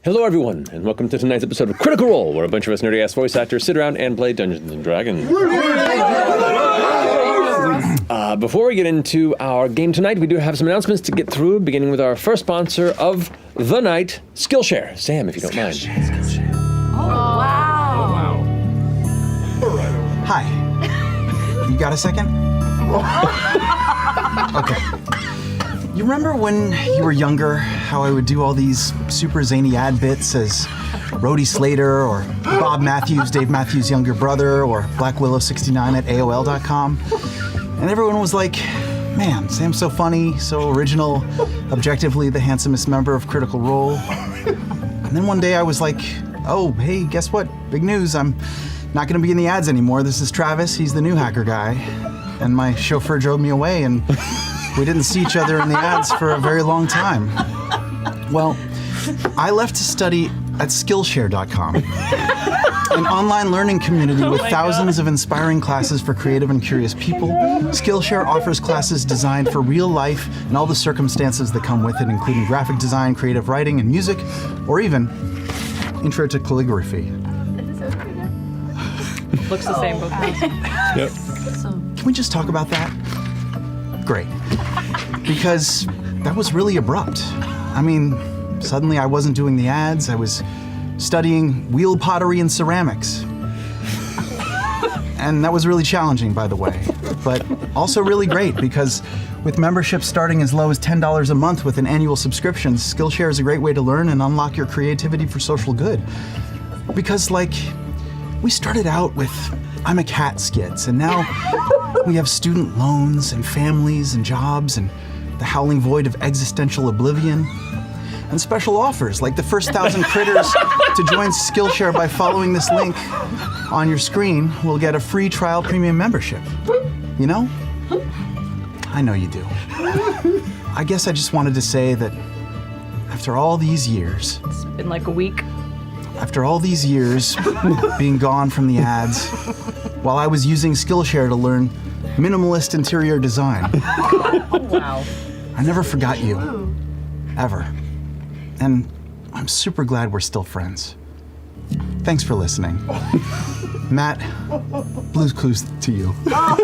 Hello, everyone, and welcome to tonight's episode of Critical Role, where a bunch of us nerdy-ass voice actors sit around and play Dungeons & Dragons. Before we get into our game tonight, we do have some announcements to get through, beginning with our first sponsor of the night, Skillshare. Sam, if you don't mind. Wow. Hi. You got a second? Okay. You remember when you were younger, how I would do all these super zany ad bits as Rhodey Slater or Bob Matthews, Dave Matthews' younger brother, or Black Willow 69 at AOL.com? And everyone was like, man, Sam's so funny, so original, objectively the handsomest member of Critical Role. And then one day I was like, oh, hey, guess what? Big news, I'm not gonna be in the ads anymore. This is Travis, he's the new hacker guy. And my chauffeur drove me away, and we didn't see each other in the ads for a very long time. Well, I left to study at Skillshare.com, an online learning community with thousands of inspiring classes for creative and curious people. Skillshare offers classes designed for real life and all the circumstances that come with it, including graphic design, creative writing, and music, or even intro to calligraphy. Looks the same both ways. Yep. Can we just talk about that? Great. Because that was really abrupt. I mean, suddenly I wasn't doing the ads, I was studying wheel pottery and ceramics. And that was really challenging, by the way, but also really great because with memberships starting as low as $10 a month with an annual subscription, Skillshare is a great way to learn and unlock your creativity for social good. Because, like, we started out with I'm a cat skits, and now we have student loans and families and jobs and the howling void of existential oblivion. And special offers, like the first 1,000 critters to join Skillshare by following this link on your screen will get a free trial premium membership. You know? I know you do. I guess I just wanted to say that after all these years, It's been like a week. after all these years being gone from the ads, while I was using Skillshare to learn minimalist interior design, Oh, wow. I never forgot you. Ever. And I'm super glad we're still friends. Thanks for listening. Matt, Blue's Clues to you. That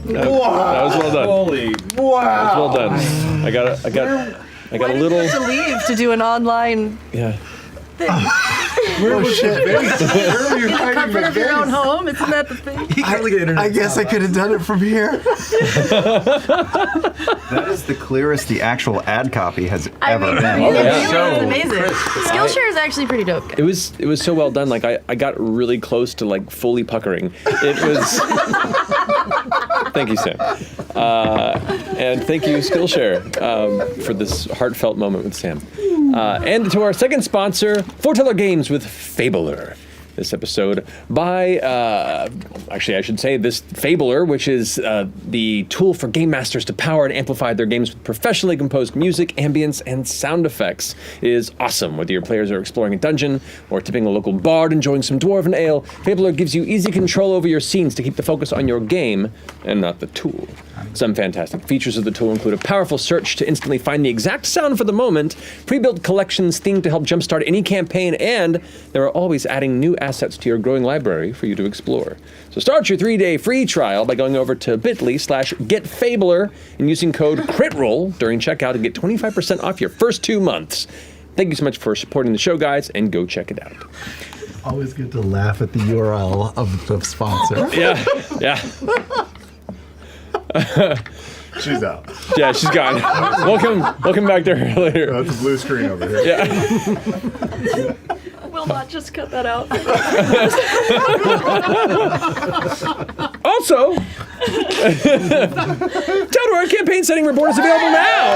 was well done. Holy That was well done. I got a little. To leave to do an online Yeah. Where was shit? Where are you hiding comfort the of your own base? home. Isn't that the thing? I guess I could have done it from here. That is the clearest the actual ad copy has ever been. really, yeah. it's amazing. Skillshare is actually pretty dope. It was so well done. Like I got really close to like fully puckering. It was. Thank you, Sam, and thank you, Skillshare, for this heartfelt moment with Sam. And to our second sponsor, Foreteller Games with Fabler. This episode by, actually I should say this Fabler, which is the tool for game masters to power and amplify their games with professionally composed music, ambience, and sound effects. It is awesome. Whether your players are exploring a dungeon or tipping a local bard enjoying some dwarven ale, Fabler gives you easy control over your scenes to keep the focus on your game and not the tool. Some fantastic features of the tool include a powerful search to instantly find the exact sound for the moment, pre-built collections themed to help jumpstart any campaign, and they're always adding new assets to your growing library for you to explore. So start your 3-day free trial by going over to bit.ly/getfabler and using code CRITROLL during checkout and get 25% off your first 2 months. Thank you so much for supporting the show, guys, and go check it out. Always good to laugh at the URL of the sponsor. Yeah, yeah. She's out. Yeah, she's gone. Welcome back to her later. That's a blue screen over here. Yeah. Will not just cut that out. Also, Total Campaign Setting Report is available now.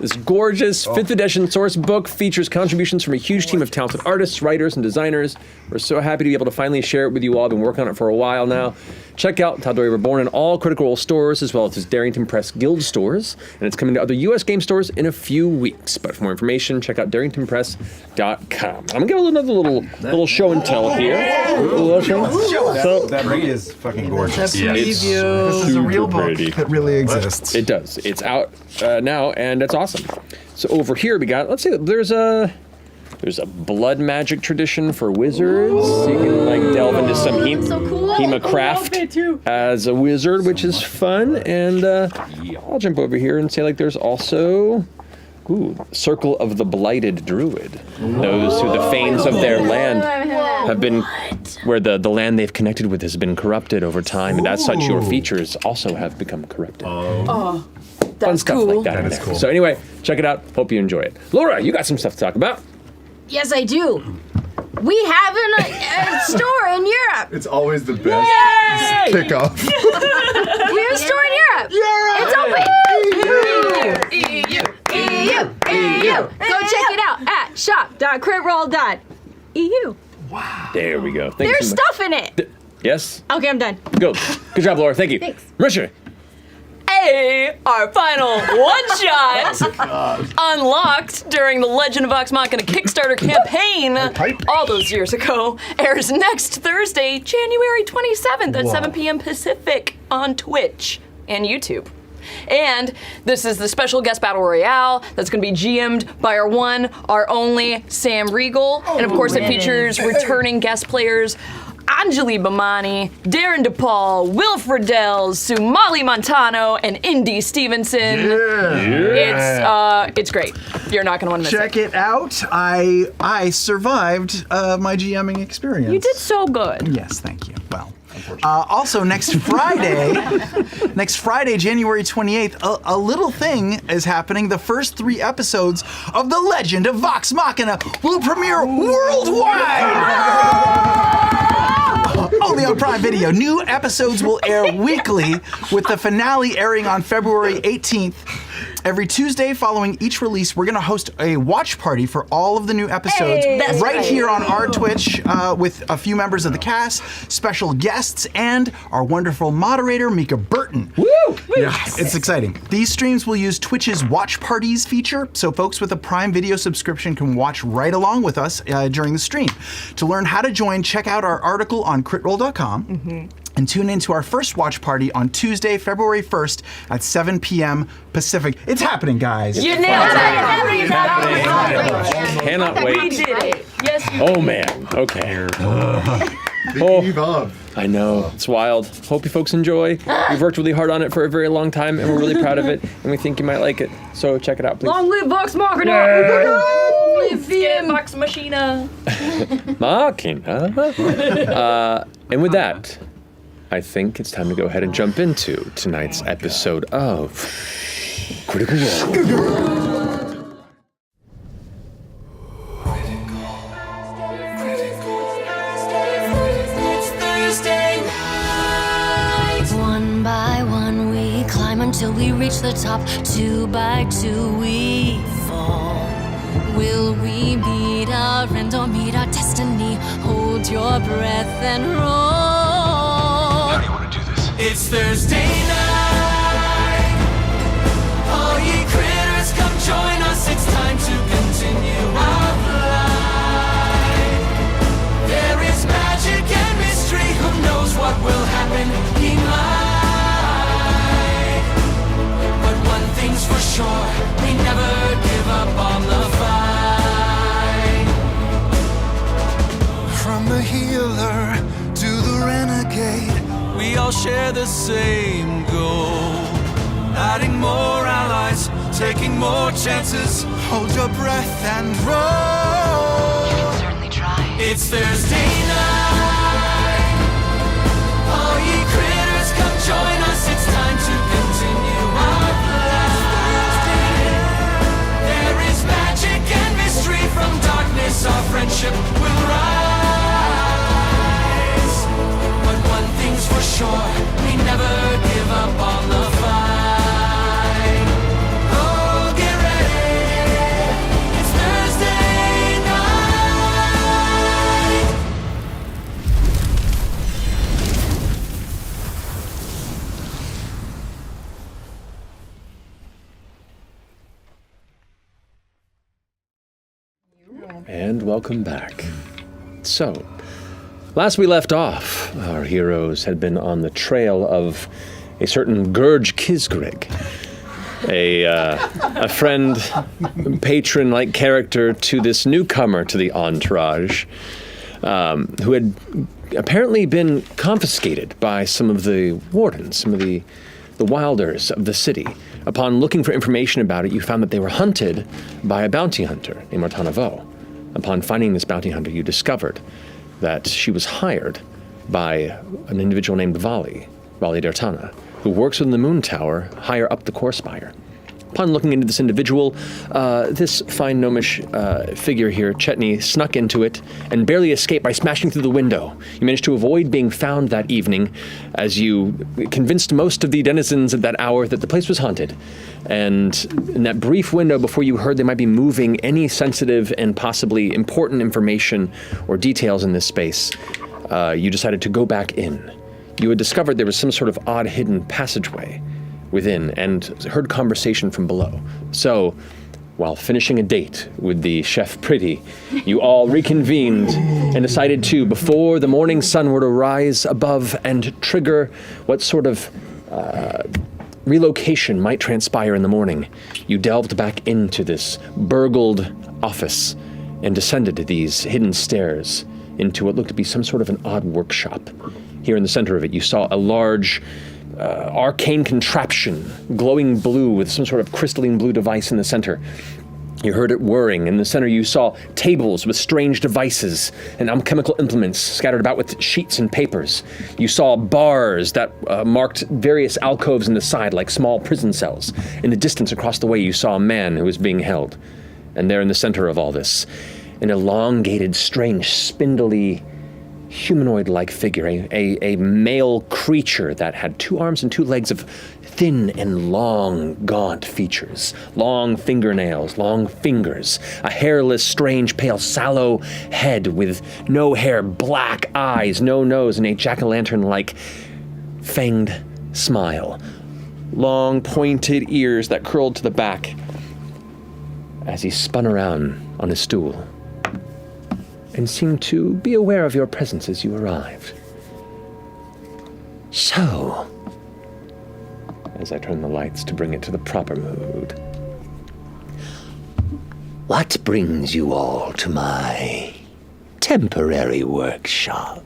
This gorgeous 5th edition source book features contributions from a huge team of talented artists, writers, and designers. We're so happy to be able to finally share it with you all. I've been working on it for a while now. Check out Tal'Dorei Reborn in all Critical Role stores, as well as his Darrington Press Guild stores, and it's coming to other U.S. game stores in a few weeks. But for more information, check out darringtonpress.com. I'm gonna give another little show and tell here. That read is fucking gorgeous. It's This is a real book pretty. that really exists. It does. It's out now, and it's awesome. So over here we got. Let's see. There's a blood magic tradition for wizards. So you can like delve into some Hema craft as a wizard, which is fun. And I'll jump over here and say like there's also. Circle of the Blighted Druid. Those who the fanes of their land have been, where the land they've connected with has been corrupted over time, and as such, your features also have become corrupted. Fun stuff cool. like that. Cool. So anyway, check it out. Hope you enjoy it. Laura, you got some stuff to talk about. Yes, I do. We have a store in Europe. It's always the best kickoff. We have a store in Europe. It's open. EU. Go check it out at shop.critroll.eu. There we go. Thank There's you so stuff in it. much. Yes. Okay, I'm done. Go. Good job, Laura. Thank you. Thanks. Marisha. Hey, our final one-shot unlocked during the Legend of Vox Machina Kickstarter campaign all those years ago airs next Thursday, January 27th at 7 p.m. Pacific on Twitch and YouTube. And this is the special guest battle royale that's going to be GM'd by our one, our only Sam Riegel. And of course, it features returning guest players Anjali Bamani, Darren DePaul, Will Friedels, Sumali Montano, and Indy Stevenson. It's great. You're not going to want to miss Check it out. I survived my GMing experience. You did so good. Yes, thank you. Well, also next Friday, January 28th, a little thing is happening. The first 3 episodes of The Legend of Vox Machina will premiere worldwide. Only on Prime Video. New episodes will air weekly, with the finale airing on February 18th. Every Tuesday following each release, we're going to host a watch party for all of the new episodes right here on our Twitch with a few members of the cast, special guests, and our wonderful moderator, Mika Burton. Woo! Yes. It's exciting. These streams will use Twitch's Watch Parties feature, so folks with a Prime Video subscription can watch right along with us during the stream. To learn how to join, check out our article on critroll.com. And tune in to our first watch party on Tuesday, February 1st at 7 p.m. Pacific. It's happening, guys. You nailed it. Cannot wait. We did it. Yes, you Oh man. Okay. Eve up. I know, it's wild. Hope you folks enjoy. We've worked really hard on it for a very long time, and we're really proud of it, and we think you might like it. So check it out, please. Long live Vox Machina! Long live Vox Machina! Machina. And with that, I think it's time to go ahead and jump into tonight's episode of Critical Role. One by one we climb until we reach the top. 2 by 2 we fall. Will we meet our end or meet our destiny? Hold your breath and roll. How do you want to do this? It's Thursday night. All ye critters, come join us. It's time to continue our flight. There is magic and mystery. Who knows what will happen? He might. But one thing's for sure, we never give up on the fight. From the healer to the renegade, we all share the same goal. Adding more allies, taking more chances. Hold your breath and roll. You can certainly try. It's Thursday night. All ye critters, come join us. It's time to continue our flight. There is magic and mystery. From darkness our friendship will rise. But one thing's for sure, we never give up on the fight. Oh, get ready. And welcome back. So, last we left off, our heroes had been on the trail of a certain Gurge Kisgrig, a friend, patron-like character to this newcomer to the entourage, who had apparently been confiscated by some of the wardens, some of the wilders of the city. Upon looking for information about it, you found that they were hunted by a bounty hunter named Ortanavo. Upon finding this bounty hunter, you discovered that she was hired by an individual named Vali Dertana, who works within the Moon Tower higher up the core spire. Upon looking into this individual, this fine gnomish figure here, Chetney, snuck into it and barely escaped by smashing through the window. You managed to avoid being found that evening as you convinced most of the denizens at that hour that the place was haunted. And in that brief window before you heard they might be moving any sensitive and possibly important information or details in this space, you decided to go back in. You had discovered there was some sort of odd hidden passageway within and heard conversation from below. So, while finishing a date with the Chef Pretty, you all reconvened and decided to, before the morning sun were to rise above and trigger what sort of relocation might transpire in the morning, you delved back into this burgled office and descended these hidden stairs into what looked to be some sort of an odd workshop. Here in the center of it, you saw a large arcane contraption, glowing blue with some sort of crystalline blue device in the center. You heard it whirring. In the center, you saw tables with strange devices and alchemical implements scattered about with sheets and papers. You saw bars that marked various alcoves in the side, like small prison cells. In the distance across the way, you saw a man who was being held. And there in the center of all this, an elongated, strange, spindly, humanoid-like figure, a male creature that had 2 arms and 2 legs of thin and long, gaunt features, long fingernails, long fingers, a hairless, strange, pale, sallow head with no hair, black eyes, no nose, and a jack-o'-lantern-like fanged smile, long, pointed ears that curled to the back as he spun around on his stool and seemed to be aware of your presence as you arrived. So, as I turn the lights to bring it to the proper mood, what brings you all to my temporary workshop?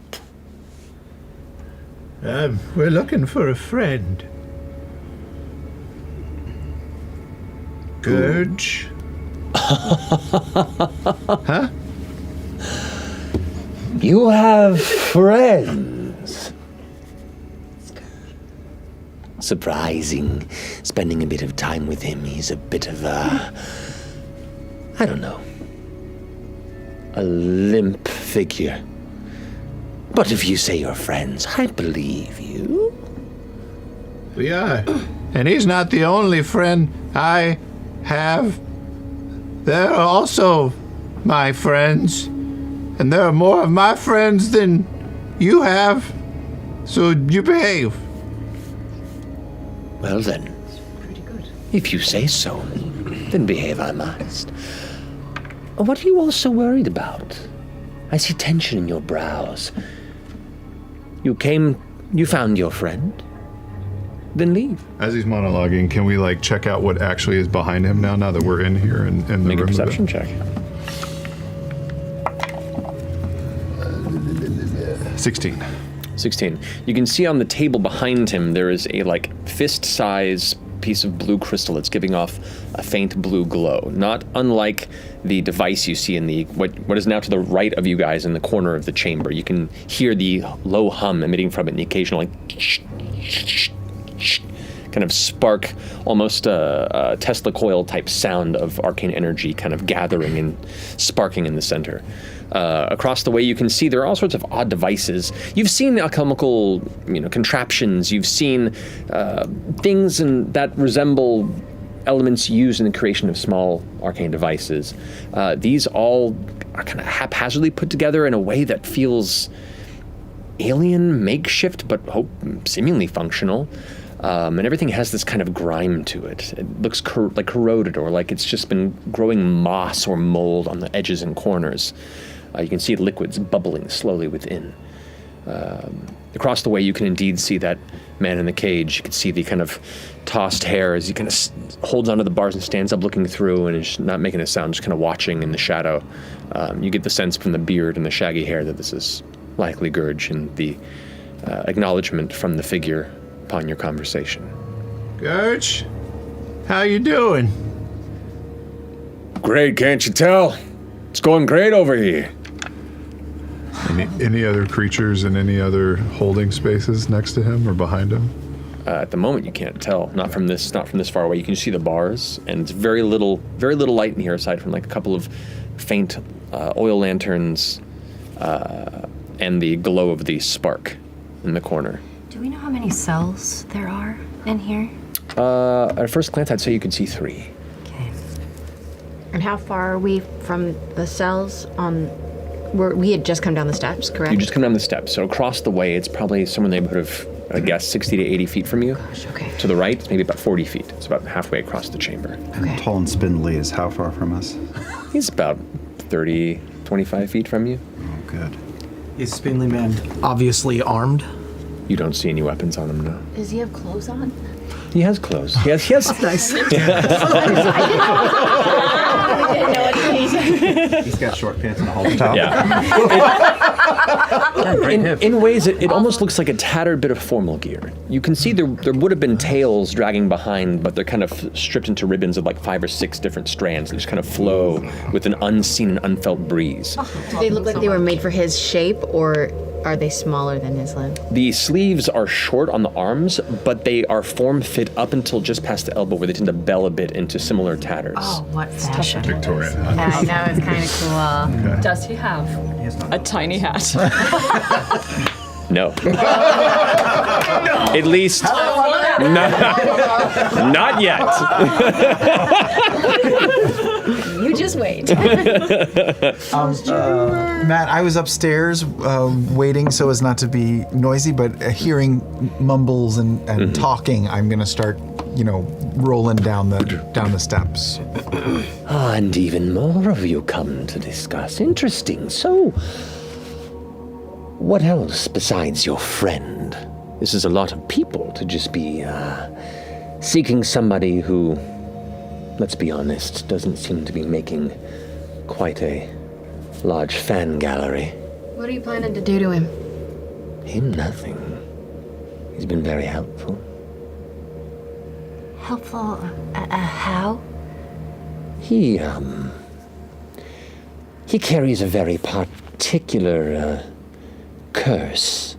We're looking for a friend. Gurge? Huh? You have friends. Surprising. Spending a bit of time with him, he's a bit of a, I don't know, a limp figure. But if you say you're friends, I believe you. We are. And he's not the only friend I have. They're also my friends. And there are more of my friends than you have. So you behave. Well then, if you say so, then behave I must. What are you all so worried about? I see tension in your brows. You found your friend, then leave. As he's monologuing, can we check out what actually is behind him now that we're in here and in the Make a room? perception check. 16. You can see on the table behind him there is a fist-size piece of blue crystal that's giving off a faint blue glow, not unlike the device you see in the what is now to the right of you guys in the corner of the chamber. You can hear the low hum emitting from it, and the occasional kind of spark, almost a Tesla coil type sound of arcane energy kind of gathering and sparking in the center. Across the way, you can see there are all sorts of odd devices. You've seen alchemical, contraptions. You've seen things that resemble elements used in the creation of small arcane devices. These all are kind of haphazardly put together in a way that feels alien, makeshift, but seemingly functional. And everything has this kind of grime to it. It looks like corroded, or like it's just been growing moss or mold on the edges and corners. You can see liquids bubbling slowly within. Across the way, you can indeed see that man in the cage. You can see the kind of tossed hair as he kind of holds onto the bars and stands up looking through and is not making a sound, just kind of watching in the shadow. You get the sense from the beard and the shaggy hair that this is likely Gurge, and the acknowledgement from the figure upon your conversation. Gurge, how you doing? Great, can't you tell? It's going great over here. Any other creatures in any other holding spaces next to him or behind him? At the moment, you can't tell. Not from this far away. You can see the bars, and it's very little light in here, aside from like a couple of faint oil lanterns and the glow of the spark in the corner. Do we know how many cells there are in here? At first glance, I'd say you could see 3. Okay. And how far are we from the cells on... We had just come down the steps, correct? You just come down the steps. So across the way, it's probably somewhere in the neighborhood of, I guess, 60 to 80 feet from you. Gosh, okay. To the right, it's maybe about 40 feet. It's about halfway across the chamber. Okay. Tall and spindly is how far from us? He's about 30, 25 feet from you. Oh, good. Is Spindly Man obviously armed? You don't see any weapons on him, no. Does he have clothes on? He has clothes. He has Nice. He's got short pants and a halter top. Yeah. In ways, it almost looks like a tattered bit of formal gear. You can see there would have been tails dragging behind, but they're kind of stripped into ribbons of like 5 or 6 different strands and just kind of flow with an unseen and unfelt breeze. Do they look like they were made for his shape, or are they smaller than his limb? The sleeves are short on the arms, but they are form-fit up until just past the elbow, where they tend to bell a bit into similar tatters. Oh, what fashion. Victorian. I know, it's kind of cool. Okay. Does he have a tiny hat? No. At least, not yet. You just wait. Matt, I was upstairs waiting so as not to be noisy, but hearing mumbles and talking, I'm gonna start, rolling down the steps. And even more of you come to discuss. Interesting. So, what else besides your friend? This is a lot of people to just be seeking somebody who, let's be honest, doesn't seem to be making quite a large fan gallery. What are you planning to do to him? Him, nothing. He's been very helpful. Helpful? How? He carries a very particular curse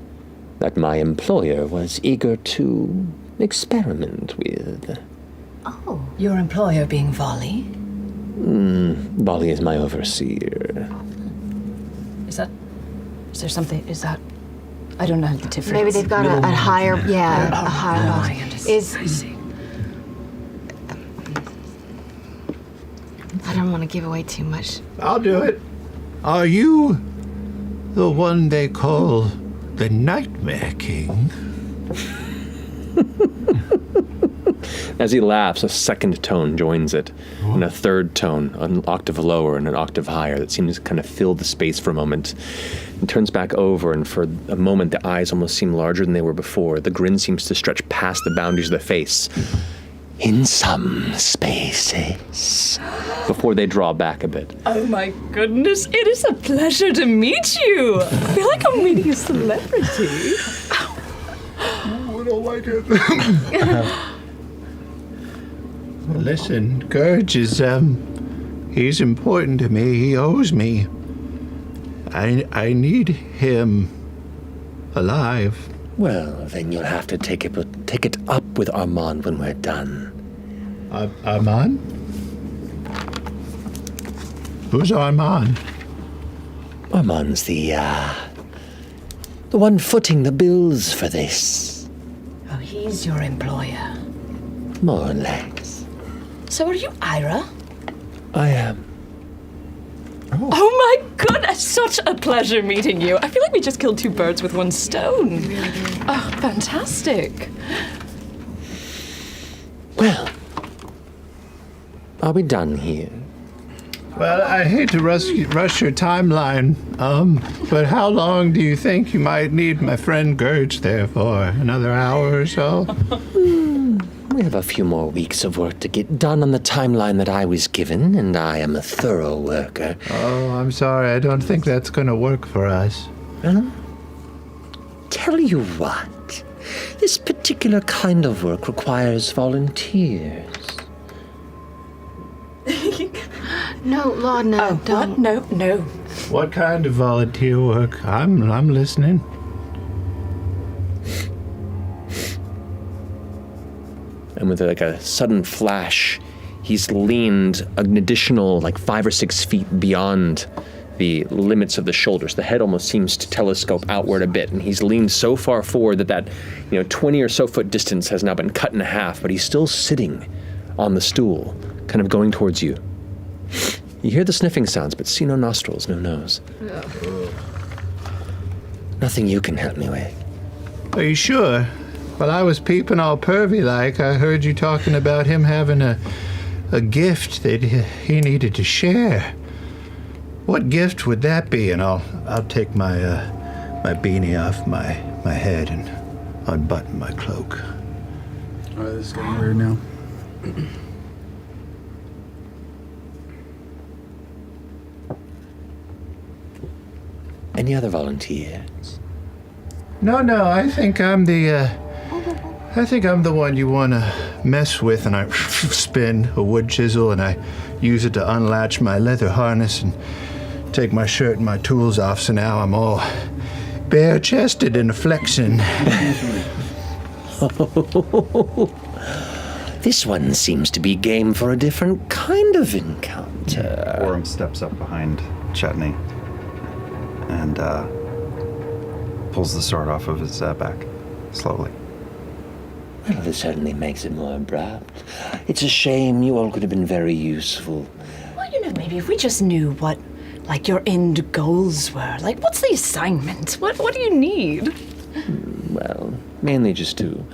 that my employer was eager to experiment with. Oh. Your employer being Volley? Volley is my overseer. Is there something, I don't know the difference. Maybe they've got a higher, a higher boss. I understand. I see. I don't want to give away too much. I'll do it. Are you the one they call the Nightmare King? As he laughs, a second tone joins it, and a third tone, an octave lower and an octave higher, that seems to kind of fill the space for a moment, and turns back over, and for a moment the eyes almost seem larger than they were before. The grin seems to stretch past the boundaries of the face. In some spaces. Before they draw back a bit. Oh my goodness, it is a pleasure to meet you. I feel like I'm meeting a celebrity. I don't like it. Listen, Gurge is, he's important to me. He owes me. I need him alive. Well, then you'll have to take it up with Armand when we're done. Armand? Who's Armand? Armand's the one footing the bills for this. Oh, he's your employer. More or less. So are you Ira? I am. Oh my goodness, such a pleasure meeting you. I feel like we just killed 2 birds with 1 stone. Oh, fantastic. Well, are we done here? Well, I hate to rush your timeline, but how long do you think you might need my friend Gurge there for? Another hour or so? We have a few more weeks of work to get done on the timeline that I was given, and I am a thorough worker. Oh, I'm sorry. I don't think that's going to work for us. Tell you what, this particular kind of work requires volunteers. No, Laudna, don't. What? No. What kind of volunteer work? I'm listening. And with like a sudden flash, he's leaned an additional 5 or 6 feet beyond the limits of the shoulders. The head almost seems to telescope outward a bit, and he's leaned so far forward that 20 or so foot distance has now been cut in half, but he's still sitting on the stool, kind of going towards you. You hear the sniffing sounds, but see no nostrils, no nose. Nothing you can help me with. Are you sure? Well, I was peeping all pervy-like. I heard you talking about him having a gift that he needed to share. What gift would that be? And I'll take my beanie off my head and unbutton my cloak. All right, this is getting weird now. Any other volunteers? No, I think I'm the one you want to mess with, and I spin a wood chisel and I use it to unlatch my leather harness and take my shirt and my tools off, so now I'm all bare-chested and flexing. This one seems to be game for a different kind of encounter. Orem steps up behind Chetney and pulls the sword off of his back, slowly. Well, this certainly makes it more abrupt. It's a shame. You all could have been very useful. Well, maybe if we just knew what, your end goals were. What's the assignment? What do you need? Well, mainly just to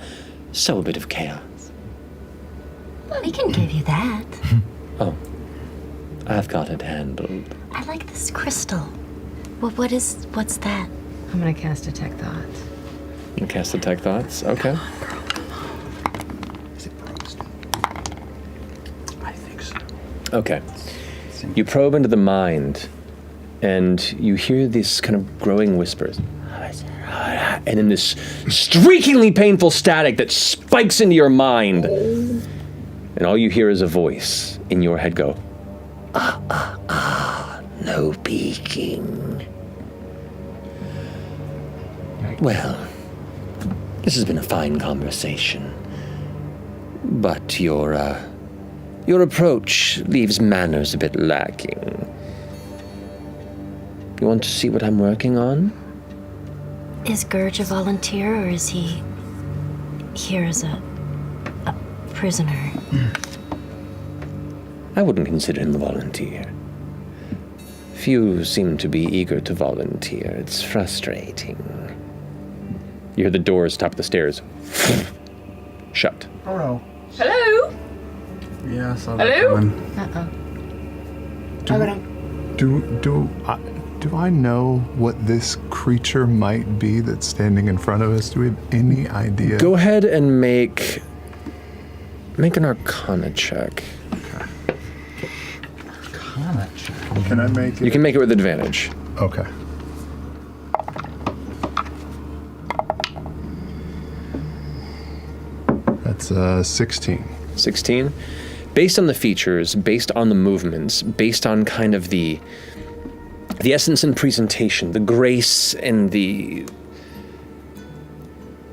sow a bit of chaos. We can give you that. Oh, I've got it handled. I like this crystal. What's that? I'm gonna cast Detect Thoughts. You cast Detect Thoughts? Okay. Is it frozen? I think so. Okay. You probe into the mind, and you hear these kind of growing whispers. And then this streakingly painful static that spikes into your mind. And all you hear is a voice in your head go, No peeking. Well, this has been a fine conversation. But your approach leaves manners a bit lacking. You want to see what I'm working on? Is Gurge a volunteer, or is he here as a prisoner? I wouldn't consider him a volunteer. Few seem to be eager to volunteer. It's frustrating. you hear the doors top of the stairs shut. Oh no. Hello? Yeah, I saw that Hello? coming. Do I know what this creature might be that's standing in front of us? Do we have any idea? Go ahead and make an Arcana check. Arcana check. Can I make it? You can make it with advantage. Okay. That's 16. 16. Based on the features, based on the movements, based on kind of the essence and presentation, the grace and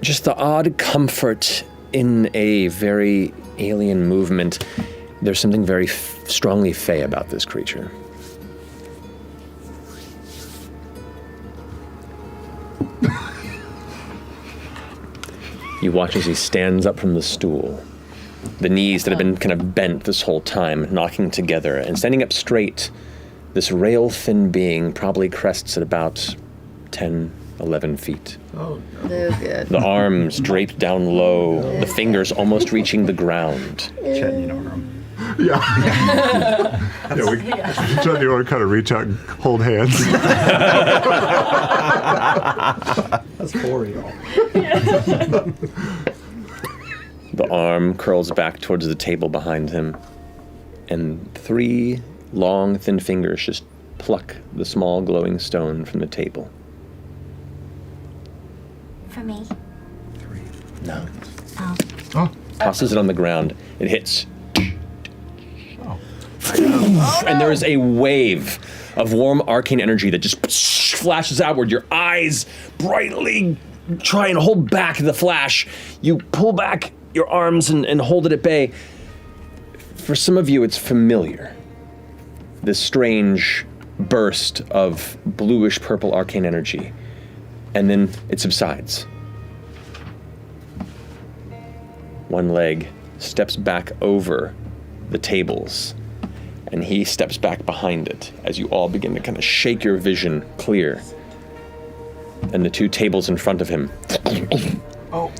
just the odd comfort in a very alien movement, there's something very strongly fey about this creature. You watch as he stands up from the stool, the knees that have been kind of bent this whole time, knocking together, and standing up straight, this rail-thin being probably crests at about 10, 11 feet. Oh, good. The arms draped down low, the fingers almost reaching the ground. Chetney Norum. Yeah, we Chetney want to kind of reach out and hold hands. That's for y'all. The arm curls back towards the table behind him, and 3 long, thin fingers just pluck the small glowing stone from the table. For me. No. Oh. Tosses it on the ground. It hits. And there is a wave of warm arcane energy that just flashes outward. Your eyes brightly try and hold back the flash. You pull back your arms and hold it at bay. For some of you, it's familiar. This strange burst of bluish purple arcane energy. And then it subsides. One leg steps back over the tables, and he steps back behind it as you all begin to kind of shake your vision clear. And the 2 tables in front of him. Oh.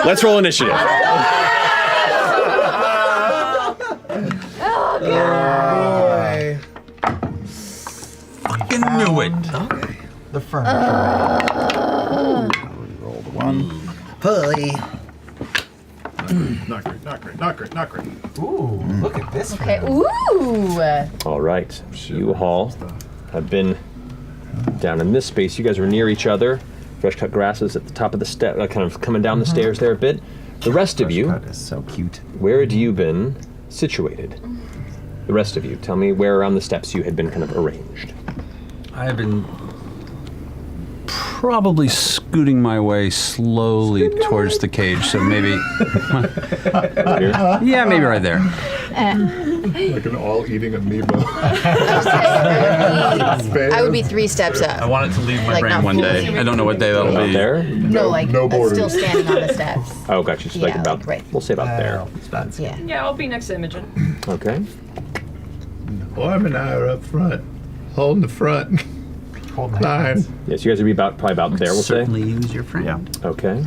Let's roll initiative. Oh, God. Fucking knew it. Okay. The furniture. Roll the 1. Pulley. Not great, not great, not great, not great. Ooh, look at this. Okay, ooh. All right, you all have been down in this space. You guys are near each other. Fresh cut grass is at the top of the step, kind of coming down the stairs there a bit. The rest of you, That is so cute. where had you been situated? The rest of you, tell me where around the steps you had been kind of arranged. I have been probably scooting my way slowly towards the cage, so maybe. Yeah, maybe right there. Like an all-eating amoeba. I would be 3 steps up. I want it to leave my Like, brain not one day. fully. I don't know what day that'll About be. there? No, like no borders. still standing on the steps. Oh, gotcha. So like Yeah, about, like right. we'll say about there. Yeah. Yeah, I'll be next to Imogen. Okay. Orm and I are up front, holding the front line. Yes, you guys would be probably about there, we'll say. Certainly use your friend. Yeah. Okay.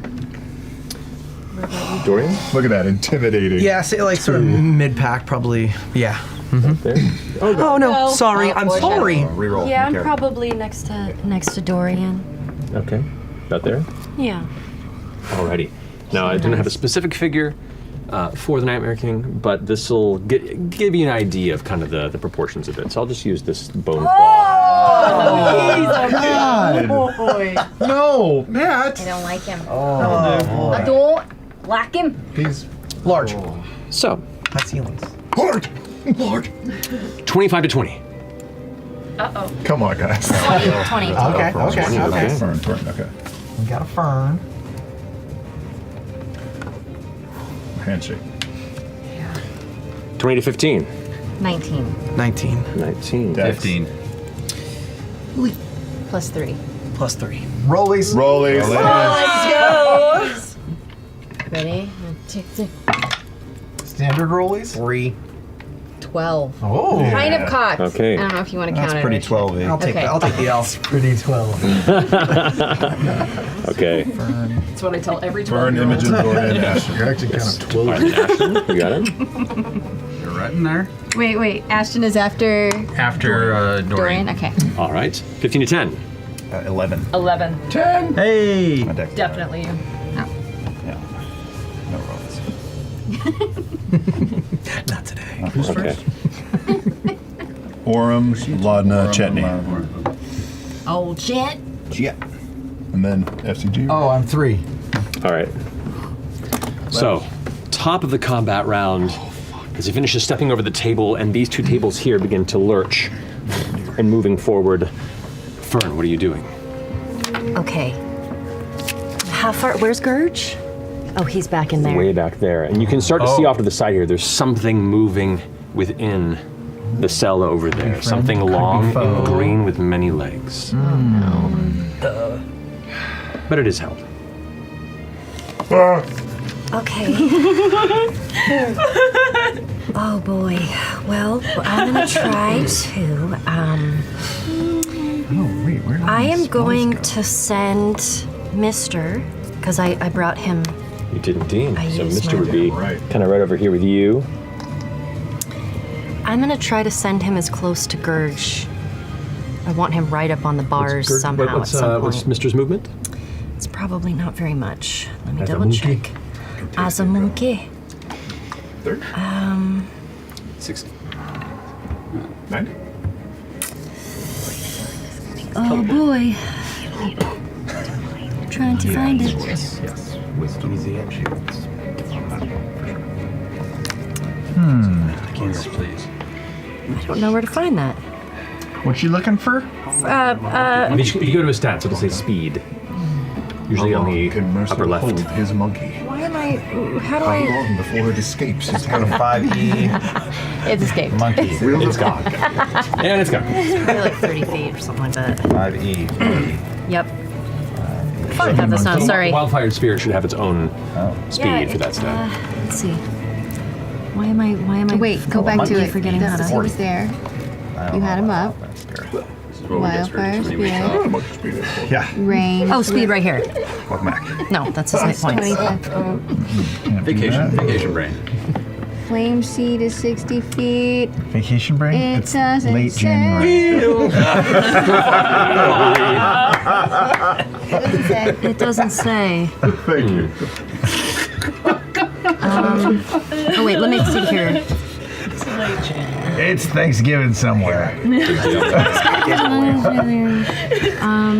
Dorian? Look at that, intimidating. Yeah, say like sort of mid-pack, probably. Yeah. There. Oh no, sorry, I'm sorry. Reroll. Yeah, I'm Carry. probably next to Dorian. Okay. About there? Yeah. Alrighty. Now, I don't have a specific figure for the Nightmare King, but this will give you an idea of kind of the proportions of it. So I'll just use this bone claw. God. boy. No, Matt. I don't like him. Oh, I don't like him. He's Large. So, High ceilings. large. Large. 25 to 20. Uh-oh. Come on, guys. 20. Okay, okay. Fern, okay. We got a fern. Handshake. 20 to 15. 19. 19. 19. Dex. 15. Plus 3. Plus 3. Rollies. Rollies. Ready? Tick, tick. Standard rollies. 3. 12. Oh. Kind of caught. Okay. I don't know if you want to count That's it. pretty or- 12-y. I'll take Okay. I'll take the elf. Pretty 12. Okay. That's what I tell every Fern, 12-year-old. Imogen, Dorian, Ashton. You're actually kind of twirling. Ashton, you got it? You're right in there. Wait. Ashton is after After Dorian? Dorian. Okay. All right. 15 to 10. 11. 11. 10. Hey. My deck. Definitely you. Yeah. No rolls. Not today. Okay. Orem, Laudna, Chetney. Oh, shit. Yeah. And then FCG. Oh, I'm 3. All right. So, top of the combat round, as he finishes stepping over the table, and these 2 tables here begin to lurch and moving forward. Fern, what are you doing? Okay. How far? Where's Gurge? Oh, he's back in there. Way back there. And you can start to see off to the side here, there's something moving within the cell over there. Something long and green with many legs. But it is held. Okay. Oh boy. Well, I'm gonna try to. Oh wait, where? I am going to send Mister, because I brought him. You did indeed. I So used Mr. my- would be kind of right over here with you. I'm gonna try to send him as close to Gurge. I want him right up on the bars somehow What's at some point. Mr's movement? It's probably not very much. Let me As a double monkey? check. As a monkey. 60. 90? Oh boy. Trying to find it. Yes. With easy entry. Please. I don't know where to find that. What you looking for? If you go to his stats, it'll say speed. Usually on the upper left. Hold his monkey. Why am I? How do How I? long before it escapes his Go to hand? 5E. It's escaped. Monkey. It's gone. And it's gone. Maybe like 30 feet or something like that. 5E. Yep. I have this on. Sorry. Wildfire Spirit should have its own speed Yeah, for that stat. Let's see. Why am I? Wait, go back to it. Forgetting how He to. was there. You had him up. Wildfire Spirit. Yeah. Rain. Oh, speed right here. Welcome back. No, that's his hit points. 25 foot. Vacation brain. Flame seed is 60 feet. Vacation break? It doesn't late say. January. It doesn't say. Thank you. Oh wait, let me see here. It's Thanksgiving somewhere.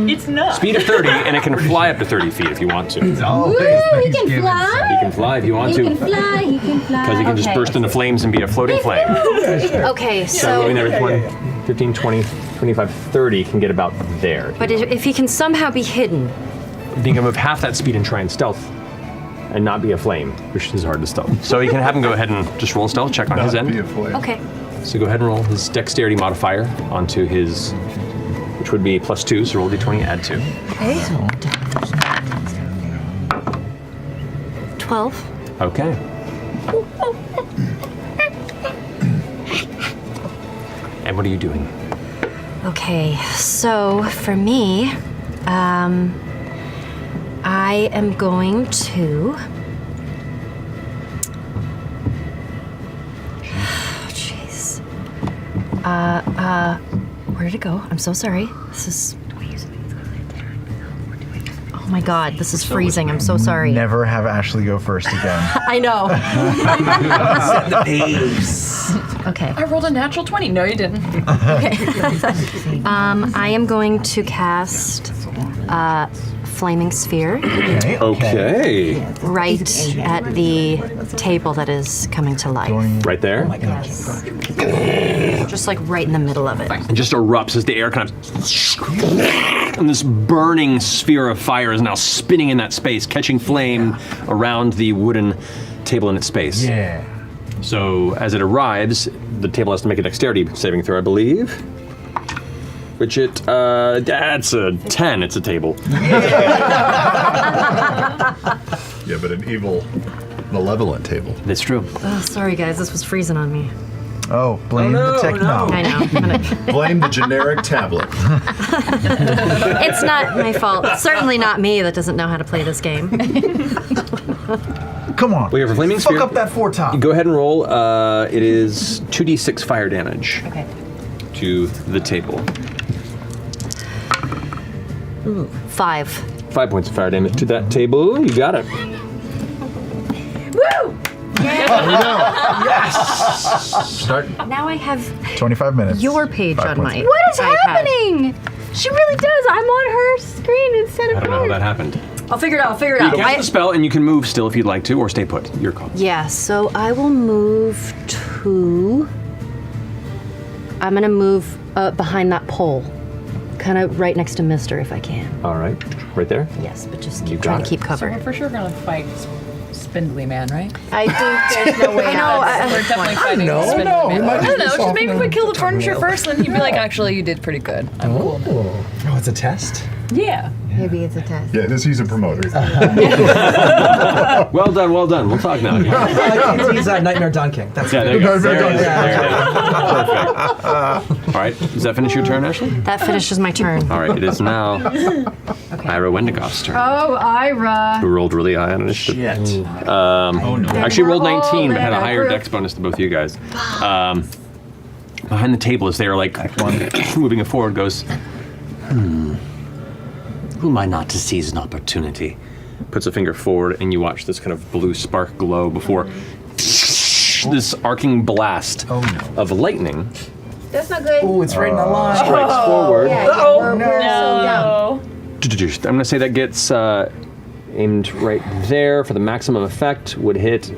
It's not. Speed of 30, and it can fly up to 30 feet if you want to. You Always He can Thanksgiving. fly. can fly if you want He can to. fly. He can fly. Because it can just Okay. burst into flames and be a floating flame. Okay, So, I mean, so. there's 1, 15, 20, 25, 30 can get about there. But if he can somehow be hidden, You can move half that speed and try and stealth and not be a flame, which is hard to stealth. So you can have him go ahead and just roll a stealth check on his Not be a end. flame. okay. So go ahead and roll his dexterity modifier onto his, which would be +2, so roll a d20, add 2. Okay. 12. Okay. And what are you doing? Okay, so for me, I am going to. Jeez. Where did it go? I'm so sorry. This is. Oh my god, this is freezing. I'm so sorry. Never have Ashley go first again. I know. Okay. I rolled a natural 20. No, you didn't. I am going to cast Flaming Sphere Okay. right at the table that is coming to life. Right there. Just like right in the middle of it. It just erupts as the air kind of. And this burning sphere of fire is now spinning in that space, catching flame around the wooden table in its space. Yeah. So as it arrives, the table has to make a dexterity saving throw, I believe. Which that's a 10, it's a table. Yeah, but an evil, malevolent table. That's true. Oh, sorry guys, this was freezing on me. Oh, blame the techno. I know. Blame the generic tablet. It's not my fault. Certainly not me that doesn't know how to play this game. Come on. We have a flaming Fuck sphere. up that 4 top. Go ahead and roll. It is 2d6 fire damage Okay. to the table. 5. 5 points of fire damage to that table. You got it. Woo! Start Now I have. 25 minutes. Your page 5 on points. my What is iPad. happening? She really does. I'm on her screen instead I of don't know how hers. that happened. I'll figure it out. You cast the spell and you can move still if you'd like to, or stay put. Your call. Yeah, so I will move to. I'm gonna move behind that pole, kind of right next to Mister if I can. All right, right there. Yes, but just You keep trying got to it. keep cover. We're for sure gonna fight Spindly Man, right? I think there's no way I know. out. We're definitely fighting Spindly Man. I don't know. Just maybe if we kill the furniture first, then he'd be like, actually, you did pretty good. I'm cool now. Oh, it's a test? Yeah. Maybe it's a test. Yeah, he's a promoter. Well done, well done. We'll talk now. He's Nightmare Don King. That's Yeah, there you go. Nightmare There it is. Don There it is. Perfect. All right, does that finish your turn, Ashley? That finishes my turn. All right, it is now Ira Wendigoff's turn. Oh, Ira. Who rolled really high on initiative. Shit. Actually rolled 19, but had a in a higher group. dex bonus to both you guys. Behind the table, as they are like moving it forward, goes, Who am I not to seize an opportunity? puts a finger forward, and you watch this kind of blue spark glow before this arcing blast of lightning That's not good. Oh, it's right in the line. strikes forward. Yeah, we're so dumb. I'm going to say that gets aimed right there for the maximum effect. Would hit.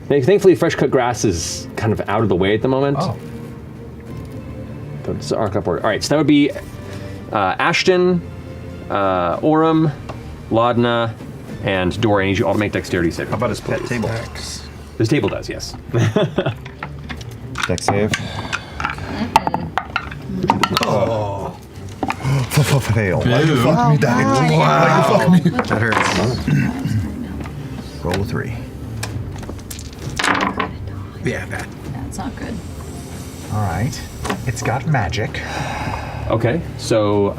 Thankfully, fresh cut grass is kind of out of the way at the moment. Oh. So it's arc upward. All right, so that would be Ashton, Orem, Laudna, and Dora. I need you all to make dexterity save. How about his pet table? This table does, yes. Dex save. Oh. Fail. Why you fuck me, Daddy? Why you fuck me? That hurts. Roll 3. Yeah, that. That's not good. All right. It's got magic. Okay, so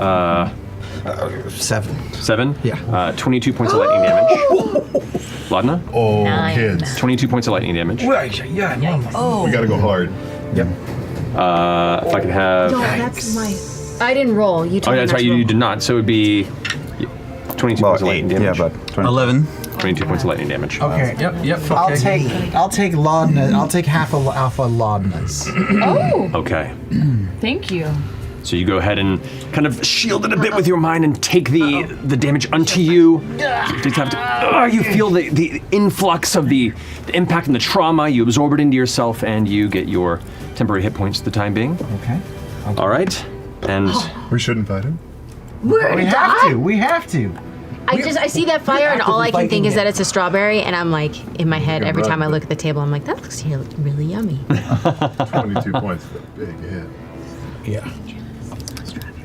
7. 7? Yeah. 22 points of lightning damage. Laudna? Oh, 9. kids. 22 points of lightning damage. Yeah. Oh. We gotta go hard. Yep. If I could have... No, that's my. I didn't roll. You told Oh, me that's not right, to you roll. did not. So it would be 22 points of lightning damage. Yeah, but 11. 22 points of lightning damage. Okay. Yep. I'll take Laudna. I'll take half of Laudna's. Oh, Okay. thank you. So you go ahead and kind of shield it a bit with your mind and take the damage unto you. You feel the influx of the impact and the trauma. You absorb it into yourself, and you get your temporary hit points for the time being. Okay. All right. And We shouldn't fight him. We have to. I see that fire, and all I can think is that it's a strawberry, and I'm like, in my head, every run time I with look at the table, I'm like, that looks really yummy. 22 points. That's a big hit. Yeah.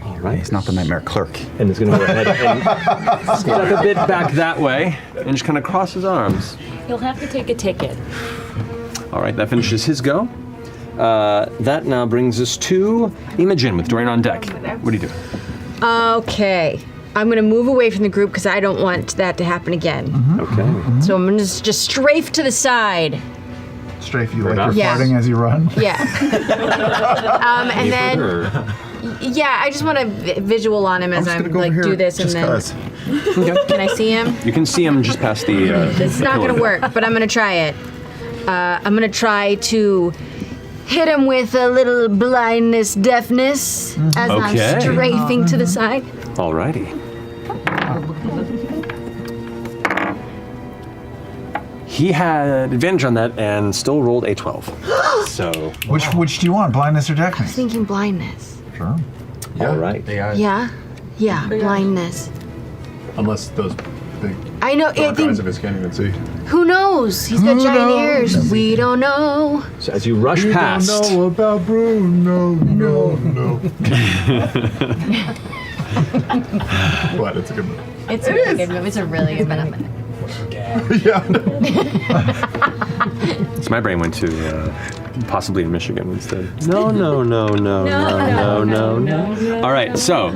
all right. he's not the nightmare clerk. And it's going to go ahead and step a bit back that way and just kind of cross his arms. You'll have to take a ticket. All right, that finishes his go. That now brings us to Imogen with Dorian on deck. What do you do? Okay. I'm gonna move away from the group because I don't want that to happen again. Okay. So I'm gonna just strafe to the side. Strafe, you like enough. you're Yeah. farting as you run? Yeah. And then, yeah, I just want a visual on him as just I'm gonna go like over do here this and just then. 'cause. Can I see him? You can see him just past the. It's not pillar. gonna work, but I'm gonna try it. I'm gonna try to hit him with a little blindness, deafness as Okay. I'm strafing to the side. Alrighty. He had advantage on that and still rolled a 12. So, Which do you want, blindness or deafness? Thinking blindness. Sure. all right. Yeah? Yeah, blindness. Unless those big I know, I dark think, eyes of his can't even see. who knows? He's got giant ears. We don't know. So as you rush past, Know about Bruno? No. What? It's a good movie. It's a really good movie. It's a really good movie. Yeah. so my brain went to possibly in Michigan instead. No. All right, so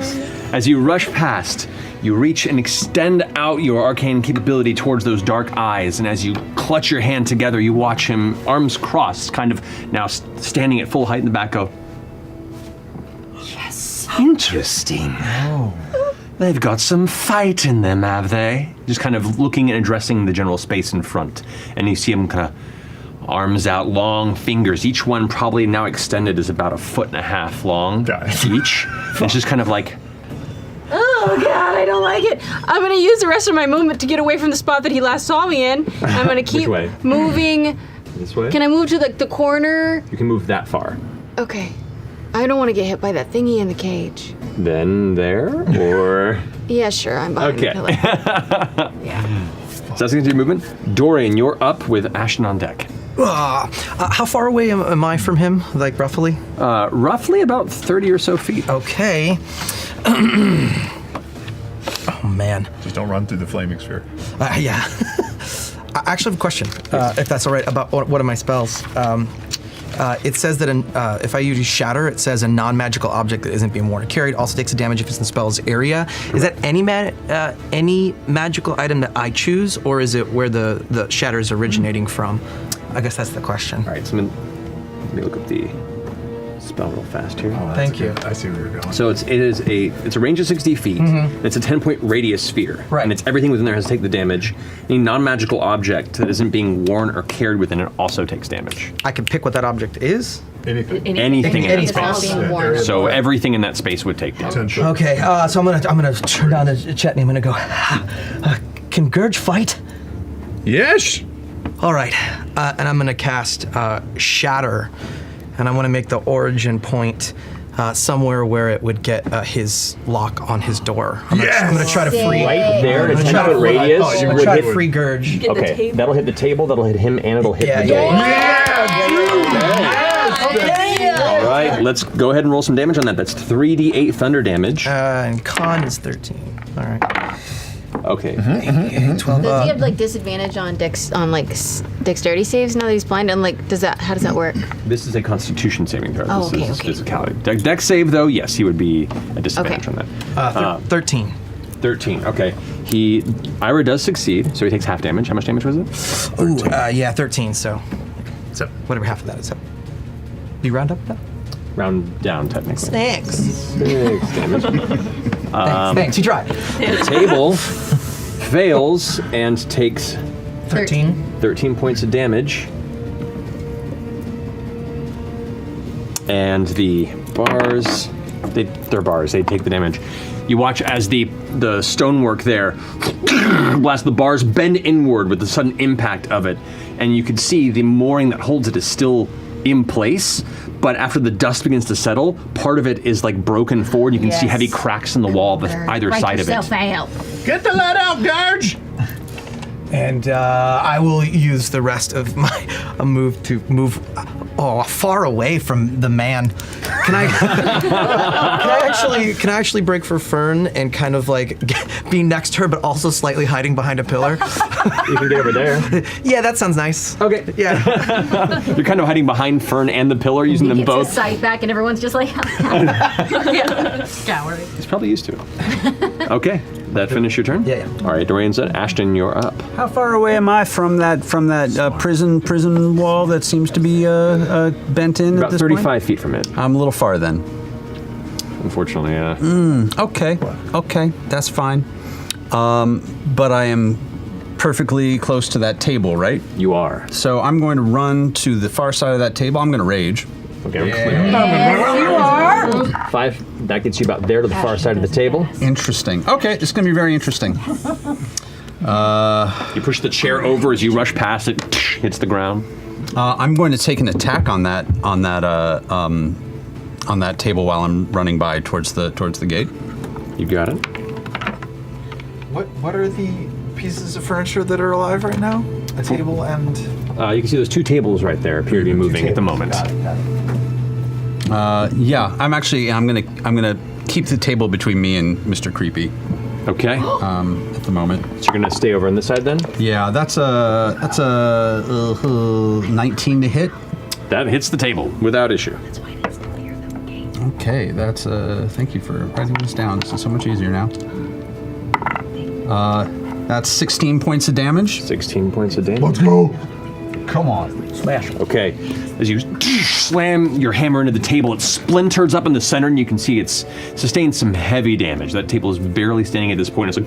as you rush past, you reach and extend out your arcane capability towards those dark eyes, and as you clutch your hand together, you watch him, arms crossed, kind of now standing at full height in the back, go, Yes. Interesting. Oh. They've got some fight in them, have they? just kind of looking and addressing the general space in front. And you see him kind of arms out, long fingers, each one probably now extended is about 1.5 feet long each. And it's just kind of like, Oh God, I don't like it. I'm gonna use the rest of my movement to get away from the spot that he last saw me in. I'm gonna keep way? moving. this way. Can I move to the corner? You can move that far. Okay. I don't want to get hit by that thingy in the cage. Then there, or... Yeah, sure. I'm behind Okay. the pillar. Yeah. So that's going to do movement. Dorian, you're up with Ashton on deck. How far away am I from him, like roughly? Roughly about 30 or so feet. Okay. Oh, man. Just don't run through the flaming sphere. Yeah. I actually have a question, if that's all right, about one of my spells. It says that if I use Shatter, it says a non-magical object that isn't being worn or carried also takes a damage if it's in the spell's area. Is that any magical item that I choose, or is it where the Shatter is originating from? I guess that's the question. All right, so let me look up the spell real fast here. Thank you. I see where you're going. So it's a range of 60 feet. And it's a 10-point radius sphere. Right. And it's everything within there has to take the damage. Any non-magical object that isn't being worn or carried within it also takes damage. I can pick what that object is? Anything. Anything in Any that space. space. So everything in that space would take damage. Okay, so I'm gonna turn down to Chetney. I'm gonna go. Can Gurge fight? Yes. All right, and I'm gonna cast Shatter, and I want to make the origin point somewhere where it would get his lock on his door. I'm gonna try to free. Right there, I'm it's gonna try to radius. I'm gonna try to free Gurge. Okay, that'll hit the table, that'll hit him, and it'll hit the door. All right, let's go ahead and roll some damage on that. That's 3d8 thunder damage. And con is 13. All right. Okay. 12. Does he have like disadvantage on dexterity saves now that he's blind? And like, how does that work? This is a Constitution saving throw. Oh, This okay, is physicality. Dex save, though, yes, he would be a disadvantage Okay. on that. 13. 13. Okay. Ira does succeed, so he takes half damage. How much damage was it? 13. So whatever half of that is. Do you round up that? Round down, technically. Thanks. 6 damage. Thanks. You tried. The table fails and takes 13 points of damage. And the bars, they're bars, they take the damage. You watch as the stonework there blast, the bars bend inward with the sudden impact of it, and you can see the mooring that holds it is still in place, but after the dust begins to settle, part of it is like broken forward. You can see heavy cracks in the wall of either side of it. out. Get the lead out, Gurge. And I will use the rest of my move to move far away from the man. Can I actually break for Fern and kind of like be next to her, but also slightly hiding behind a pillar? You can get over there. Yeah, that sounds nice. Okay. Yeah. You're kind of hiding behind Fern and the pillar, using them Gets both. his sight back, and everyone's just like, Scouring. He's probably used to it. Okay. That finish your turn? Yeah. All right, Dorian's done. Ashton, you're up. How far away am I from that prison wall that seems to be bent in About at this 35 point? feet from it. I'm a little far then. Unfortunately, yeah. Okay, that's fine. But I am perfectly close to that table, right? You are. So I'm going to run to the far side of that table. I'm going to rage. Okay. you are. 5. That gets you about there to the far side of the table. Interesting. Okay, it's going to be very interesting. You push the chair over as you rush past it, hits the ground. I'm going to take an attack on that table while I'm running by towards the gate. You got it. What are the pieces of furniture that are alive right now? A table and. You can see those 2 tables right there appear to be moving at the moment. Yeah, I'm gonna keep the table between me and Mr. Creepy. Okay. At the moment. So you're gonna stay over on this side then? Yeah, that's a 19 to hit. That hits the table without issue. Okay, that's thank you for writing this down. This is so much easier now. That's 16 points of damage. 16 points of damage. Let's go. Come on. Smash. Okay. As you slam your hammer into the table, it splinters up in the center, and you can see it's sustained some heavy damage. That table is barely standing at this point. It's like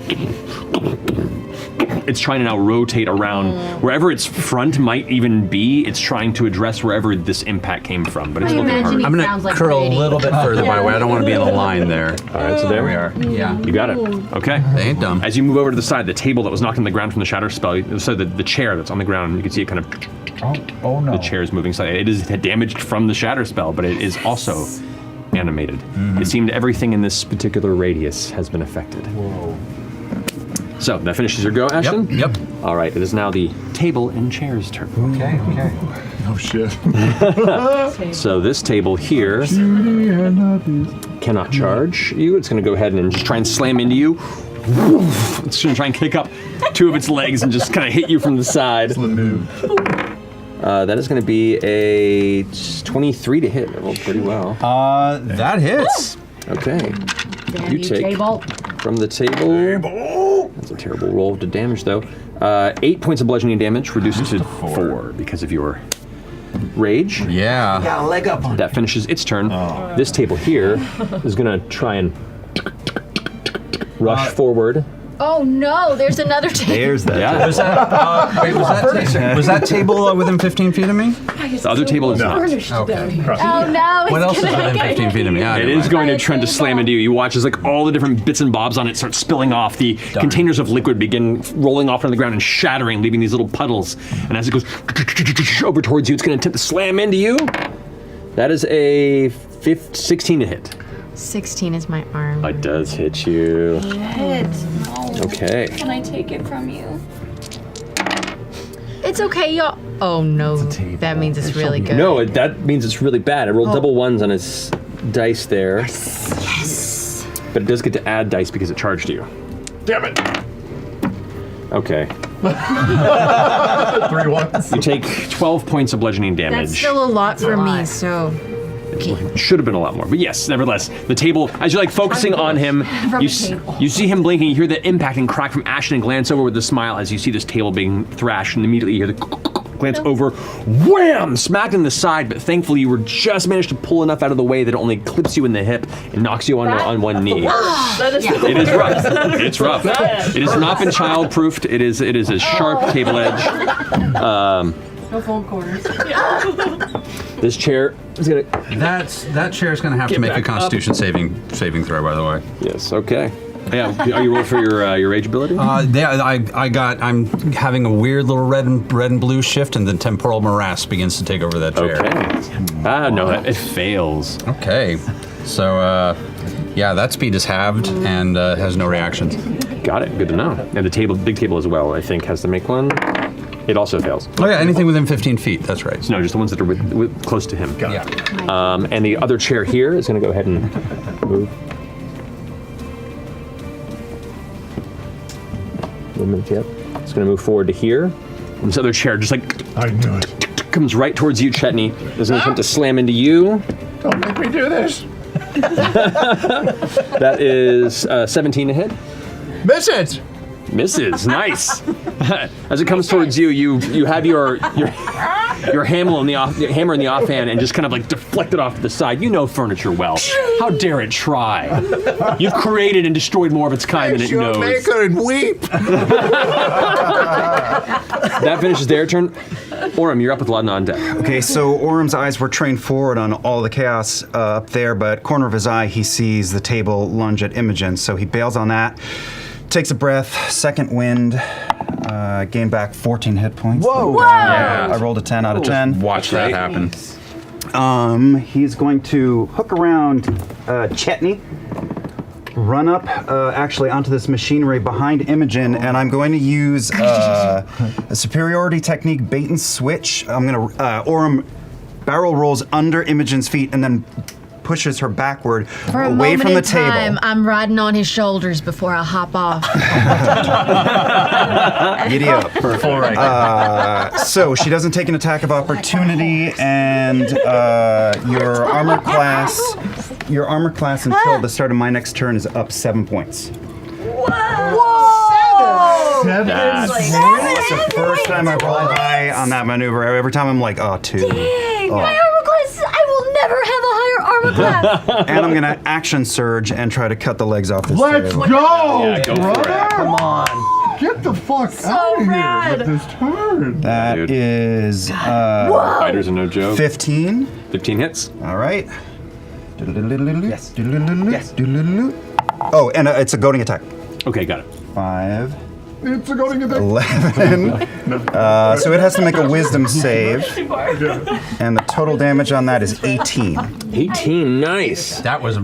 it's trying to now rotate around wherever its front might even be. It's trying to address wherever this impact came from, but it's looking hard. I'm gonna curl a little bit further, by the way. I don't want to be in the line there. All right, so there we are. Yeah. You got it. Okay. They ain't dumb. As you move over to the side, the table that was knocked on the ground from the shatter spell, so the chair that's on the ground, you can see it kind of. Oh no. The chair is moving slightly. It is damaged from the shatter spell, but it is also animated. It seemed everything in this particular radius has been affected. Whoa. So that finishes your go, Ashton? Yep. All right, it is now the table and chair's turn. Okay. Oh shit. So this table here cannot charge you. It's going to go ahead and just try and slam into you. It's going to try and kick up two of its legs and just kind of hit you from the side. That is going to be a 23 to hit. It rolled pretty well. That hits. Okay. You take table. from the table. That's a terrible roll to damage, though. 8 points of bludgeoning damage, reduced to 4 because of your rage. Yeah. Got a leg up on That finishes its turn. This table here is going to try and rush forward. Oh no, there's another table. There's that. Yeah. Was that table within 15 feet of me? The other table is not. Okay. Oh no, it's What else is gonna within 15 feet of me? It is going to try to slam into you. You watch as like all the different bits and bobs on it start spilling off. The containers of liquid begin rolling off on the ground and shattering, leaving these little puddles. And as it goes over towards you, it's going to attempt to slam into you. That is a 16 to hit. 16 is my arm. It does hit you. Hit. No. Okay. Can I take it from you? It's okay, y'all. Oh no, that means it's really good. No, that means it's really bad. I rolled double ones on his dice there. Yes. But it does get to add dice because it charged you. Damn it! Okay. 3 ones. You take 12 points of bludgeoning damage. That's still a lot for me, so. Should have been a lot more, but yes, nevertheless, the table, as you're like focusing on him, you see him blinking, you hear the impact and crack from Ashton and glance over with a smile as you see this table being thrashed, and immediately you hear the glance over, wham, smacked in the side, but thankfully you were just managed to pull enough out of the way that it only clips you in the hip and knocks you on one knee. It is rough. It's rough. It has not been child-proofed. It is a sharp table edge. No phone corners. This chair is gonna. That chair is gonna have to make a Constitution saving throw. By the way. Yes. Okay. Yeah. Are you rolling for your rage ability? Yeah. I'm having a weird little red and blue shift, and then temporal morass begins to take over that chair. Okay. No, it fails. Okay. So yeah, that speed is halved and has no reactions. Got it. Good to know. And the big table as well, I think, has to make one. It also fails. Oh yeah, anything within 15 feet. That's right. No, just the ones that are close to him. Got it. And the other chair here is going to go ahead and move. Movement, yep. It's going to move forward to here. And this other chair just like I knew it. Comes right towards you, Chetney. Is going to attempt to slam into you. Don't make me do this. That is 17 to hit. Miss it. Misses. Nice. As it comes towards you, you have your hammer in the offhand and just kind of like deflect it off to the side. You know furniture well. How dare it try? You've created and destroyed more of its kind than it knows. Make her and weep. That finishes their turn. Orem, you're up with Laudna on deck. Okay, so Orem's eyes were trained forward on all the chaos up there, but corner of his eye, he sees the table lunge at Imogen, so he bails on that. Takes a breath, second wind, gain back 14 hit points. Whoa! Yeah, I rolled a 10 out of 10. Watch that happen. He's going to hook around Chetney, run up actually onto this machinery behind Imogen, and I'm going to use a superiority technique bait and switch. I'm going to, Orem barrel rolls under Imogen's feet and then pushes her backward For a away moment from the in time, table. I'm riding on his shoulders before I hop off. Giddy up. So she doesn't take an attack of opportunity, and your armor class until the start of my next turn is up 7 points. Whoa! 7 It's the first time I rolled high on that maneuver. Every time I'm like, oh, 2. Dang, my armor class, I will never have a higher armor class. And I'm gonna action surge and try to cut the legs off this Let's table. go, Yeah, go for brother. it. Come on. Get the fuck out of here with this turn. That is Fighters are no joke. 15. 15 hits. All right. Yes. Yes. Oh, and it's a goading attack. Okay, got it. 5, It's going to get 11. So it has to make a wisdom save. And the total damage on that is 18. 18, nice. That was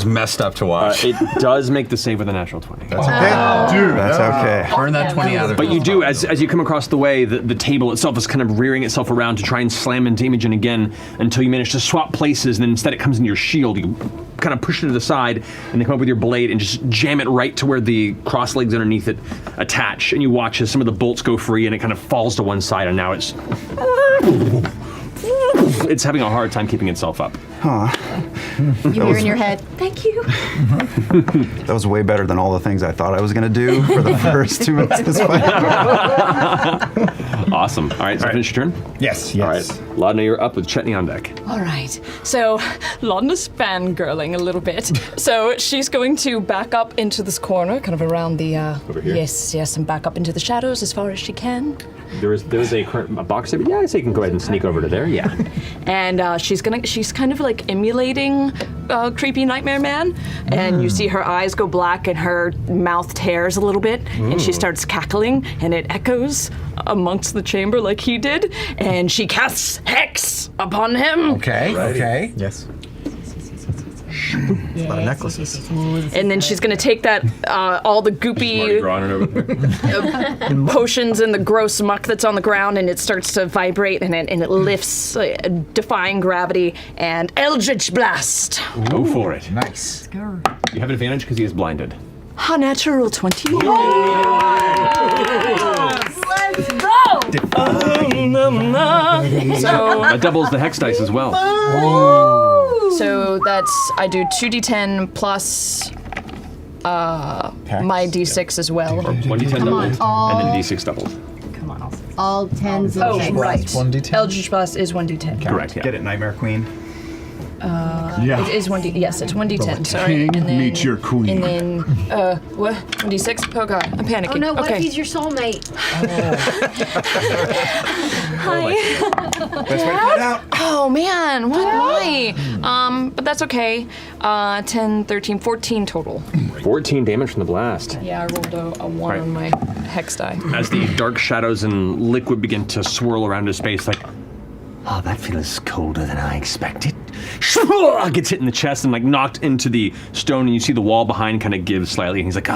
messed up to watch. It does make the save with a natural 20. That's okay. Dude, That's okay. Burn that 20 out of But you do, as you come across the way, the table itself is kind of rearing itself around to try and slam into Imogen again until you manage to swap places, and then instead it comes into your shield. You kind of push it to the side, and then come up with your blade and just jam it right to where the cross legs underneath it attach. And you watch as some of the bolts go free, and it kind of falls to one side, and now it's having a hard time keeping itself up. Huh. You hear in your head, thank you. That was way better than all the things I thought I was going to do for the first 2 minutes of this fight. Awesome. All right, so finish your turn? Yes. All right. Laudna, you're up with Chetney on deck. All right. So Laudna's fangirling a little bit. So she's going to back up into this corner, kind of around the. Over here? Yes, and back up into the shadows as far as she can. There is a box there, but yeah, I'd say you can go ahead and sneak over to there, yeah. And she's kind of like emulating creepy Nightmare Man. And you see her eyes go black and her mouth tears a little bit. And she starts cackling and it echoes amongst the chamber like he did. And she casts Hex upon him. Okay. Okay. Yes. A lot of necklaces. And then she's gonna take that, all the goopy potions and the gross muck that's on the ground, and it starts to vibrate, and it lifts, defying gravity, and Eldritch Blast. Go for it. Nice. You have an advantage because he is blinded. A natural 20. Let's go! So That doubles the hex dice as well. So that's, I do 2d10 plus my d6 as well. 1d10 doubled, and then d6 doubled. Come on, all 10s. Oh, and right. 1d10. Eldritch Blast is 1d10. Correct, yeah. Get it, Nightmare Queen. It is 1d. Yes, it's 1d10. Sorry. King meets your queen. And then, what? 1d6? Oh god, I'm panicking. Oh no, what okay. if he's your soulmate? Hi. Best way to find out. Oh man, why? But that's okay. 10, 13, 14 total. 14 damage from the blast. Yeah, I rolled a 1 Right. on my hex die. As the dark shadows and liquid begin to swirl around his face, like, Oh, that feels colder than I expected. gets hit in the chest and like knocked into the stone, and you see the wall behind kind of give slightly, and he's like,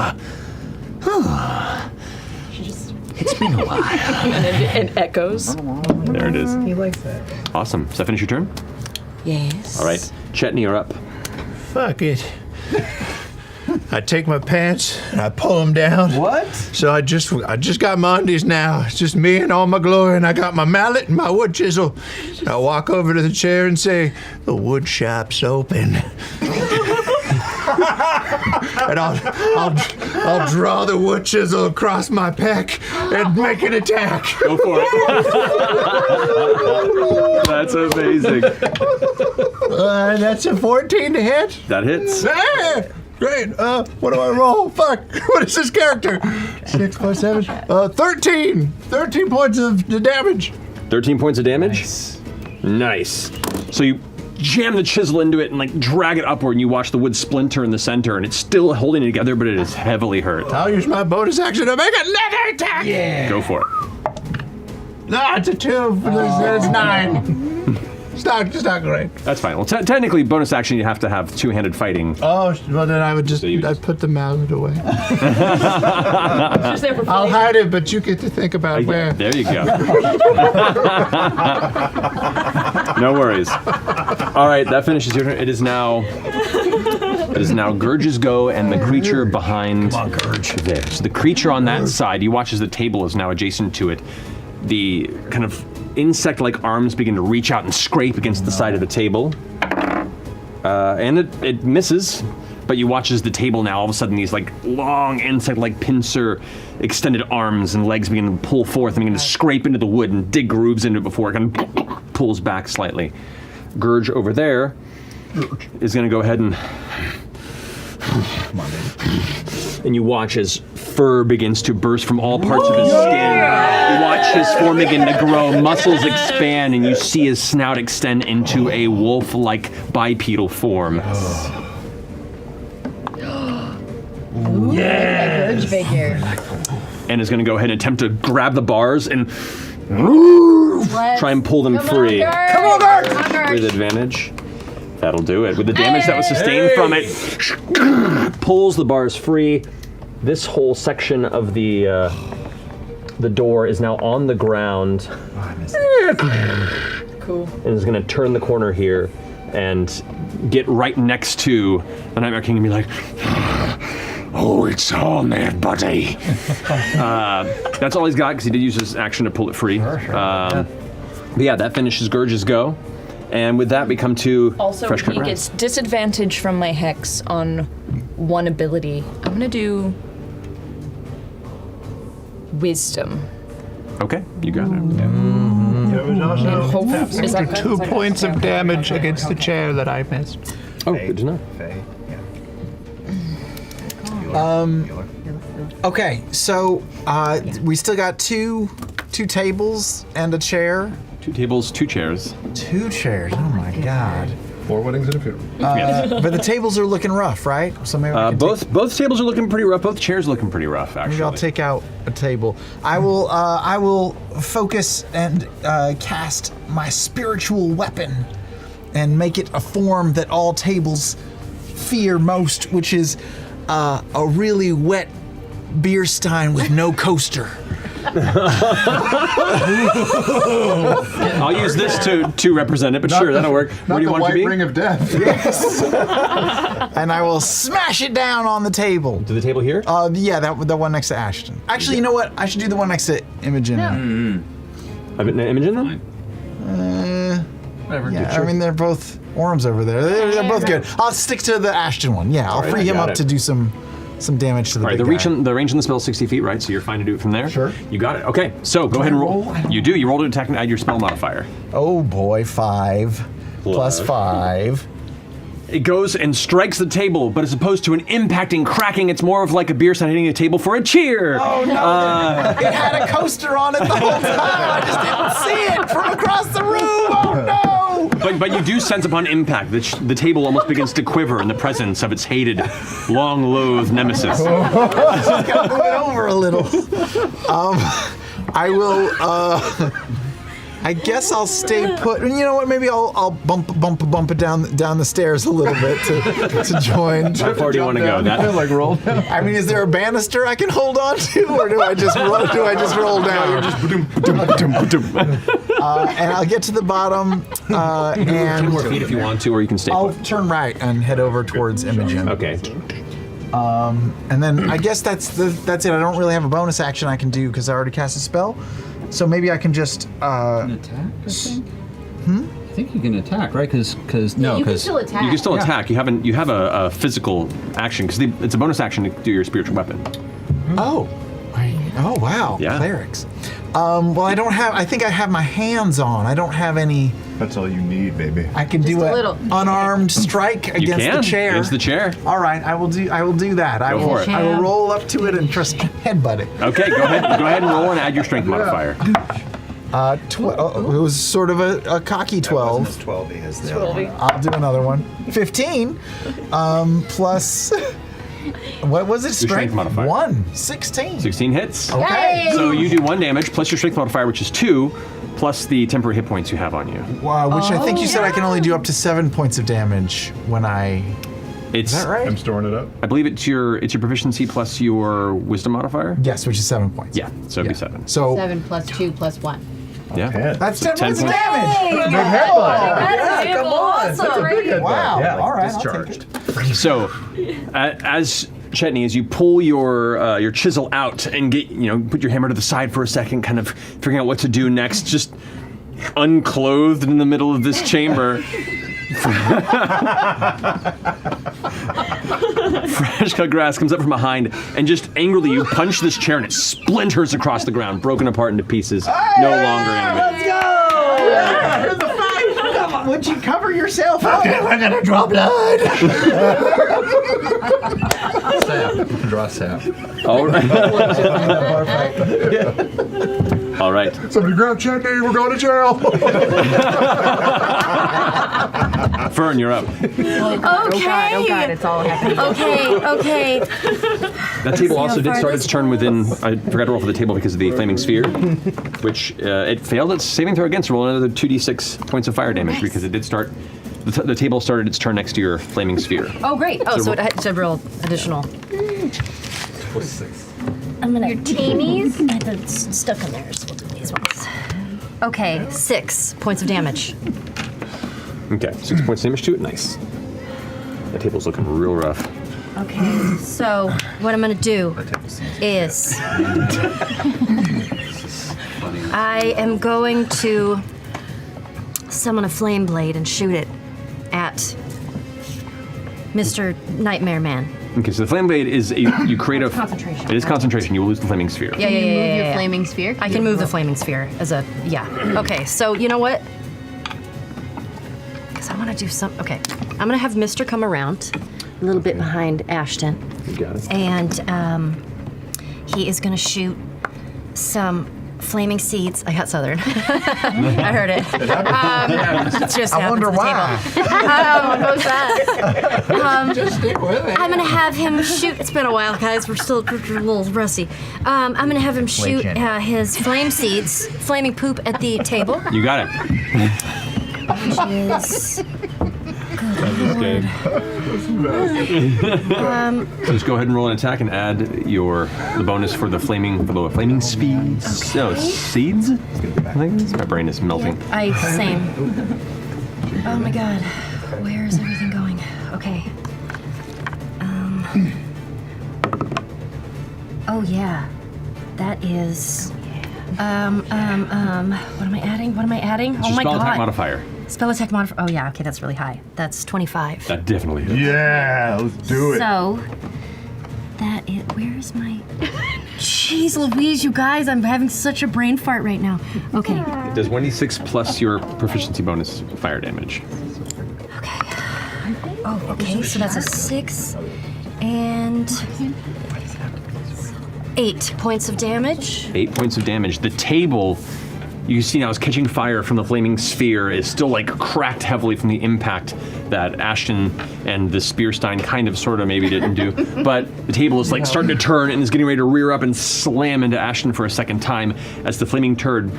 It's been a while. And it echoes. there it is. He likes that. Awesome. Does that finish your turn? Yes. All right. Chetney, you're up. Fuck it. I take my pants and I pull them down. What? So I just got my undies now. It's just me and all my glory, and I got my mallet and my wood chisel. And I walk over to the chair and say, "The wood shop's open." And I'll draw the wood chisel across my pec and make an attack. Go for it. That's amazing. That's a 14 to hit. That hits. Hey! Great. What do I roll? Fuck. What is this character? 6 plus 7. 13. 13 points of the damage. 13 points of damage? Nice. So you jam the chisel into it and like drag it upward, and you watch the wood splinter in the center, and it's still holding it together, but it is heavily hurt. I'll use my bonus action to make another attack. Yeah. Go for it. No, it's a 2. It's 9. It's not great. That's fine. Well, technically, bonus action, you have to have two-handed fighting. Oh, well then I would just, I'd put the mallet away. I'll hide it, but you get to think about where. There you go. No worries. All right, that finishes your turn. It is now Gurge's go, and the creature behind there. So the creature on that side, you watch as the table is now adjacent to it. The kind of insect-like arms begin to reach out and scrape against the side of the table. And it misses, but you watch as the table now, all of a sudden, these like long insect-like pincer extended arms and legs begin to pull forth and begin to scrape into the wood and dig grooves into it before it kind of pulls back slightly. Gurge over there is going to go ahead and you watch as fur begins to burst from all parts of his skin. You watch his form begin to grow, muscles expand, and you see his snout extend into a wolf-like bipedal form. Yeah. Urge figure. And is going to go ahead and attempt to grab the bars and try and pull them free. Come on, Gurge! With advantage. That'll do it. With the damage that was sustained from it, pulls the bars free. This whole section of the door is now on the ground. Cool. And is going to turn the corner here and get right next to the Nightmare King and be like, "Oh, it's on there, buddy." That's all he's got because he did use his action to pull it free. But yeah, that finishes Gurge's go. And with that, we come to Also, Fresh Cut he Grass. gets disadvantage from my hex on one ability. I'm gonna do Wisdom. Okay, you got it. There was also Is that good? 2 points of damage against the chair that I missed. Oh, good to know. Okay, so we still got two tables and a chair. 2 tables, 2 chairs. 2 chairs. Oh my god. 4 weddings and a funeral. But the tables are looking rough, right? So maybe I can Both tables are looking pretty rough. Both chairs are looking pretty rough, actually. maybe I'll take out a table. I will focus and cast my spiritual weapon and make it a form that all tables fear most, which is a really wet beer stein with no coaster. I'll use this to represent it, but sure, that'll work. Where do you want it to be? Ring of Death. Yes. And I will smash it down on the table. To the table here? Yeah, the one next to Ashton. Actually, you know what? I should do the one next to Imogen. Imogen then? Whatever. Yeah, I mean, they're both Orms over there. They're both good. I'll stick to the Ashton one. Yeah, I'll free him got up it. to do some damage to the All right, big the range on the spell is 60 feet, right? So you're fine to do it from there? Sure. You got it. Okay, so go ahead and roll. You do. You roll to attack and add your spell modifier. Oh boy, 5 plus 5. It goes and strikes the table, but as opposed to an impacting cracking, it's more of like a beer sign hitting a table for a cheer. Oh no! It had a coaster on it the whole time. I just didn't see it from across the room. Oh no! But you do sense upon impact that the table almost begins to quiver in the presence of its hated, long-loathed nemesis. Just gotta move it over a little. I will. I guess I'll stay put. And you know what? Maybe I'll bump it down the stairs a little bit to join. How far do you want to go? That like roll down. I mean, is there a banister I can hold on to, or do I just roll down? And I'll get to the bottom. 10 more feet if you want to, or you can stay I'll put. turn right and head over towards Imogen. Okay. And then I guess that's it. I don't really have a bonus action I can do because I already cast a spell. So maybe I can just. An attack, I think? I think you can attack, right? Because You can still attack. You can still attack. You have a physical action because it's a bonus action to do your spiritual weapon. Oh wow. Yeah. Clerics. Well, I don't have. I think I have my hands on. I don't have any. That's all you need, baby. I can do a an little. unarmed strike You against can the chair. against the chair. All right, I will do that. Go for it. I will roll up to it and just headbutt it. Okay, go ahead and roll and add your strength modifier. It was sort of a cocky 12. 12 is the other one. I'll do another one. 15 plus. What was it? strength modifier. 1. 16. 16 hits. Okay. So you do 1 damage plus your strength modifier, which is 2, plus the temporary hit points you have on you. Wow, which I think you said I can only do up to 7 points of damage when I. Is that right? I'm storing it up. I believe it's your proficiency plus your wisdom modifier. Yes, which is 7 points. Yeah, so it'd be 7. So 7 plus 2 plus 1. Yeah. that's 10 points of points. damage. Come on. That's great. Wow. Yeah, like All right. discharged. I'll take it. So, as Chetney, as you pull your chisel out and put your hammer to the side for a second, kind of figuring out what to do next, just unclothed in the middle of this chamber. Fresh cut grass comes up from behind, and just angrily you punch this chair, and it splinters across the ground, broken apart into pieces. No longer animated. Let's go! Yeah, here's the fight! Come on, would you cover yourself up? We're gonna draw blood. Sap. Draw sap. All right. All right. Somebody grab Chetney. We're going to jail. Fern, you're up. Okay. Oh God, it's all happening. Okay. That table also did start its turn within. I forgot to roll for the table because of the flaming sphere, which it failed its saving throw against. Roll another 2d6 points of fire damage because it did start. The table started its turn next to your flaming sphere. Oh, great. Oh, so it had to roll additional. I'm gonna. Your teenies? It's stuck in there, so we'll do these ones. Okay, 6 points of damage. Okay, 6 points damage to it. Nice. The table's looking real rough. Okay, so what I'm gonna do is I am going to summon a flame blade and shoot it at Mr. Nightmare Man. Okay, so the flame blade is you create a concentration. It is concentration. You will lose the flaming sphere. Yeah, yeah, yeah, Move yeah, your yeah. flaming sphere. I can move the flaming sphere as a Okay, so you know what? Because I want to do some. Okay, I'm gonna have Mister come around a little bit behind Ashton. You got it. And he is gonna shoot some flaming seeds. I got Southern. I heard it. It's just I wonder why. What was that? Just stick with it. I'm gonna have him shoot. It's been a while, guys. We're still a little rusty. I'm gonna have him shoot his flame seeds, flaming poop at the table. You got it. Which is Good. So just go ahead and roll an attack and add the bonus for the flaming seeds. No, seeds? I think my brain is melting. Same. Oh my god. Where is everything going? Okay. Oh yeah. That is. What am I adding? What am I adding? It's Oh your my spell god. attack modifier. Spell attack modifier. Oh yeah. Okay, that's really high. That's 25. That definitely is. Yeah, let's do it. So that is. Where is my? Jeez Louise, you guys! I'm having such a brain fart right now. Okay. It does 1d6 plus your proficiency bonus fire damage. Oh, okay. So that's a 6 and 8 points of damage. 8 points of damage. The table, you see now, is catching fire from the flaming sphere, is still like cracked heavily from the impact that Ashton and the Spearstein kind of, sort of, maybe didn't do. But the table is like starting to turn and is getting ready to rear up and slam into Ashton for a second time as the flaming turd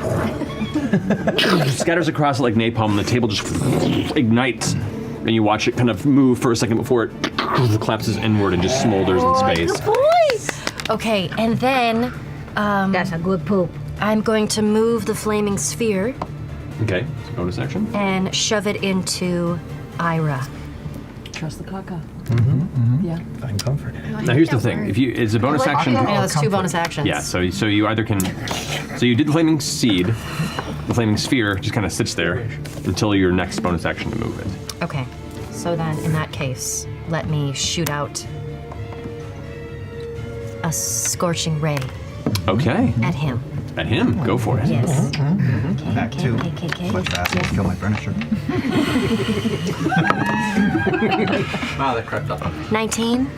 scatters across it like napalm, and the table just ignites. And you watch it kind of move for a second before it collapses inward and just smolders in space. Okay, and then That's a good poop. I'm going to move the flaming sphere Okay, so bonus action. and shove it into Ira. Trust the caca. Yeah. Find comfort in it. Now here's the thing: it's a bonus action. I know, that's 2 bonus actions. Yeah, so you either can. So you did the flaming seed. The flaming sphere just kind of sits there until your next bonus action to move it. Okay, so then in that case, let me shoot out a scorching ray Okay. at him. At him, go for it. Yes. Back two. Okay. Switch fast and kill my furniture. Wow, that crept up. 19.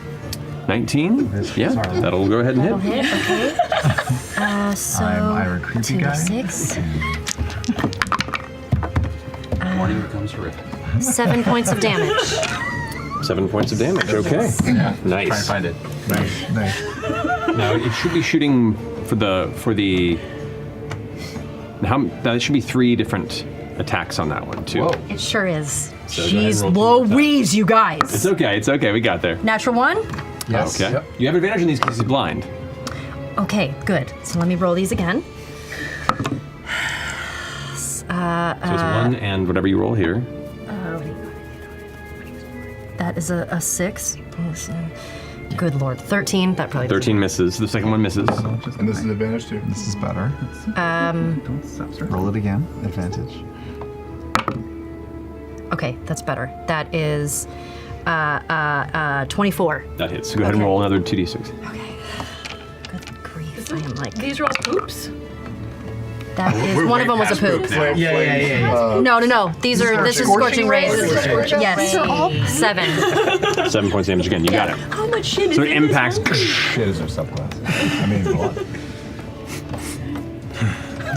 19. Yeah, that'll go ahead and That'll hit. hit. Okay. So I'm Ira Creepy Guy. 2d6. Morning becomes horrific. 7 points of damage. 7 points of damage. Okay. Yeah. Nice. Try and find it. Nice. Now it should be shooting for the. That should be 3 different attacks on that one too. It sure is. So go ahead and Jeez roll 2 Louise, you guys. It's okay. It's okay. We got there. Natural 1? Yes. Okay. Yep. You have advantage in these because he's blind. Okay, good. So let me roll these again. So it's 1 and whatever you roll here. That is a 6. Good lord. 13. That probably 13 misses. The second one misses. And this is advantage too. This is better. Roll it again. Advantage. Okay, that's better. That is 24. That hits. So go ahead and roll another 2d6. Okay. Good grief. I am like. These are all poops. That is. One of them was a poop. Yeah. No. These are. This is scorching rays. Yes. These are all 7. 7 points damage again. You got it. How much shit is So in it this impacts. Shit is our subclass. I mean, blood.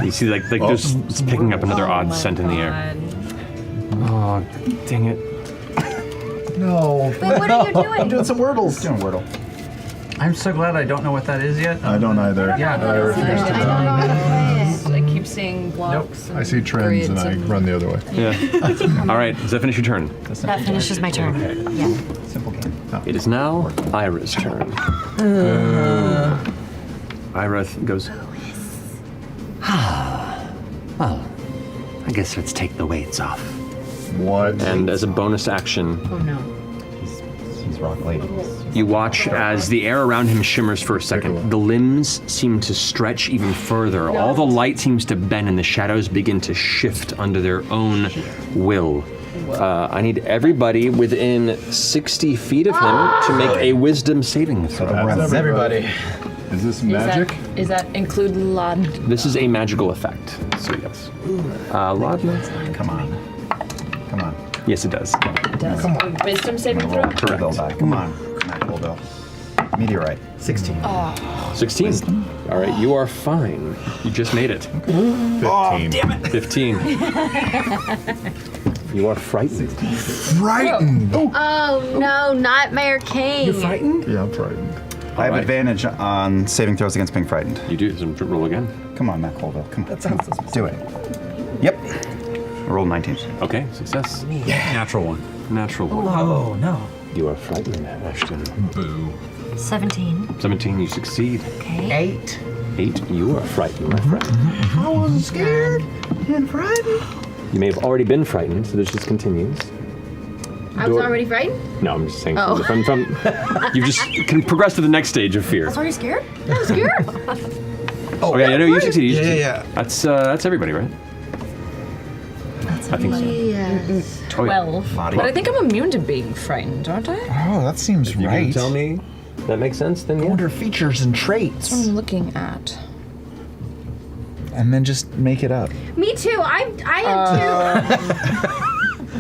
You see, like there's it's picking up another odd scent in the air. Oh, dang it! No. Wait, what are you doing? I'm doing some Wordles. Doing Wordle. I'm so glad I don't know what that is yet. I don't either. Yeah. I refuse to know. I keep seeing blocks. I see trends and I run the other way. Yeah. All right. Does that finish your turn? That finishes my turn. Yeah. Simple game. It is now Ira's turn. Ira goes. Well, I guess let's take the weights off. What? And as a bonus action, Oh no. He's rock lady. you watch as the air around him shimmers for a second. The limbs seem to stretch even further. All the light seems to bend and the shadows begin to shift under their own will. I need everybody within 60 feet of him to make a wisdom saving throw. That's everybody. Is this magic? Is that include Laud? This is a magical effect, so yes. Laudna? Come on. Come on. Yes, it does. Does. Come on. Wisdom saving throw? Correct. Come on. Coolville. Meteorite. 16. 16. All right, you are fine. You just made it. 15. Oh, damn it. 15. You are frightened. Frightened. Oh no, Nightmare King. You're frightened? Yeah, I'm frightened. I have advantage on saving throws against being frightened. You do. So roll again. Come on, Matt Colville. Come on. That sounds suspicious. Do it. Yep. I rolled 19. Okay, success. Natural one. Natural one. Oh, no. You are frightened, Ashton. Boo. 17. 17, you succeed. Okay. 8. 8, you are frightened, my friend. I wasn't scared and frightened. You may have already been frightened, so this just continues. I was already frightened? No, I'm just saying. Oh. From you just can progress to the next stage of fear. I was already scared? I was scared. Okay, I know you succeed. You succeed. Yeah. That's everybody, right? I think so. Yes. 12. But I think I'm immune to being frightened, aren't I? Oh, that seems If you right. can tell me that makes sense, then yeah. Under features and That's traits, what I'm looking at. and then just make it up. Me too. I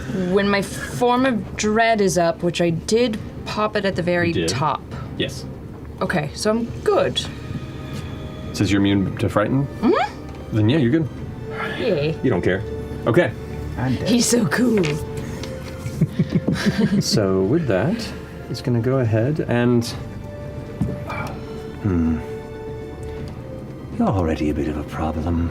am When my form of dread is up, which I did pop it at the very did? top. Yes. Okay, so I'm good. Says you're immune to frightened? Mm-hmm. Then yeah, you're good. Yay. You don't care. Okay. He's so cool. So with that, it's going to go ahead and... You're already a bit of a problem.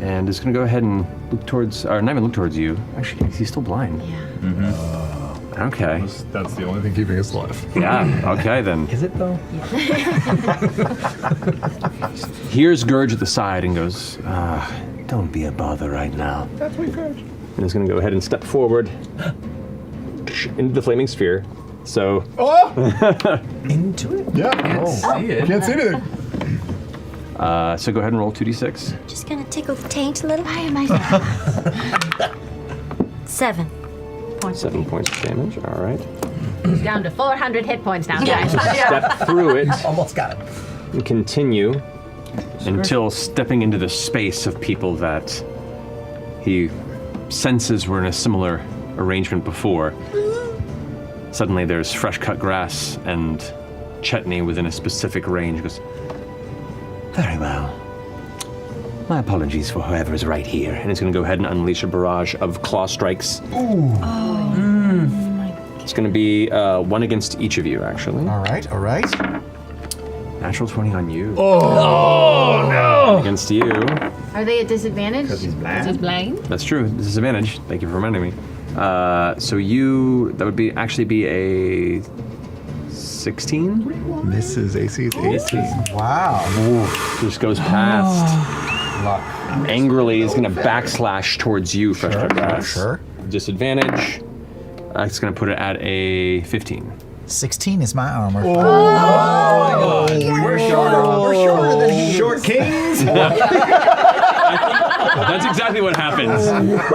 And it's going to go ahead and look towards... Or not even look towards you. Actually, he's still blind. Yeah. Okay. That's the only thing keeping us alive. Yeah, okay then. Is it though? Here's Gurge at the side and goes, don't be a bother right now. That's my Gurge. And is going to go ahead and step forward into the flaming sphere. So... Oh! Into it? Yeah. Can't see it. Can't see anything. So go ahead and roll 2d6. Just gonna tickle the taint a little. Why am I 7 points. 7 points of damage, all right. down to 400 hit points now. Step through it Almost got it. and continue until stepping into the space of people that he senses were in a similar arrangement before. Suddenly there's fresh cut grass and Chetney within a specific range. Goes, very well. My apologies for whoever is right here. And it's going to go ahead and unleash a barrage of claw strikes. Ooh. It's going to be 1 against each of you, actually. All right, all right. Natural 20 on you. Oh, no. Against you. Are they at disadvantage? Because he's blind. He's blind. That's true. Disadvantage. Thank you for reminding me. So you, that would be actually be a 16? Misses AC is 18. Wow. Just goes past. Angrily is going to backslash towards you, Fresh Cut Grass. Sure. Disadvantage. It's going to put it at a 15. 16 is my armor. Oh, We're shorter than he is. Short kings. That's exactly what happens.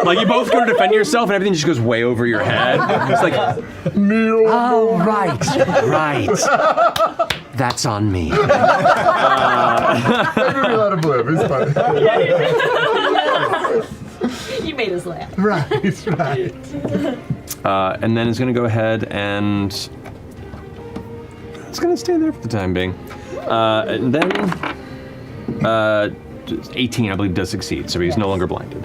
Like, you both go to defend yourself and everything just goes way over your head. It's like, oh, right. That's on me. Maybe we let him live. It's fine. You made us laugh. Right. And then it's going to go ahead and it's going to stay there for the time being. And then 18, I believe, does succeed, so he's no longer blinded.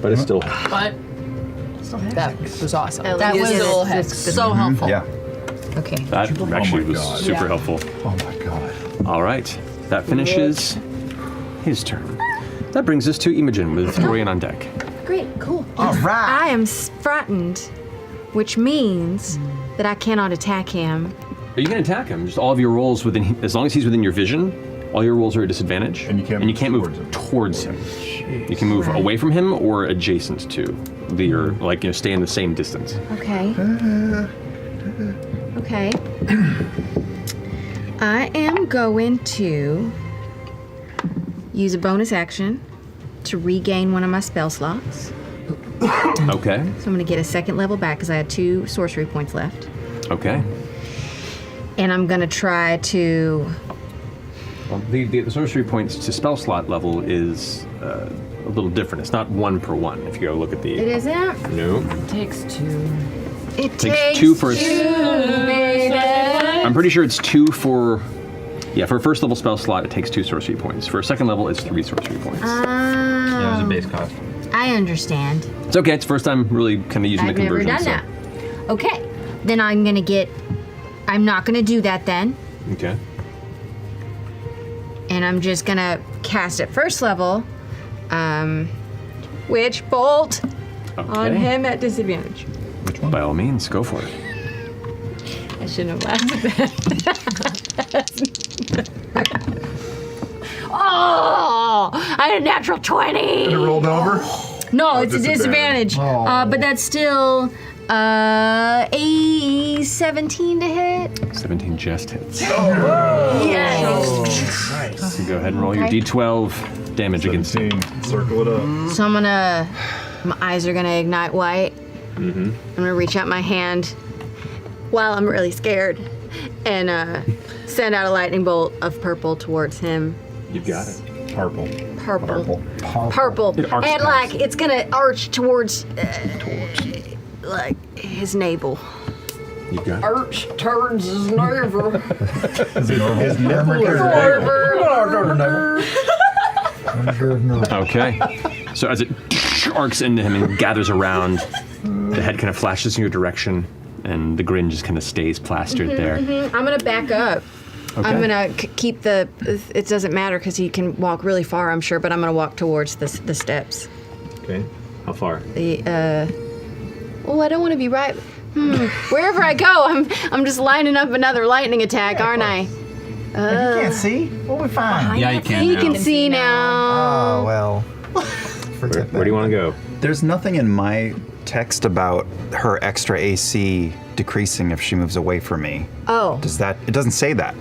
But it's still... But that was awesome. That was so helpful. Yeah. Okay. That actually was God. super helpful. Oh my god. All right, that finishes his turn. That brings us to Imogen with Torian on deck. Great, cool. All right. I am frightened, which means that I cannot attack him. You can attack him. Just all of your rolls within, as long as he's within your vision, all your rolls are at disadvantage, and you can't move towards him. You can move away from him or adjacent to stay in the same distance. Okay. Okay. I am going to use a bonus action to regain one of my spell slots. Okay. So I'm going to get a second level back because I had 2 sorcery points left. Okay. And I'm going to try to... Well, the sorcery points to spell slot level is a little different. It's not 1 per 1. If you go look at the... It isn't? No. It takes 2. It takes 2 for... baby. I'm pretty sure it's 2 for... Yeah, for a first level spell slot, it takes 2 sorcery points. For a second level, it's 3 sorcery points. Yeah, it was a base cost. I understand. It's okay. It's the first time really kind of using I've the conversion. never done that. Okay. Then I'm going to get... I'm not going to do that then. Okay. And I'm just going to cast at first level. Witch Bolt on him at disadvantage. Which one? By all means, go for it. I shouldn't have laughed at that. Oh! I had a natural 20! And it rolled over? No, it's a disadvantage. But that's still a 17 to hit. 17 just hits. Yes! So go ahead and roll your d12 damage against him. Circle it up. So I'm gonna... My eyes are gonna ignite white. Mm-hmm. I'm gonna reach out my hand while I'm really scared and send out a lightning bolt of purple towards him. You've got it. Purple. It arcs And past. it's gonna arch towards his navel. You've got it. Arch turns his navel. His Okay. So as it arcs into him and gathers around, the head kind of flashes in your direction, and the grin just kind of stays plastered there. I'm gonna back up. Okay. I'm gonna keep the. It doesn't matter because he can walk really far, I'm sure. But I'm gonna walk towards the steps. Okay. How far? Oh, I don't want to be right. Wherever I go, I'm just lining up another lightning attack, aren't I? You can't see? We'll be fine. Yeah, you can. He now. can see now. Oh, well. Where do you want to go? There's nothing in my text about her extra AC decreasing if she moves away from me. Oh. Does that? It doesn't say that.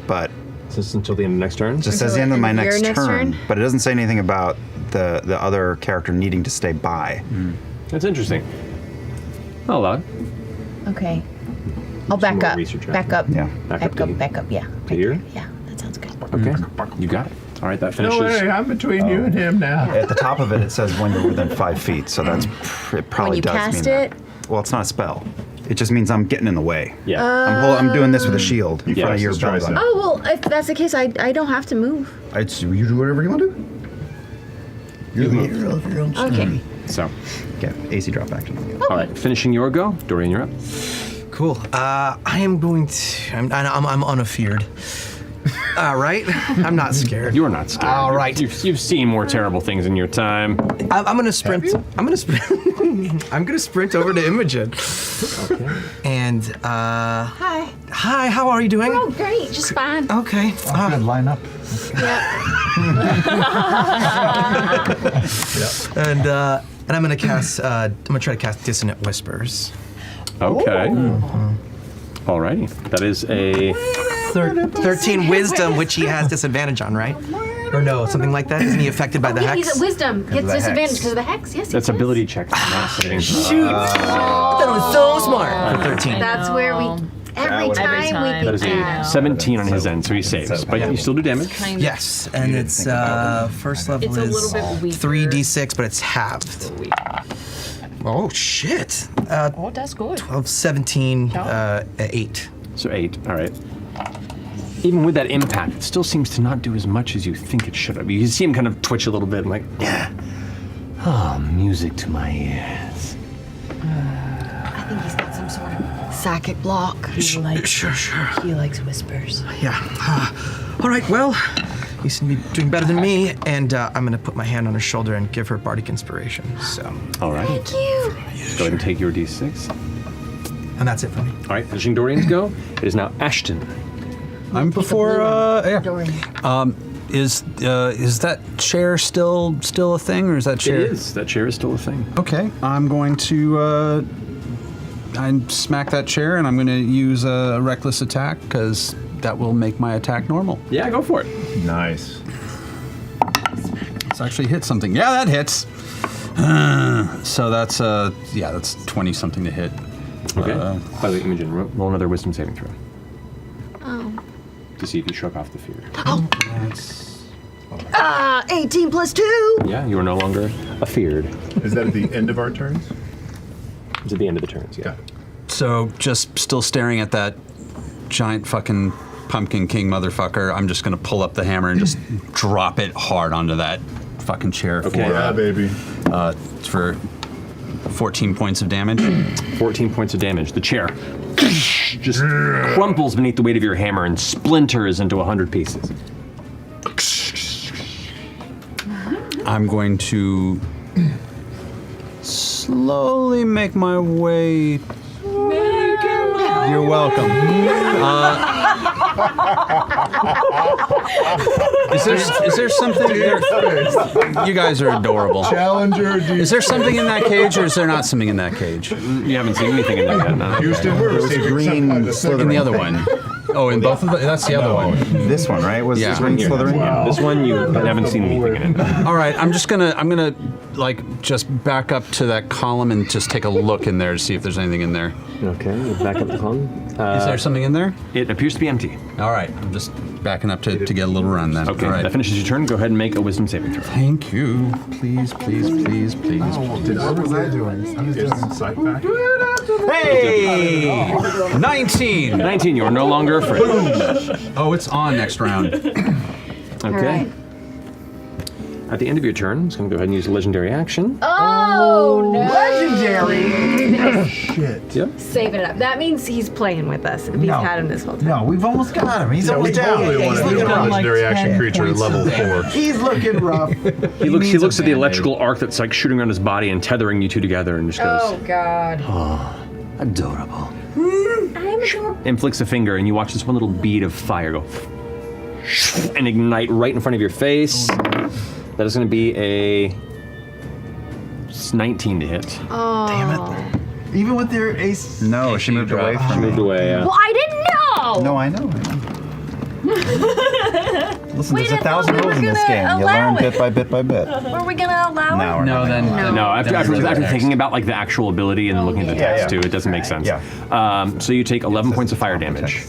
But is this until the end of next turn? It just says the end of my next turn. But it doesn't say anything about the other character needing to stay by. That's interesting. Not allowed. Okay. I'll back up. Back up. Yeah. Back up. Back up. Yeah. To here? Yeah, that sounds good. Okay. You got it. All right, that finishes. No way, I'm between you and him now. At the top of it says when you're within 5 feet, so that's it. Probably When you does cast mean it? that. Well, it's not a spell. It just means I'm getting in the way. Yeah. I'm doing this with a shield in front of your belly button. Oh well, if that's the case, I don't have to move. You do whatever you want to do. You're the hero of your own Okay. So, okay, AC drop action. All right, finishing your go. Dorian, you're up. Cool. I am going to. I'm unafeared. Right? I'm not scared. You're not scared. All right. You've seen more terrible things in your time. I'm gonna sprint. I'm gonna sprint. I'm gonna sprint over to Imogen. Okay. And Hi. hi. How are you doing? Oh, great. Just fine. Okay. Good, line up. And I'm gonna cast. I'm gonna try to cast Dissonant Whispers. Okay. Alrighty. That is a 13 Wisdom, which he has disadvantage on, right? Or no, something like that. Isn't he affected by the Yeah, hex? he's at wisdom. Gets the disadvantage hex. because of the hex. Yes. That's ability check. Not saving. Shoot! That was so smart. For 13. That's where we. Every time we That is a 17 on his end, so he saves. But you still do damage. Yes, and it's first level It's a is little bit weaker. 3d6, but it's halved. Oh shit! Oh, that's good. 12, 17, 8. So 8. All right. Even with that impact, it still seems to not do as much as you think it should have. You see him kind of twitch a little bit, like, yeah. Oh, music to my ears. I think he's got some sort of psychic block. Sure. He likes whispers. Yeah. All right. Well, you seem to be doing better than me, and I'm gonna put my hand on her shoulder and give her bardic inspiration. So. All right. Thank you. Just go ahead and take your d6. And that's it for me. All right, finishing Dorian's go. It is now Ashton. I'm before. Is that chair still a thing, or is that chair? It is. That chair is still a thing. Okay, I'm going to I smack that chair, and I'm going to use a reckless attack because that will make my attack normal. Yeah, go for it. Nice. Let's actually hit something. Yeah, that hits. So that's that's 20 something to hit. Okay. By the way, Imogen, roll another wisdom saving throw Oh. to see if you shrug off the fear. Oh. 18 plus 2. Yeah, you are no longer afeared. Is that at the end of our turns? It's at the end of the turns, yeah. So just still staring at that giant fucking Pumpkin King motherfucker, I'm just gonna pull up the hammer and just drop it hard onto that fucking chair. Okay. For, Yeah, baby. For 14 points of damage. 14 points of damage. The chair just crumples beneath the weight of your hammer and splinters into 100 pieces. I'm going to slowly make my way. You're welcome. Is there something there? You guys are adorable. Challenger. Is there something in that cage, or is there not something in that cage? You haven't seen anything in there yet, no. Houston, we're receiving green In the other one. Oh, in both of them? That's the other one. This one, right? Was Yeah. this green Slytherin? Yeah. This one, you haven't seen anything in it. All right, I'm gonna like just back up to that column and just take a look in there to see if there's anything in there. Okay, back up the column. Is there something in there? It appears to be empty. All right, I'm just backing up to get a little run then. Okay, All right. that finishes your turn. Go ahead and make a wisdom saving throw. Thank you. Please, please, please, please. What was I doing? I'm just doing sight back. Hey! 19! 19, you are no longer afraid. Oh, it's on next round. Okay. At the end of your turn, I'm just going to go ahead and use a legendary action. Oh, no. Legendary. Shit. Yep. Saving it up. That means he's playing with us. We've No. had him this whole time. No, we've almost got him. He's almost down. Totally want to do a legendary action creature at level 4. He's looking rough. He looks at the electrical arc that's like shooting around his body and tethering you two together and just goes, Oh, God. Adorable. I'm adorable. inflicts a finger, and you watch this one little bead of fire go and ignite right in front of your face. That is going to be a 19 to hit. Oh. Damn it. Even with their ace. No, she moved away from She moved away, yeah. Well, I didn't know. No, I know. Listen, We there's 1,000 didn't know we rules in were this game. gonna You allow learn it. bit by bit by bit. Were we going to allow Now it? we're not gonna do it. No, after thinking about like the actual ability and looking at the Yeah, text yeah. too, it doesn't make sense. Yeah. So you take 11 points of fire damage.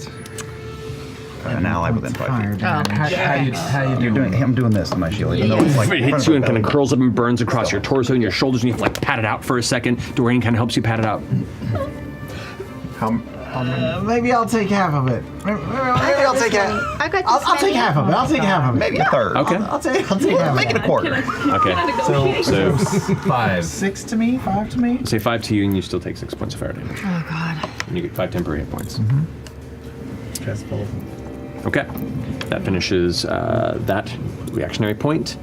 An ally within 5 feet. Oh, You're doing. I'm doing this to my shield, even though it's like. It hits you and kind of curls up and burns across your torso and your shoulders, and you have to like pat it out for a second. Dorian kind of helps you pat it out. Maybe I'll take half of it. Maybe I'll take half. I got I'll take half of it. I'll take half of it. Maybe a third. Okay. I'll take half. Make it a quarter. Okay. So 5. 6 to me, 5 to me. say 5 to you, and you still take 6 points of fire damage. Oh, God. And you get 5 temporary hit points. Okay. That finishes that reactionary point.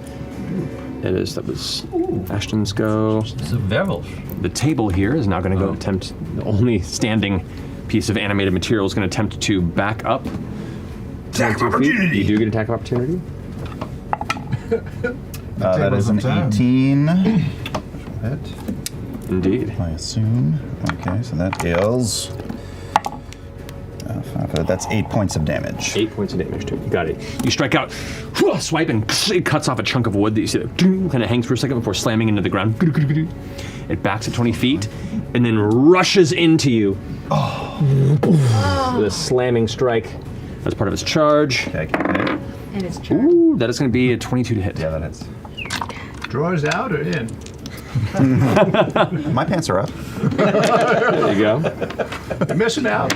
That was Ashton's go. The table here is now going to go attempt, the only standing piece of animated material is going to attempt to back up. Attack of opportunity. You do get attack of opportunity. That is an 18. Hit, Indeed. I assume. Okay, so that is. That's 8 points of damage. 8 points of damage to it. You got it. You strike out, swipe, and it cuts off a chunk of wood that you see that kind of hangs for a second before slamming into the ground. It backs at 20 feet and then rushes into you. With a slamming strike as part of its charge. Okay, And it's true. Ooh, that is going to be a 22 to hit. yeah, that hits. Drawers out or in? My pants are up. There you go. You're missing out.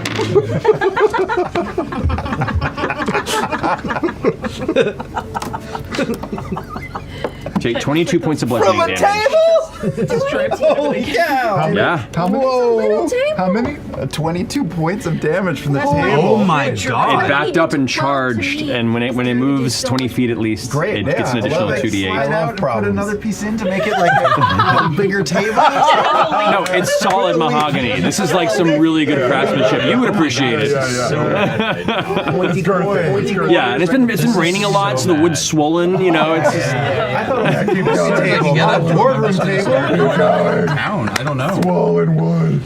Take 22 points of bludgeoning damage. Holy cow! Yeah. How many? Whoa! How many? 22 points of damage from the Oh table. my It god. backed up and charged, and when it moves 20 feet at least, Great, it yeah, gets an I additional love it. 2d8. Slide out and put another piece in to make it like a bigger table. No, it's solid mahogany. This is like some really good craftsmanship. You would appreciate it. Yeah, and it's been raining a lot, so the wood's swollen. You know, it's just, I thought it was a table, Yeah, not a boardroom table. Town, I don't know. Swollen wood.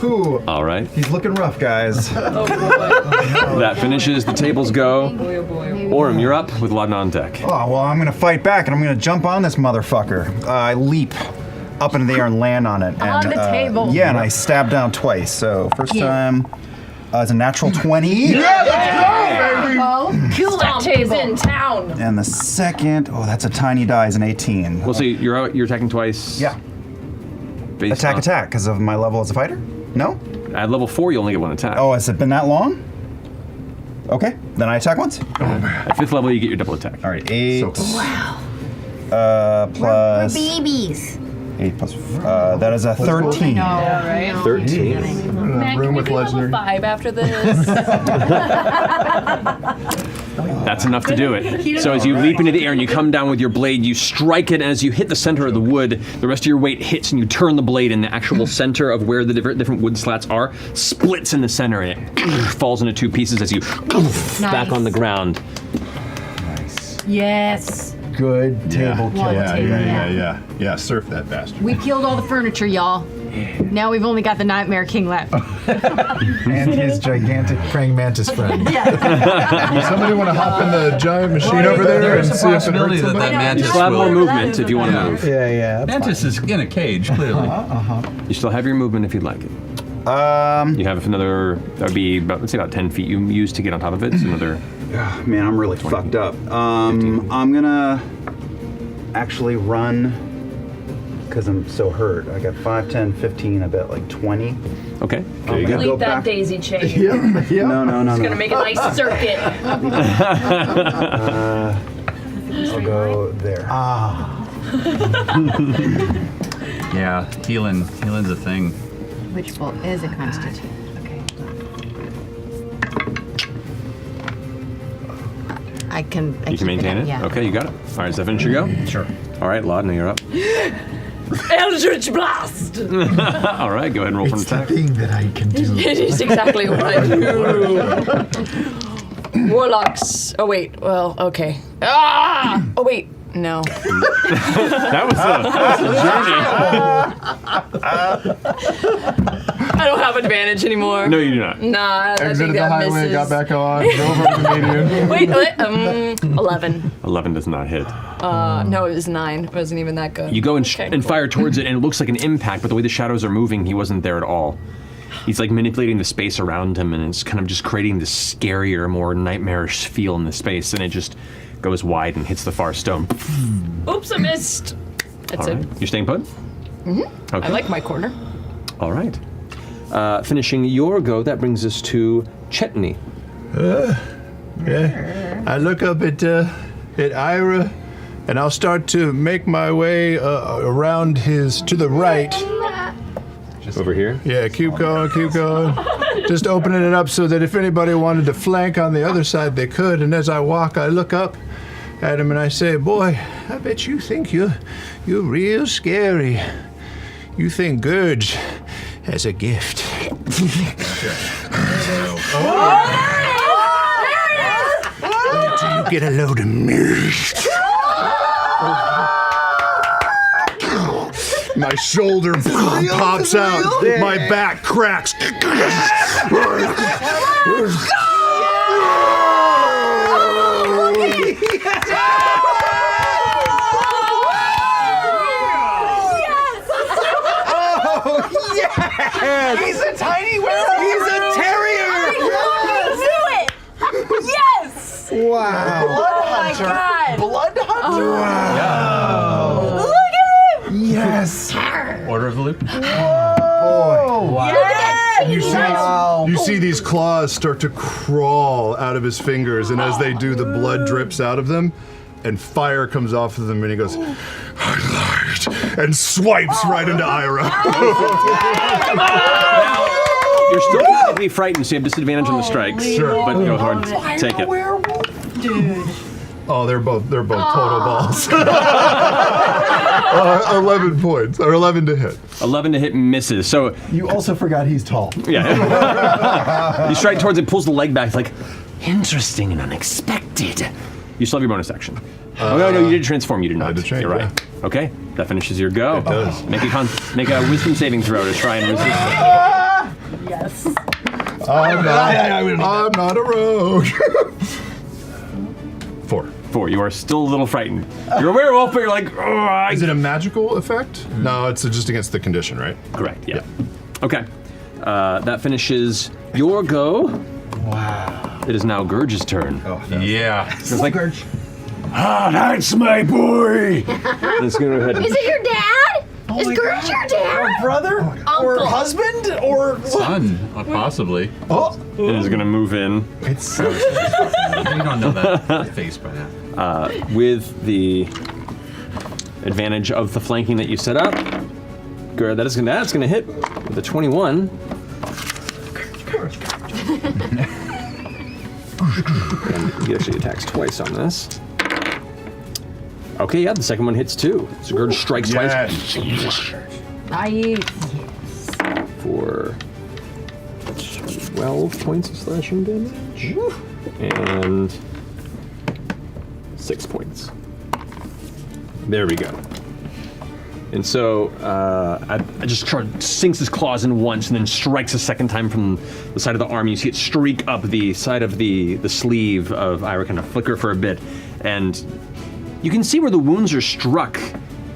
Ooh, all right. he's looking rough, guys. That finishes the table's go. Orem, you're up with Laudna on deck. Oh, well, I'm going to fight back, and I'm going to jump on this motherfucker. I leap up into the air and land on it. On And, the table. Yeah, and I stab down twice. So first time is a natural 20. Well, kill that table. in town. And the second, that's a tiny die, is an 18. Well, so you're attacking twice. Yeah. Based Attack, on- attack, because of my level as a fighter? No? At level 4, you only get one attack. Oh, has it been that long? Okay, then I attack once. At 5th level, you get your double attack. All right, 8. Wow. Plus Babies. 8 plus. That is a 13. Right? 13. Man, room can we with be level legendary. 5 after this? That's enough to do it. So as you leap into the air and you come down with your blade, you strike it, and as you hit the center of the wood, the rest of your weight hits and you turn the blade, and the actual center of where the different wood slats are splits in the center, and it falls into 2 pieces as you back on the ground. Yes. Good table kill. Yeah. Surf that bastard. We killed all the furniture, y'all. Now we've only got the Nightmare King left. And his gigantic praying mantis friend. Does somebody want to hop in the giant machine over there and see if it hurts that somebody? Mantis You still have more will. movement if you want to move. Yeah. Mantis is in a cage, clearly. You still have your movement if you'd like it. You have another, that would be about, let's say about 10 feet you use to get on top of it. It's another. Man, I'm really fucked up. I'm gonna actually run because I'm so hurt. I got 5, 10, 15, I bet like 20. Okay. There you go. Complete that daisy chain. No. It's gonna make a nice circuit. I'll go there. Yeah, healing's a thing. Which bolt is a constitution? Okay. I can. You can maintain it? Yeah. Okay, you got it. All right, does that finish your go? Sure. All right, Laudna, you're up. Eldritch Blast! All right, go ahead and roll for an attack. Thing that I can do. It is exactly what I do. Warlocks. Oh, wait. Well, okay. Ah! Oh, wait. No. That was a journey. I don't have advantage anymore. No, you do not. Nah, I Exited think the that highway, misses. got back on, drove over to the median. Wait, 11. 11 does not hit. No, it was 9. It wasn't even that good. You go and, Okay. and fire towards it, and it looks like an impact, but the way the shadows are moving, he wasn't there at all. He's like manipulating the space around him, and it's kind of just creating this scarier, more nightmarish feel in the space, and it just goes wide and hits the far stone. Oops, I missed. That's All it. right. You're staying put? Mm-hmm. Okay. I like my corner. All right. Finishing your go, that brings us to Chetney. Yeah. I look up at Ira, and I'll start to make my way around to the right. Over here? Yeah, keep going. Just opening it up so that if anybody wanted to flank on the other side, they could. And as I walk, I look up at him and I say, "Boy, I bet you think you're real scary. You think Gurge has a gift." Wait till you get a load of me. My shoulder pops out. My back cracks. Oh, yes! He's a tiny werewolf! He's a terrier! Yes! Wow. Oh my god! Blood Hunter! Wow. Look at him! Yes! Order of the Loop. Boy. Wow. Yes! You see these claws start to crawl out of his fingers, and as they do, the blood drips out of them, and fire comes off of them, and he goes, "I and swipes right into Ira. You're still technically frightened, so you have disadvantage on the strikes. Sure. But go ahead, take it. Dude. Oh, they're both total balls. 11 points, or 11 to hit. 11 to hit misses. So You also forgot he's tall. yeah, you strike towards it, pulls the leg back. It's like interesting and unexpected. You still have your bonus action. Oh no, you did transform. You did not. I did change, You're right. Okay, that finishes your go. It does. Make a wisdom saving throw to try and resist. Yes. I'm not a rogue. 4. 4. You are still a little frightened. You're a werewolf, but you're like, Is it a magical effect? No, it's just against the condition, right? Correct. Yeah. Okay. That finishes your go. Wow. It is now Gurge's turn. Oh, yeah. It's like Gurge. That's my boy. Let's go ahead. Is it your dad? Is Gurge your dad? Or brother? Or husband? Or Son, possibly. Oh. It is going to move in. It's so You don't know that face by now. With the advantage of the flanking that you set up. That's gonna hit with a 21. And he actually attacks twice on this. Okay, yeah, the second one hits too. So Gurge strikes twice. Nice. For 12 points of slashing damage. And 6 points. There we go. And so I just sinks his claws in once and then strikes a second time from the side of the arm. You see it streak up the side of the sleeve of Ira, kind of flicker for a bit. And you can see where the wounds are struck.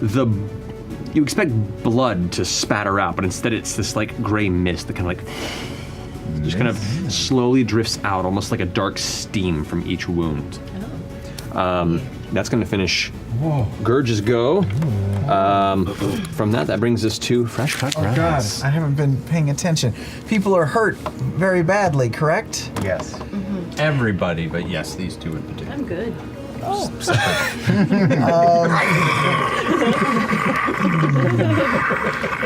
You expect blood to spatter out, but instead it's this like gray mist that kind of like just kind of slowly drifts out, almost like a dark steam from each wound. That's going to finish Gurge's go. From that brings us to Fresh Cut Grass. Oh God, I haven't been paying attention. People are hurt very badly, correct? Yes. Everybody, but yes, these two in particular. I'm good. I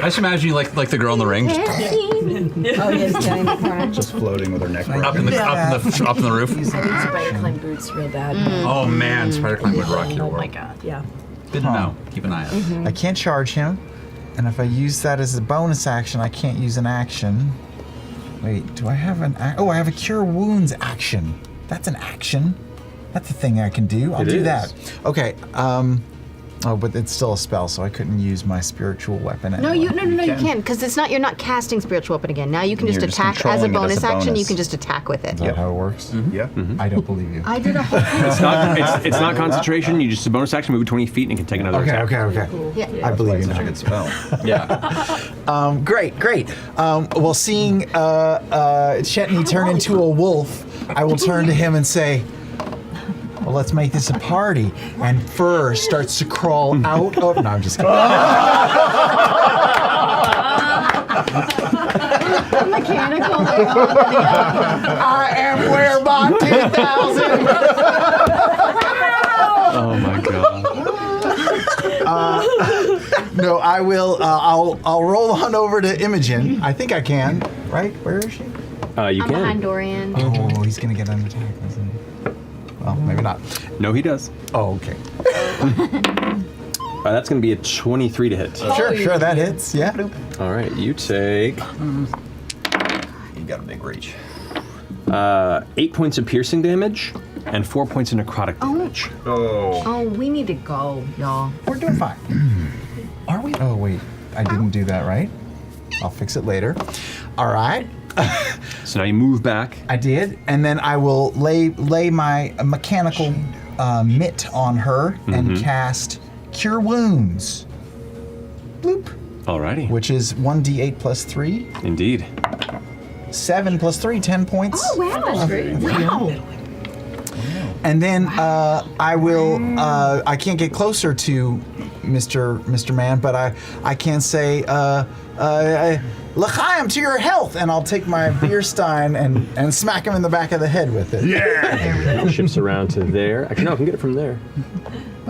just imagine you like the girl in the ring, just Oh, yes, down in the corner. Just floating with her neck up in the roof. I need spider climb boots real bad. Oh man, spider climb would rock your Oh world. my god, yeah. Good to know. Keep an eye out. I can't charge him, and if I use that as a bonus action, I can't use an action. Wait, do I have an? I have a Cure Wounds action. That's an action. That's a thing I can do. I'll do that. Okay. Oh, but it's still a spell, so I couldn't use my spiritual weapon. No, anymore. you can because it's not. You're not casting spiritual weapon again. Now you can just You're just attack as a controlling it as bonus a action. You bonus. can just attack with it. Is that how it works? Yeah. I don't believe you. I did a whole It's not concentration. You just a bonus action, move 20 feet, and it can take another attack. Okay. Yeah. I believe you Such a now. good spell. Yeah. Great. Well, seeing Chetney turn into a wolf, I will turn to him and say, well, let's make this a party. And Fur starts to crawl out of... No, I'm just kidding. mechanical. I am Werebot 2000! Oh my god. No, I will. I'll roll on over to Imogen. I think I can. Right? Where is she? You I'm can. behind Dorian. Oh, he's gonna get an attack, isn't he? Well, maybe not. No, he does. Oh, okay. That's going to be a 23 to hit. Sure, that hits. Yeah. All right, you take You got a big reach. 8 points of piercing damage and 4 points of necrotic damage. Oh, we need to go, y'all. We're doing fine. Are we? Oh, wait. I didn't do that right. I'll fix it later. All right. So now you move back. I did, and then I will lay my mechanical mitt on her and cast Cure Wounds. Bloop. Alrighty. Which is 1d8 plus 3. Indeed. 7 plus 3, 10 points. Oh, wow. That's great. Wow. And then I will. I can't get closer to Mr. Man, but I can say, "L'chaim to your health," and I'll take my beer stein and smack him in the back of the head with it. It shifts around to there. Actually, no, I can get it from there.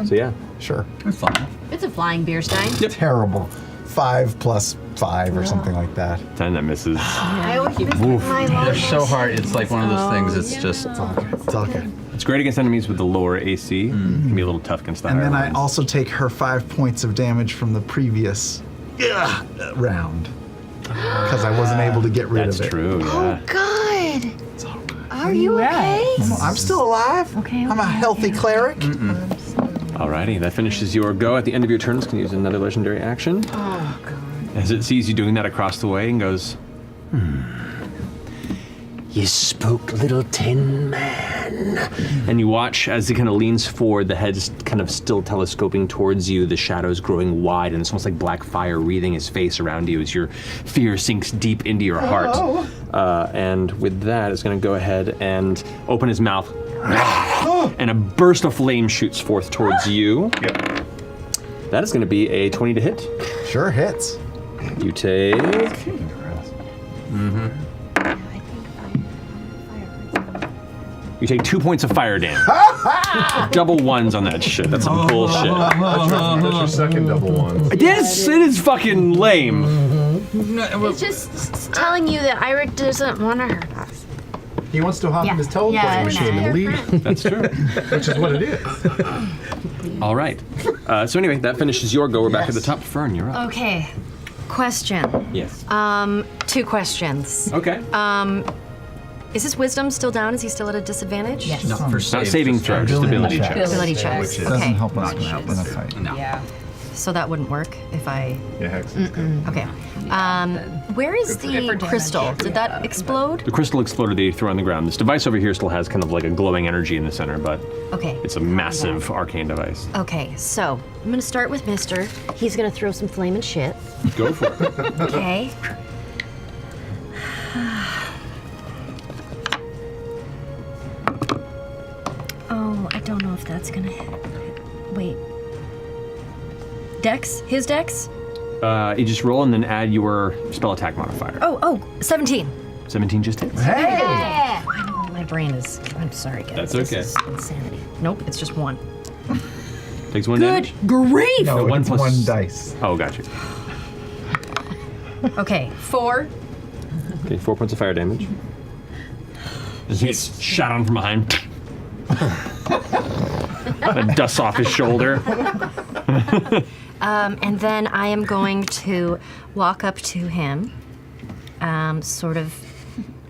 So yeah, sure. That's fine. It's a flying beer stein. Terrible. 5 + 5 or something like that. 10 that misses. I always miss my They're so hard. It's like one of those things. It's just. It's all good. It's all good. It's great against enemies with the lower AC. It can be a little tough against the And higher then I ones. also take her 5 points of damage from the previous round because I wasn't able to get rid of it. That's true. Yeah. God. Are you okay? I'm still alive. Okay. I'm a healthy cleric. Alrighty, that finishes your go. At the end of your turn, it's going to use another legendary action. Oh, God. As it sees you doing that across the way and goes, You spoke, little tin man. and you watch as he kind of leans forward, the head's kind of still telescoping towards you, the shadows growing wide, and it's almost like black fire wreathing his face around you as your fear sinks deep into your heart. And with that, it's going to go ahead and open his mouth, and a burst of flame shoots forth towards you. Yep. That is going to be a 20 to hit. Sure hits. You take... You take 2 points of fire damage. Double ones on that shit. That's some bullshit. That's your second double one. It is fucking lame. It's just telling you that Eirik doesn't want to hurt us. He wants to hop in his teleporting machine and leave. That's true. Which is what it is. All right. So anyway, that finishes your go. We're back at the top. Fern, you're up. Okay. Question. Yes. 2 questions. Okay. Is his wisdom still down? Is he still at a disadvantage? Yes. Not for Not saving throw, just ability checks. Ability checks. Doesn't Okay. help us in a fight. No. Yeah. So that wouldn't work if I. Yeah, Hex is good. Okay. Where is the crystal? Did that explode? The crystal exploded that you threw on the ground. This device over here still has kind of like a glowing energy in the center, but Okay. it's a massive arcane device. Okay, so I'm gonna start with Mister. He's gonna throw some flaming shit. Go for it. Okay. Oh, I don't know if that's gonna hit. Wait. Dex? His dex? You just roll and then add your spell attack modifier. Oh, 17. 17 just hits. Yeah. My brain is. I'm sorry, guys. That's This okay. is insanity. Nope, it's just 1. Takes 1 Good damage. grief! No, one it's plus- 1 dice. Oh, gotcha. Okay, 4. Okay, 4 points of fire damage. As he gets shot on from behind. And dusts off his shoulder. And then I am going to walk up to him, sort of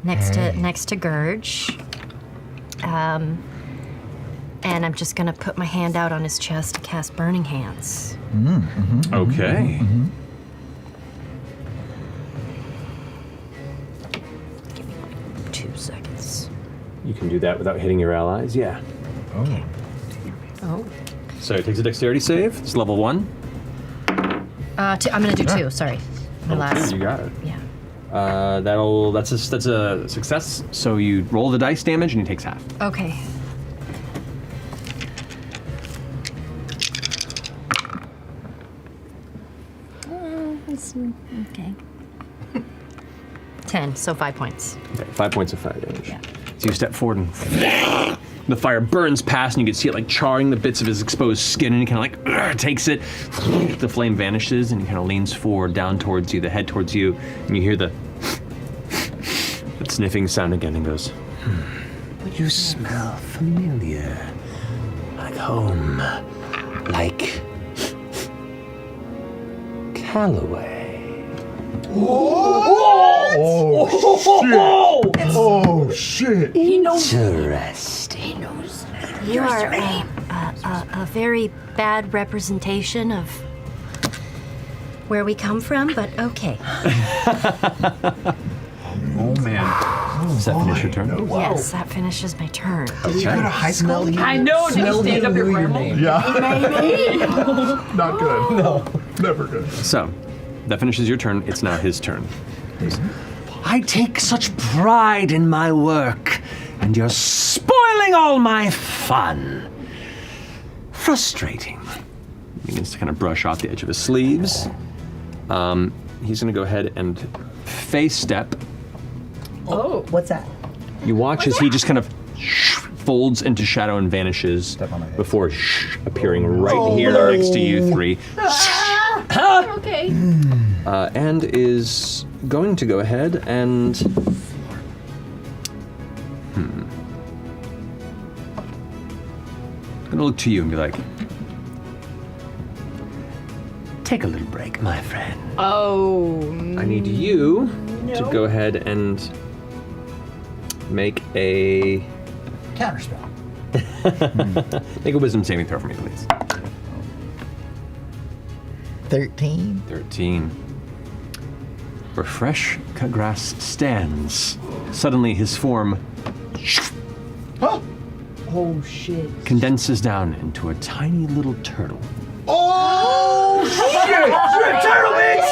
next to Gurge, and I'm just gonna put my hand out on his chest to cast Burning Hands. Okay. Give me 2 seconds. You can do that without hitting your allies, yeah. Okay. Oh. So it takes a dexterity save. It's level 1. I'm gonna do 2. Sorry, my last. You got it. Yeah. That's a success. So you roll the dice damage and he takes half. Okay. Okay. 10, so 5 points. Okay, 5 points of fire damage. Yeah. So you step forward and the fire burns past, and you can see it like charring the bits of his exposed skin, and he kind of like takes it. The flame vanishes, and he kind of leans forward, down towards you, the head towards you, and you hear the that sniffing sound again, and goes, You smell familiar. Like home. Like Calloway. Oh shit! He knows. Interesting. He knows. You are a very bad representation of where we come from, but okay. Oh man. Does that finish your turn? Yes, that finishes my turn. Did you go to high school? I know. Did you stand up your grandma? Yeah. Not good. No. Never good. So, that finishes your turn. It's now his turn. I take such pride in my work And you're spoiling all my fun. Frustrating. He begins to kind of brush off the edge of his sleeves. He's going to go ahead and face step. Oh, what's that? You watch as he just kind of folds into shadow and vanishes before appearing right here next to you three. Okay. And is going to go ahead and... Gonna look to you and be like, take a little break, my friend. Oh. I need you to go ahead and make a... Counterspell. Make a wisdom saving throw for me, please. 13. 13. Where fresh cut grass stands, suddenly his form Oh shit. condenses down into a tiny little turtle. Oh shit! You're a turtle, bitch!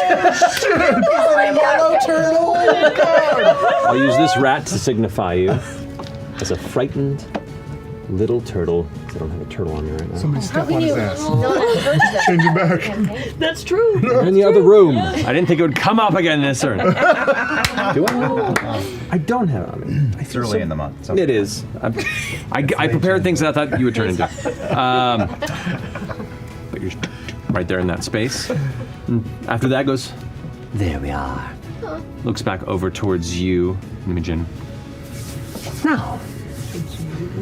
Shit! He's a yellow turtle! Oh god! I'll use this rat to signify you as a frightened little turtle. I don't have a turtle on me right now. Somebody step on his ass. No, Change him back. That's true. In the other room. I didn't think it would come up again this turn. Do I? I don't have it on me. It's early in the month. So. It is. I prepared things that I thought you would turn into. But you're right there in that space. And after that goes, there we are. Looks back over towards you, Imogen. Now.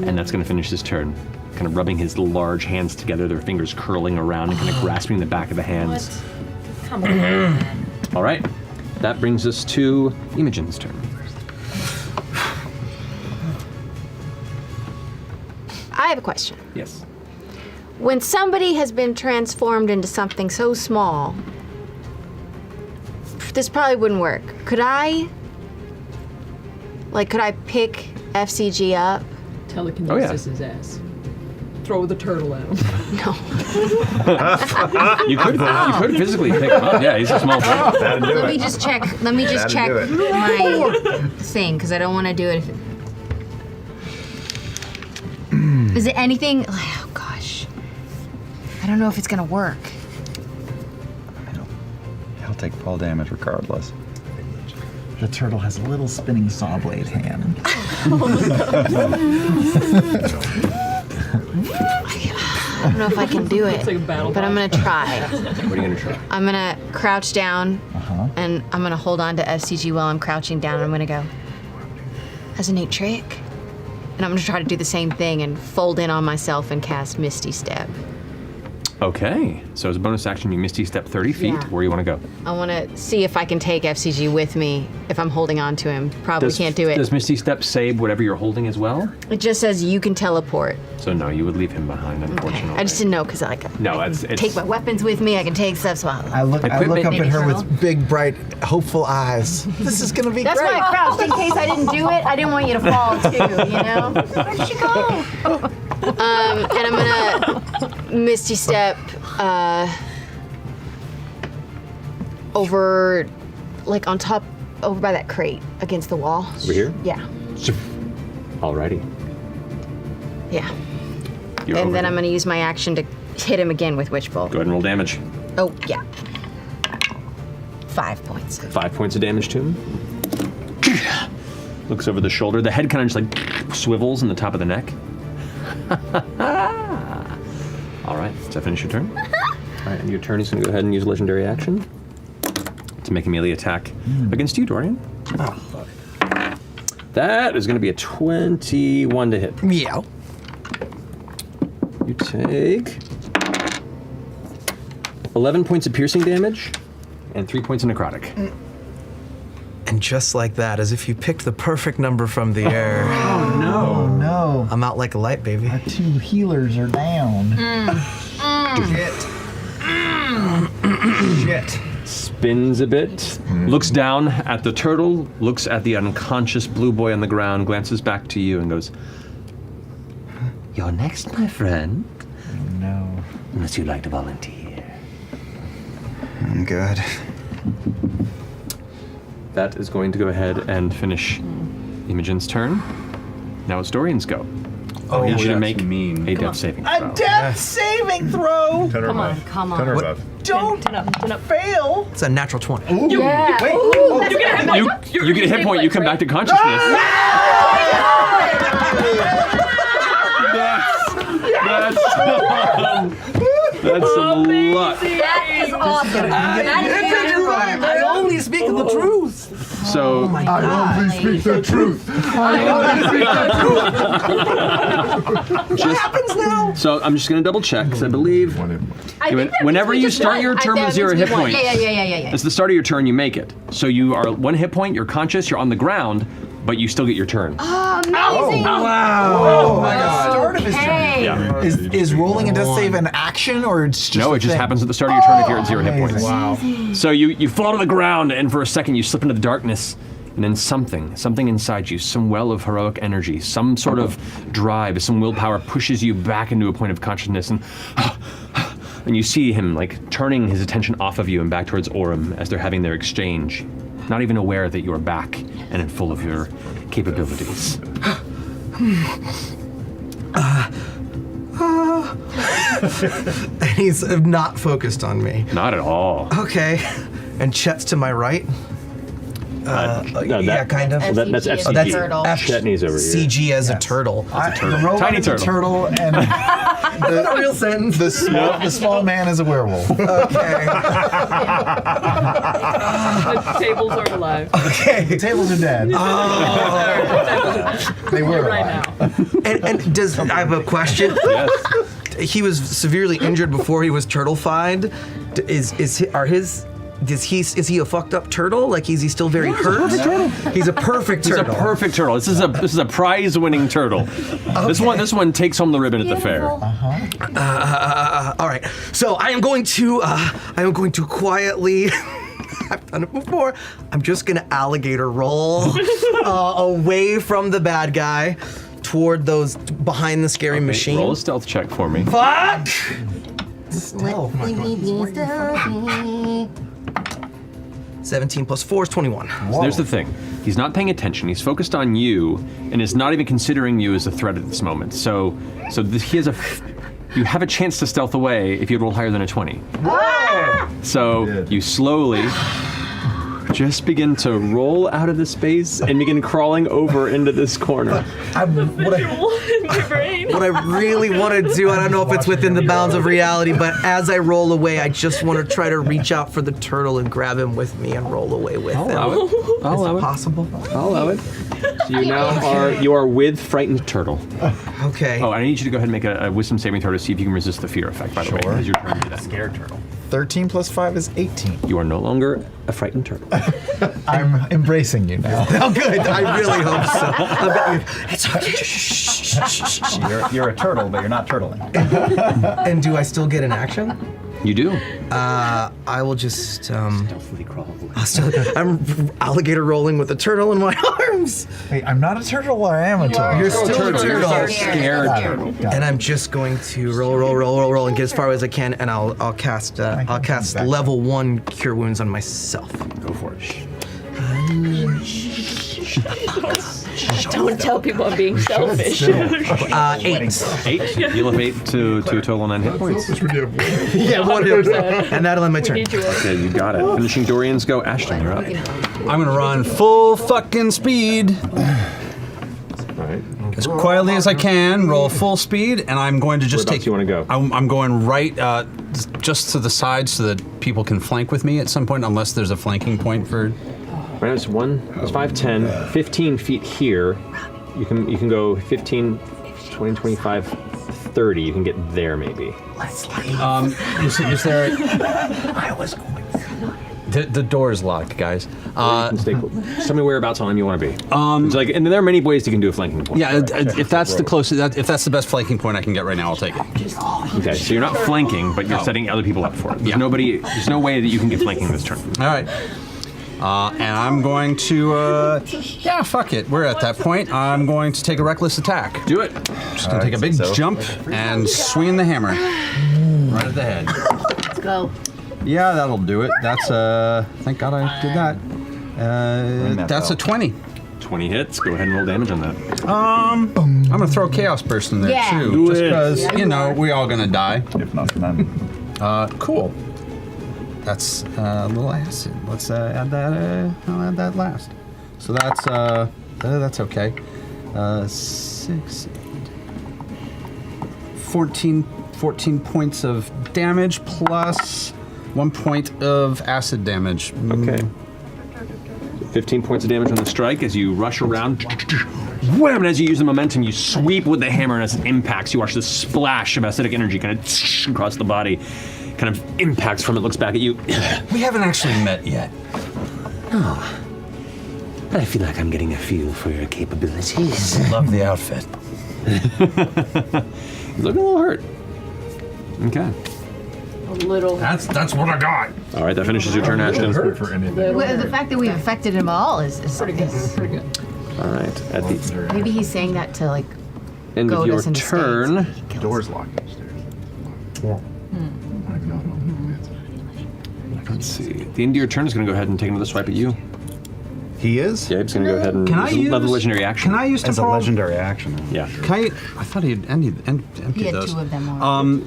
And that's going to finish his turn. Kind of rubbing his large hands together, their fingers curling around and kind of grasping the back of the hands. Come on. All right. That brings us to Imogen's turn. I have a question. Yes. When somebody has been transformed into something so small, this probably wouldn't work. Could I pick FCG up? Telekinesis his ass. Throw the turtle at him. You could physically pick him up. Yeah, he's a small turtle. Let me just check my thing, because I don't want to do it. Is it anything? Oh gosh, I don't know if it's gonna work. He'll take fall damage regardless. The turtle has a little spinning saw blade hand. I don't know if I can do it, It's like a battle but I'm gonna try. What are you gonna try? I'm gonna crouch down, and I'm gonna hold on to FCG while I'm crouching down. And I'm gonna go. That's a neat trick. And I'm gonna try to do the same thing and fold in on myself and cast Misty Step. Okay. So as a bonus action, you Misty Step 30 feet. Yeah. Where do you want to go? I want to see if I can take FCG with me if I'm holding on to him. Probably can't do it. Does Misty Step save whatever you're holding as well? It just says you can teleport. So no, you would leave him behind, unfortunately. I just didn't know because I No, it's take my weapons with me. I can take stuff. So I look up at her with big, bright, hopeful eyes. This is gonna be That's great. why I crouched in case I didn't do it. I didn't want you to fall too. You know. Where'd she go? And I'm gonna Misty Step over, like on top, over by that crate against the wall. Over here? Yeah. Alrighty. Yeah. You're and over then here. I'm gonna use my action to hit him again with Witch Bolt. Go ahead and roll damage. Oh yeah. 5 points. 5 points of damage to him. Looks over the shoulder. The head kind of just like swivels in the top of the neck. All right, does that finish your turn? All right, and your turn is going to go ahead and use a legendary action to make a melee attack against you, Dorian. Oh. That is going to be a 21 to hit. Yeah. You take 11 points of piercing damage and 3 points of necrotic. And just like that, as if you picked the perfect number from the air. Oh no. Oh no. I'm out like a light, baby. Our 2 healers are down. Shit. Spins a bit, looks down at the turtle, looks at the unconscious blue boy on the ground, glances back to you and goes, "You're next, my friend." No. Unless you'd like to volunteer. I'm good. That is going to go ahead and finish Imogen's turn. Now it's Dorian's go. Oh, I need you to that's make a death saving throw. A death saving throw. Come on, come on. What? Don't fail. It's a natural 20. Yeah. Wait. Ooh. You get a hit point. You come back to consciousness. That's some luck. That is awesome. You're right. I only speak the truth. So I only speak the truth. What happens now? So I'm just going to double check because I believe whenever you start your turn with 0 hit points, Yeah. it's the start of your turn. You make it. So you are 1 hit point. You're conscious. You're on the ground, but you still get your turn. Amazing. Wow. Oh my God. Start of his turn. Yeah. Is rolling a death save an action or it's just No, a it just thing? happens at the start of your turn if you're at 0 hit amazing. points. Wow. So you fall to the ground, and for a second you slip into the darkness, and then something inside you, some well of heroic energy, some sort of drive, some willpower pushes you back into a point of consciousness, and you see him like turning his attention off of you and back towards Orym as they're having their exchange, not even aware that you are back and in full of your capabilities. And he's not focused on me. Not at all. Okay. And Chet's to my right. Yeah, kind of. Well, that's FCG FCG. as a turtle. Chetney's over here. CG as a turtle. The robot Tiny is a turtle and That's a real sentence. the small man is a werewolf. Okay. The tables are alive. Okay. The tables are dead. They were Right alive. now. And does I have a question? Yes. He was severely injured before he was turtle-fied. Is he a fucked up turtle? Like, is he still very hurt? He's a perfect He's turtle. a perfect turtle. This is a prize-winning turtle. This one takes home the ribbon at the fair. All right. So I am going to quietly. I've done it before. I'm just gonna alligator roll away from the bad guy toward those behind the scary machine. Roll a stealth check for me. Fuck! Stealth. 17 plus 4 is 21. So there's the thing. He's not paying attention. He's focused on you and is not even considering you as a threat at this moment. So you have a chance to stealth away if you roll higher than a 20. So you slowly just begin to roll out of the space and begin crawling over into this corner. What I really want to do, I don't know if it's within the bounds of reality, but as I roll away, I just want to try to reach out for the turtle and grab him with me and roll away with him. I'll allow it. Possible? I'll allow it. So you are with frightened turtle. Okay. Oh, I need you to go ahead and make a wisdom saving throw to see if you can resist the fear effect, by the way. It's your turn to do that. Scared turtle. 13 plus 5 is 18. You are no longer a frightened turtle. I'm embracing you now. Oh, good. I really hope so. It's okay. You're a turtle, but you're not turtling. And do I still get an action? You do. I will just Stealthily crawl away. I'm alligator rolling with a turtle in my arms. Wait, I'm not a turtle or I am a turtle? You're still a turtle. Scared Got it, turtle. got it. And I'm just going to roll and get as far away as I can, and I'll cast level 1 Cure Wounds on myself. Go for it. Don't tell people I'm being selfish. 8. 8. You heal 8 to a total of 9 hit points. Yeah, 100%. And that'll end my turn. Okay, you got it. Finishing Dorian's go. Ashton, you're up. I'm gonna run full fucking speed. As quietly as I can, roll full speed, and I'm going to just Whereabouts take. you want to go? I'm going right, just to the side, so that people can flank with me at some point, unless there's a flanking point for. Right now it's 5, 10, 15 feet here. You can go 15, 20, 25, 30. You can get there maybe. Is there? I was going. The door is locked, guys. Tell me whereabouts on him you want to be. And there are many ways you can do a flanking point. Yeah, if that's the closest, if that's the best flanking point I can get right now, I'll take it. Okay, so you're not flanking, but you're setting other people up for it. There's no way that you can get flanking this turn. All right. And I'm going to, yeah, fuck it. We're at that point. I'm going to take a reckless attack. Do it. Just gonna take a big jump and swing the hammer right at the head. Let's go. Yeah, that'll do it. That's thank God I did that. That's a 20. 20 hits. Go ahead and roll damage on that. I'm gonna throw Chaos Burst in there Yeah. too, Do just it. because Yeah, you know we all gonna die. If not then. Cool. That's a little acid. Let's add that. I'll add that last. So that's okay. 6, 8, 14 points of damage plus 1 point of acid damage. Okay. 15 points of damage on the strike as you rush around. Wham! And as you use the momentum, you sweep with the hammer, and as it impacts, you watch this splash of acidic energy kind of across the body, kind of impacts from it, looks back at you. We haven't actually met yet. Oh. But I feel like I'm getting a feel for your capabilities. Love the outfit. He's looking a little hurt. Okay. A little. That's what I got. All right, that finishes your turn, Ashton. Well, the fact that we've affected him all is pretty good. Pretty good. All right, at the Maybe he's saying that to like end of goad your us into turn. Door's locked upstairs. Let's see. At the end of your turn is going to go ahead and take another swipe at you. He is? Yeah, he's going to go ahead and Can I use another use- legendary action. Can I use As a temporal? legendary action. Yeah. Can I thought he had emptied He had those. 2 of them already.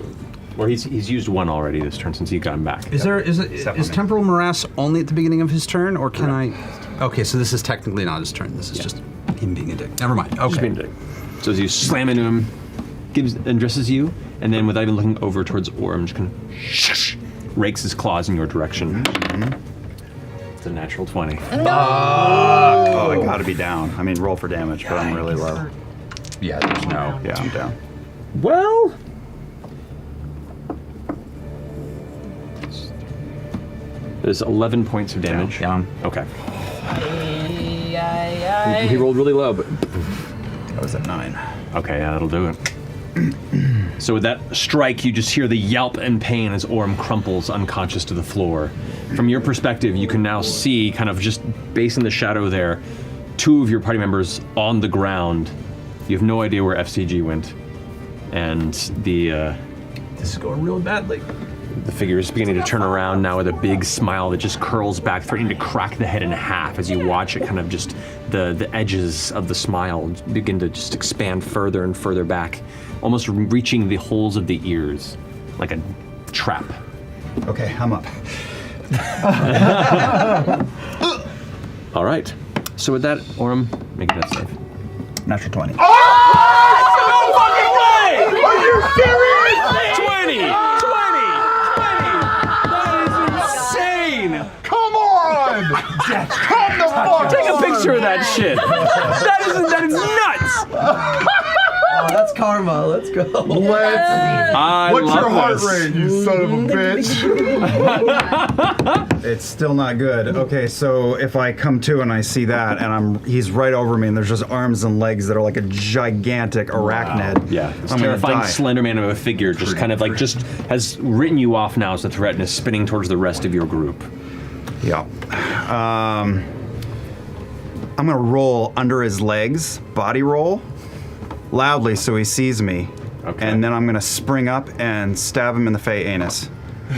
Well, he's used one already this turn since he got him back. Is temporal morass only at the beginning of his turn, or can I? Okay, so this is technically not his turn. This is just him being a dick. Never mind. Just Okay. being a dick. So as you slam into him, addresses you, and then without even looking over towards Orem, just kind of rakes his claws in your direction. It's a natural 20. Oh, I gotta be down. I mean, roll for damage, but I'm really low. Yeah, there's no. Yeah, I'm down. Well, there's 11 points of damage. Down. Okay. He rolled really low, but I was at 9. Okay, yeah, that'll do it. So with that strike, you just hear the yelp and pain as Orem crumples unconscious to the floor. From your perspective, you can now see, kind of just based in the shadow there, 2 of your party members on the ground. You have no idea where FCG went. And this is going really badly. The figure is beginning to turn around now with a big smile that just curls back, threatening to crack the head in half as you watch it kind of just, the edges of the smile begin to just expand further and further back, almost reaching the holes of the ears, like a trap. Okay, I'm up. All right. So with that, Orem, make a death save. Natural 20. No fucking way! Are you serious? 20! 20! Insane! Come on! Come the fuck Take a on! picture of that shit. That is nuts. Oh, that's karma. Let's go. I What's love your heart this. rate, you son of a bitch? It's still not good. Okay, so if I come to and I see that, and he's right over me, and there's just arms and legs that are like a gigantic arachnid. Yeah, this I'm gonna terrifying die. slender man of a figure just kind of like just has written you off now as a threat and is spinning towards the rest of your group. Yeah. I'm gonna roll under his legs, body roll, loudly so he sees me. Okay. And then I'm gonna spring up and stab him in the fey anus.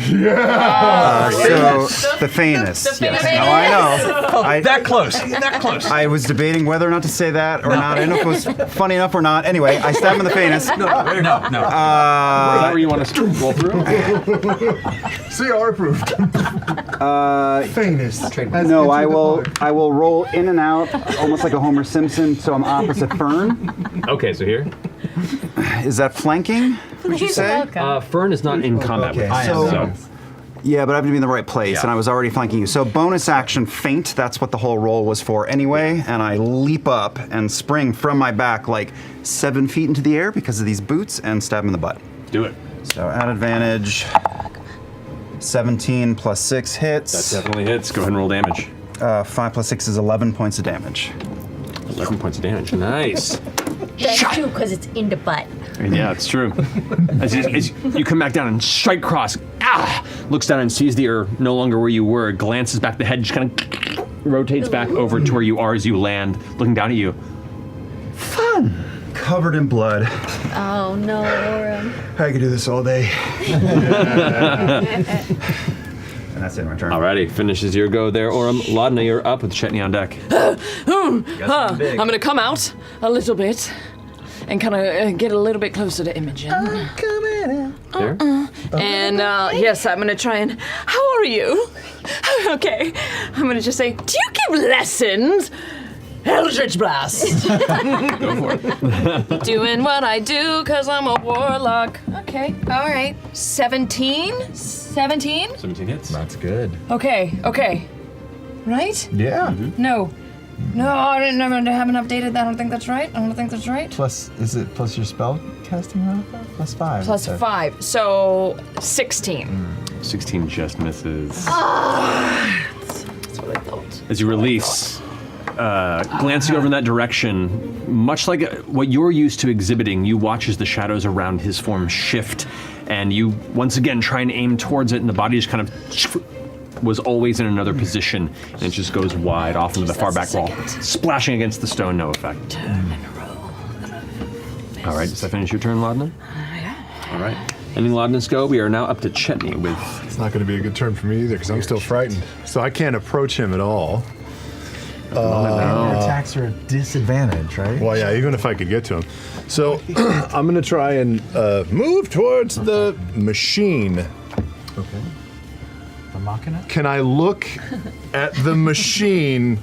Yeah! So the Fanus. Yes. No, I know. That close. That close. I was debating whether or not to say that or not. I don't know if it was funny enough or not. Anyway, I stab him in the Fanus. No. Is that where you want to roll through? CR approved. Famous. No, I will roll in and out, almost like a Homer Simpson. So I'm opposite Fern. Okay, so here. Is that flanking? Would you say? Fern is not in combat with us, so. Yeah, but I have to be in the right place, and I was already flanking you. So bonus action feint, that's what the whole roll was for anyway, and I leap up and spring from my back like 7 feet into the air because of these boots and stab him in the butt. Do it. So at advantage, 17 plus 6 hits. That definitely hits. Go ahead and roll damage. 5 plus 6 is 11 points of damage. 11 points of damage. Nice. That's true, because it's in the butt. Yeah, it's true. As you come back down and strike cross, looks down and sees that you're no longer where you were, glances back, the head just kind of rotates back over to where you are as you land, looking down at you. Fun. Covered in blood. Oh no, Orem. I could do this all day. And that's it, my turn. Alrighty, finishes your go there, Orem. Laudna, you're up with Chetney on deck. I'm gonna come out a little bit and kind of get a little bit closer to Imogen. There? And yes, I'm gonna try and. How are you? Okay, I'm gonna just say, do you give lessons? Eldritch Blast. Go for it. Doing what I do because I'm a warlock. Okay, all right. 17? 17? 17 hits. That's good. Okay. Right? Yeah. No, I haven't updated that. I don't think that's right. Plus, is it plus your spell casting modifier? Plus 5. Plus 5, so 16. 16 just misses. That's what I thought. As you release, glancing over in that direction, much like what you're used to exhibiting, you watch as the shadows around his form shift, and you once again try and aim towards it, and the body just kind of was always in another position, and it just goes wide off into the far back wall, splashing against the stone, no effect. All right, does that finish your turn, Laudna? Yeah. All right. Ending Laudna's go, we are now up to Chetney with... It's not going to be a good turn for me either, because I'm still frightened. So I can't approach him at all. Your attacks are a disadvantage, right? Well, yeah, even if I could get to him. So I'm going to try and move towards the machine. Okay. The Machina? Can I look at the machine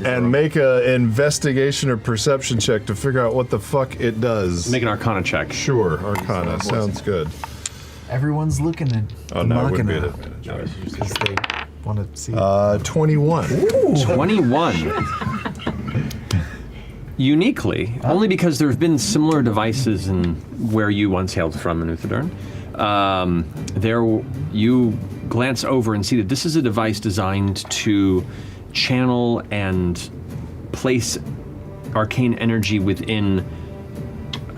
and make an investigation or perception check to figure out what the fuck it does? Make an Arcana check. Sure, Arcana. Sounds good. Everyone's looking at Oh, no, it wouldn't be an Machina advantage. because they want to see. 21. Ooh. 21. Uniquely, only because there have been similar devices in where you once hailed from in Uthadurn. You glance over and see that this is a device designed to channel and place arcane energy within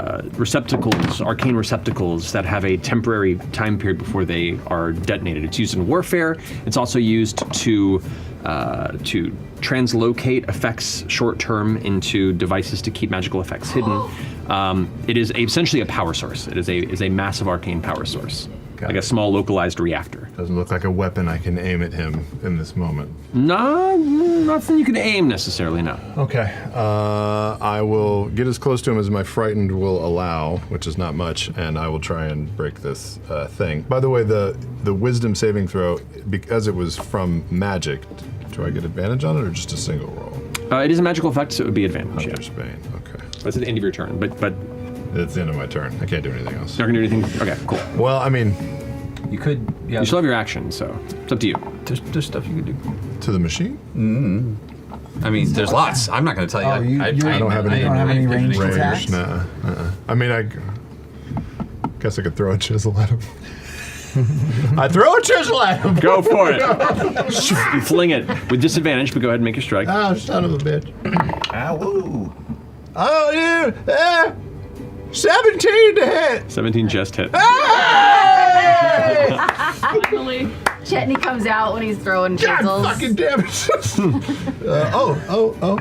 arcane receptacles that have a temporary time period before they are detonated. It's used in warfare. It's also used to translocate effects short-term into devices to keep magical effects hidden. It is essentially a power source. It is a massive arcane power source, like a small localized reactor. Doesn't look like a weapon I can aim at him in this moment. No, nothing you can aim necessarily, no. Okay. I will get as close to him as my frightened will allow, which is not much, and I will try and break this thing. By the way, the wisdom saving throw, because it was from magic, do I get advantage on it or just a single roll? It is a magical effect, so it would be advantage. Under Spain, okay. That's at the end of your turn, but it's the end of my turn. I can't do anything else. You're not gonna do anything? Okay, cool. Well, I mean, you could. Yeah. You still have your action, so it's up to you. There's stuff you could do. To the machine? Mm-hmm. I mean, there's lots. I'm not going to tell you. I don't have any ranged attacks? Nah. I mean, I guess I could throw a chisel at him. I throw a chisel at him. Go for it. You fling it with disadvantage, but go ahead and make your strike. Oh, son of a bitch. Ow. Oh, yeah. 17 to hit. 17 just hit. Finally. Chetney comes out when he's throwing chisels. God fucking damn it. Oh.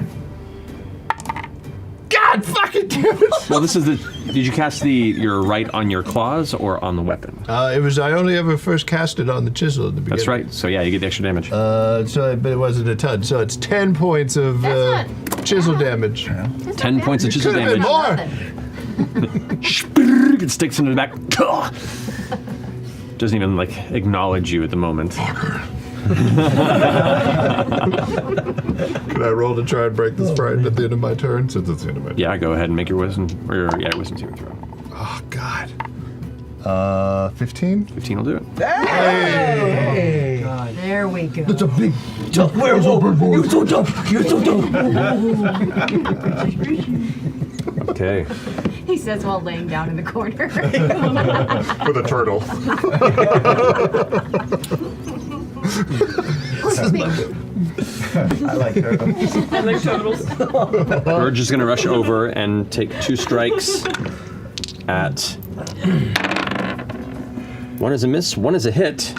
God fucking damn it. Well, this is did you cast your right on your claws or on the weapon? I only ever first cast it on the chisel at the beginning. That's right. So yeah, you get the extra damage. But it wasn't a ton. So it's 10 points of chisel damage. 10 points of chisel Could've damage. been It sticks into the back. Doesn't even acknowledge you at the moment. Can I roll to try and break this frightened at the end of my turn? Since it's the end of my turn. Yeah, go ahead and make your wisdom saving throw. Oh God. 15? 15 will do it. Hey! God. There we go. That's a big tough werewolf. You're so tough. You're so tough. Okay. He says while laying down in the corner. With a turtle. I like turtles. I like turtles. Urge is going to rush over and take 2 strikes at... One is a miss, one is a hit.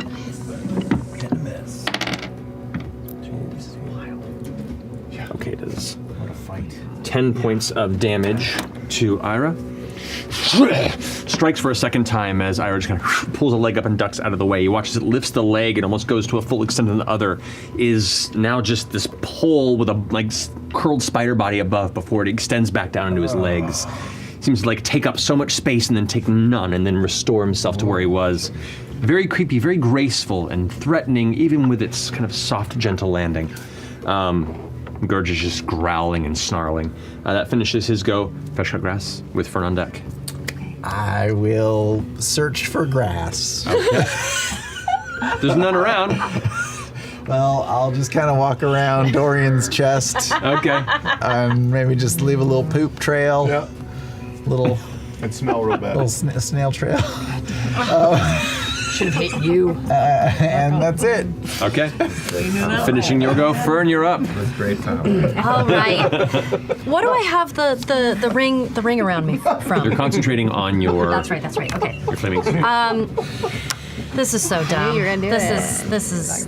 Okay, it is. What a fight. 10 points of damage to Ira. strikes for a second time as Ira just kind of pulls a leg up and ducks out of the way. You watch as it lifts the leg and almost goes to a full extent, and the other is now just this pole with a curled spider body above before it extends back down into his legs. Seems to take up so much space and then take none and then restore himself to where he was. Very creepy, very graceful and threatening, even with its kind of soft, gentle landing. Gurge is just growling and snarling. That finishes his go. Fresh cut grass with Fern on deck. I will search for grass. Okay. There's none around. Well, I'll just kind of walk around Dorian's chest. Okay. And maybe just leave a little poop trail. Yep. Little. And smell real bad. Little snail trail. Should have hit you. And that's it. Okay. Finishing your go. Fern, you're up. With great power. All right. What do I have the ring around me from? You're concentrating on your. That's right. Okay. Your flaming sphere. This is so dumb. You're gonna do This is.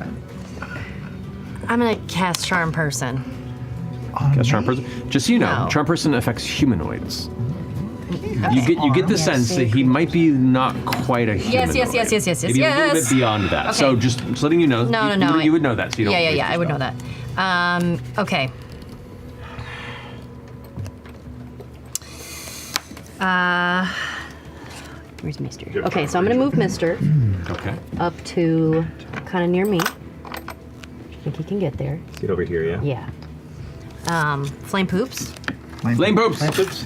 I'm gonna cast Charm Person. Cast Charm Person. Just so you know, No. Charm Person affects humanoids. You get the sense that he might be not quite a humanoid. Yes. Maybe a little bit beyond that. Okay. So just letting you know. No. You would know that. So you don't. Yeah. I would know that. Okay. Where's Mister? Okay, so I'm gonna move Mister Okay. up to kind of near me. I think he can get there. Get over here, yeah? Yeah. Flame poops. Flame poops.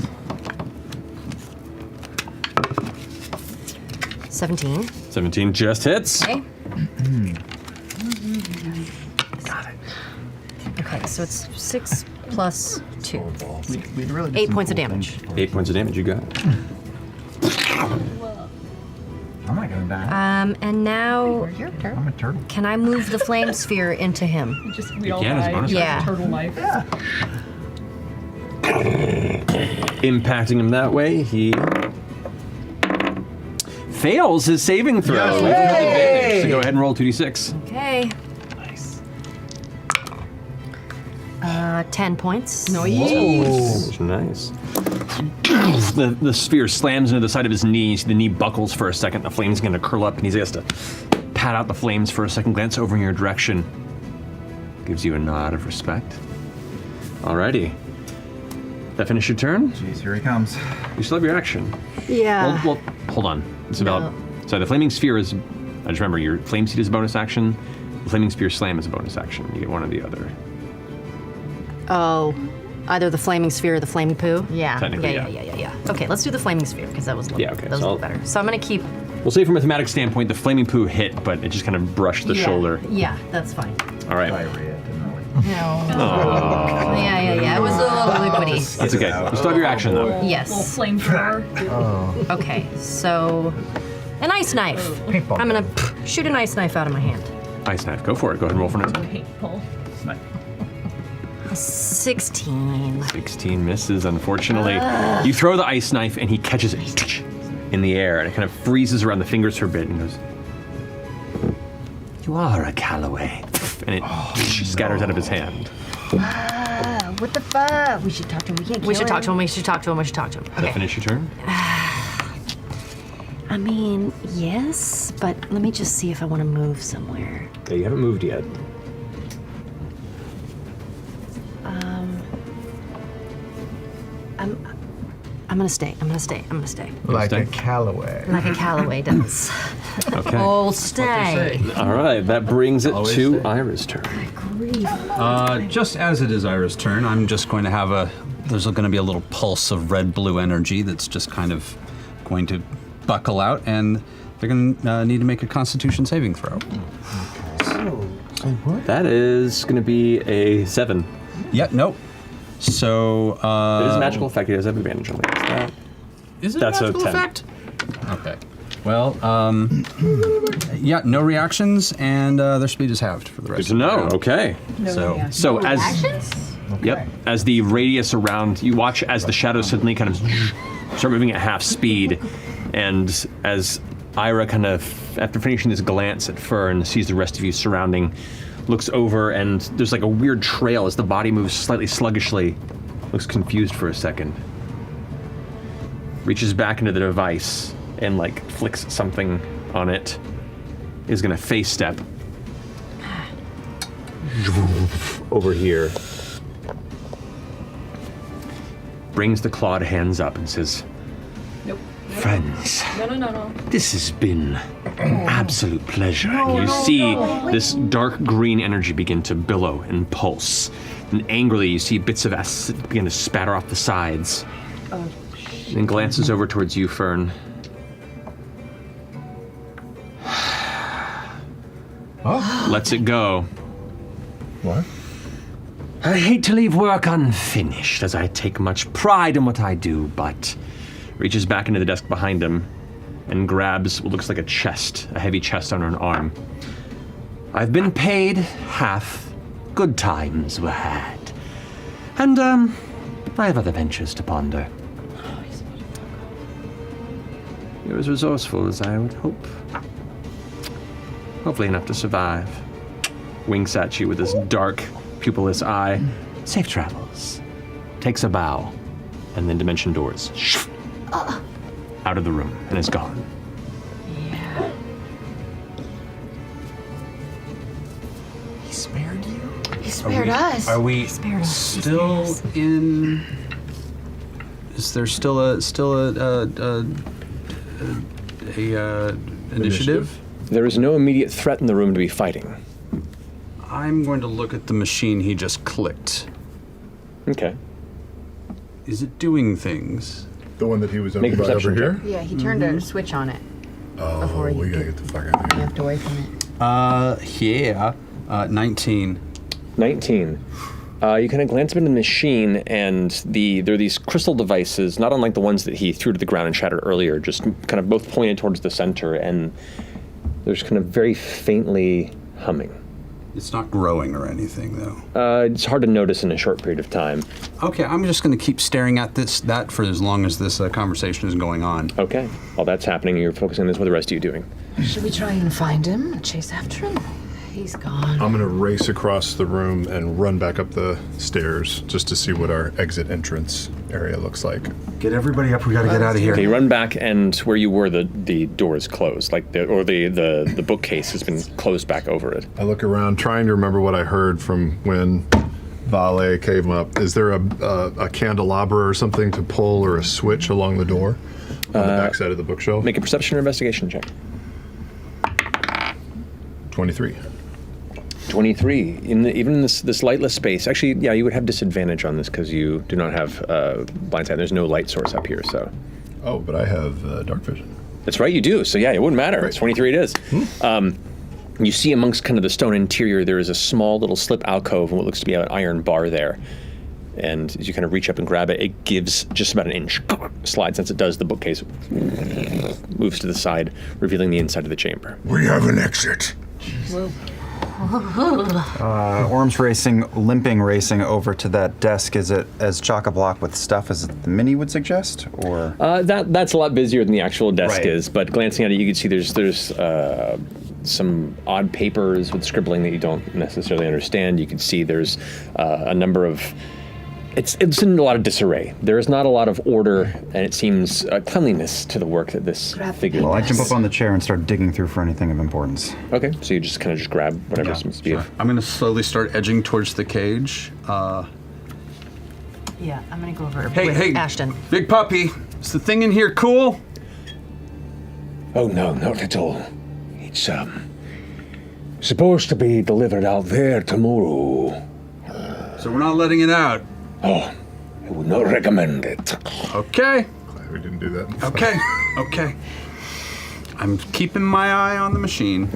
17. 17 just hits. Okay. Got it. Okay, so it's 6 plus 2. 8 points of damage. 8 points of damage. You got it. I'm not gonna die. And now, I'm a turtle. can I move the flame sphere into him? We all can as a die. bonus Yeah. Turtle life. Impacting him that way, he fails his saving throw. Yay! With advantage. So go ahead and roll 2d6. Okay. Nice. 10 points. Nice. The sphere slams into the side of his knee. You see the knee buckles for a second. The flame's going to curl up, and he has to pat out the flames for a second, glance over in your direction. Gives you a nod of respect. Alrighty. That finish your turn? Jeez, here he comes. You still have your action. Yeah. Well, hold on. It's about. So the flaming sphere is. I just remember your flame seed is a bonus action. The flaming spear slam is a bonus action. You get one or the other. Oh, either the flaming sphere or the flaming poo? Yeah. Technically, Yeah. Okay, let's do the flaming sphere because that was a little, Yeah, okay, that was so a little better. So I'm going to keep. We'll say from a mathematics standpoint, the flaming poo hit, but it just kind of brushed the Yeah, shoulder. Yeah, that's fine. All right. No. Yeah. It was a little liquidy. That's okay. You still have your action though. Yes. Little flamethrower. Okay, so an ice knife. I'm going to shoot an ice knife out of my hand. Ice knife. Go for it. Go ahead and roll for it. Hateful. 16. 16 misses, unfortunately. You throw the ice knife and he catches it in the air and it kind of freezes around the fingers for a bit and goes, "You are a Callaway." And it scatters out of his hand. What the fuck? We should talk to him. We can't kill We should him. talk to him. We should talk to him. Does that finish your turn? I mean, yes, but let me just see if I want to move somewhere. Yeah, you haven't moved yet. I'm gonna stay. I'm gonna stay. Like a Callaway. Like a Callaway does. Okay. Oh, stay. All right, that brings it Always to stay. Ira's turn. Just as it is Ira's turn, I'm just going to have there's going to be a little pulse of red-blue energy that's just kind of going to buckle out, and they're going to need to make a Constitution saving throw. That is going to be a 7. Yep, nope. So, it is a magical effect. He does have advantage on that. Is it That's a a magical 10. effect? Okay. Well, yeah, no reactions, and their speed is halved for the rest Good to of the know. round. Okay. So as the radius around, you watch as the shadows suddenly kind of start moving at half speed, and as Ira kind of, after finishing this glance at Fern, sees the rest of you surrounding, looks over, and there's like a weird trail as the body moves slightly sluggishly, looks confused for a second, reaches back into the device, and like flicks something on it, is gonna face step over here. Brings the clawed hands up and says, Nope. Friends, No. this has been an absolute pleasure. And you see this dark green energy begin to billow and pulse. And angrily, you see bits of acid begin to spatter off the sides. And then glances over towards you, Fern. Lets it go. What? I hate to leave work unfinished, as I take much pride in what I do, but Reaches back into the desk behind him and grabs what looks like a chest, a heavy chest under an arm. I've been paid half. Good times were had. And, I have other ventures to ponder. You're as resourceful as I would hope. Hopefully enough to survive. Winks at you with this dark, pupilless eye. Safe travels. Takes a bow, and then dimension doors. Out of the room, and is gone. He spared you? He spared us. Are we Spared us. still in? Is there still a initiative? There is no immediate threat in the room to be fighting. I'm going to look at the machine he just clicked. Okay. Is it doing things? The one that he was Make a over by over perception here? Yeah, he turned a switch on it. Oh, Before we you gotta get the fuck out of here. Left away from it. 19. 19. You kind of glance up into the machine, and there are these crystal devices, not unlike the ones that he threw to the ground and shattered earlier, just kind of both pointed towards the center, and there's kind of very faintly humming. It's not growing or anything, though. It's hard to notice in a short period of time. Okay, I'm just going to keep staring at that for as long as this conversation is going on. Okay. While that's happening, you're focusing on this. What are the rest of you doing? Should we try and find him? Chase after him? He's gone. I'm gonna race across the room and run back up the stairs just to see what our exit entrance area looks like. Get everybody up. We gotta get out of here. Okay, you run back, and where you were, the door is closed, the bookcase has been closed back over it. I look around, trying to remember what I heard from when Vale came up. Is there a candelabra or something to pull, or a switch along the door on the backside of the bookshelf? Make a perception or investigation check. 23. 23. Even in this lightless space, actually, yeah, you would have disadvantage on this because you do not have blind sight. There's no light source up here, so. Oh, but I have dark vision. That's right, you do. So yeah, it wouldn't matter. It's 23. It is. You see amongst kind of the stone interior, there is a small little slip alcove and what looks to be an iron bar there. And as you kind of reach up and grab it, it gives just about an inch. Slides. Since it does, the bookcase moves to the side, revealing the inside of the chamber. We have an exit. Orm's limping racing over to that desk. Is it as chock-a-block with stuff as the mini would suggest, or? That's a lot busier than the actual desk Right. is, but glancing at it, you can see there's some odd papers with scribbling that you don't necessarily understand. You can see there's a number of. It's in a lot of disarray. There is not a lot of order, and it seems cleanliness to the work that this figure. Well, I jump up on the chair and start digging through for anything of importance. Okay, so you just kind of grab whatever seems to be. I'm going to slowly start edging towards the cage. Yeah, I'm gonna go over Hey, with hey, Ashton. Big puppy, is the thing in here cool? Oh, no, not at all. It's, supposed to be delivered out there tomorrow. So we're not letting it out? Oh, I would not recommend it. Okay. Glad we didn't do that. Okay. I'm keeping my eye on the machine.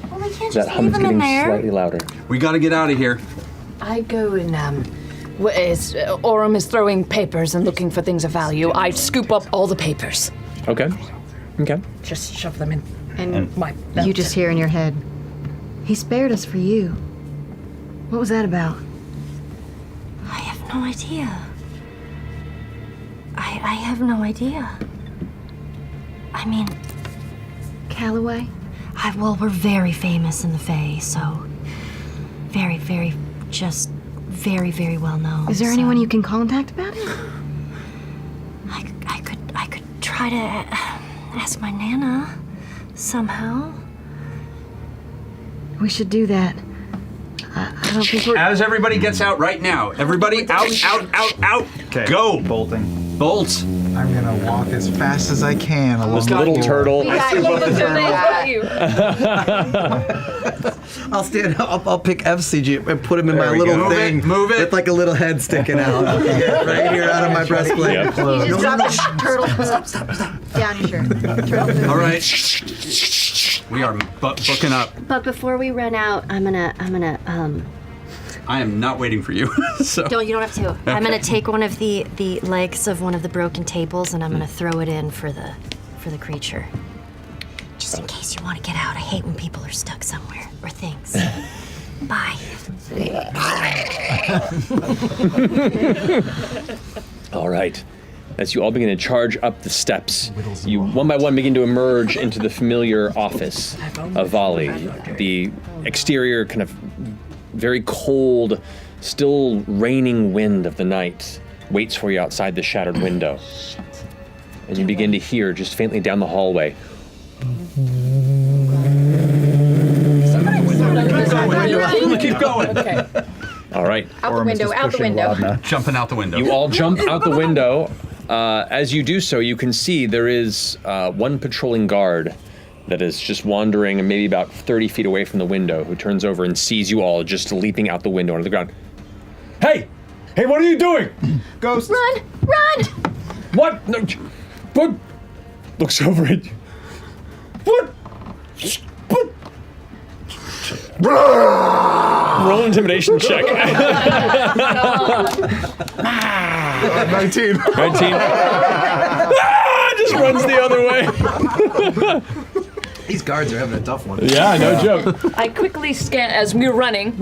Well, we can't That just hum leave is him in getting there. slightly louder. We got to get out of here. I go and, Orem is throwing papers and looking for things of value. I scoop up all the papers. Okay. Just shove them in And my you just hear in your head, he spared us for you. What was that about? I have no idea. I have no idea. I mean, Calloway? well, we're very famous in the Fae, so very, very, just very, very well known. Is there so anyone you can contact about it? I could try to ask my Nana somehow. We should do that. I don't think we're. As everybody gets out right now, everybody out. Okay. Go. Bolting. Bolt. I'm gonna walk as fast as I can along This little turtle. I'll stand. I'll pick FCG and put him in my we little go. thing. Move it. With like a little head sticking out. Right here out of my breastplate. Yep. You just drop the turtle. Stop. Down your shirt. Turtle. All right. We are booking up. But before we run out, I'm gonna I am not waiting for you. So. you don't have to. I'm gonna take one of the legs of one of the broken tables and I'm gonna throw it in for the creature. Just in case you want to get out. I hate when people are stuck somewhere or things. Bye. All right. As you all begin to charge up the steps, you one by one begin to emerge into the familiar office of Volley. The exterior kind of very cold, still raining wind of the night waits for you outside the shattered window. And you begin to hear, just faintly down the hallway, Keep going. Okay. all right. Out the window, out the window. Jumping out the window. You all jump out the window. As you do so, you can see there is one patrolling guard that is just wandering maybe about 30 feet away from the window, who turns over and sees you all just leaping out the window onto the ground. Hey! Hey, what are you doing? Ghost. Run! What? No, what? Looks over at you. What? Roll an intimidation check. 19. 19. Just runs the other way. These guards are having a tough one. Yeah, no joke. I quickly scan as we're running.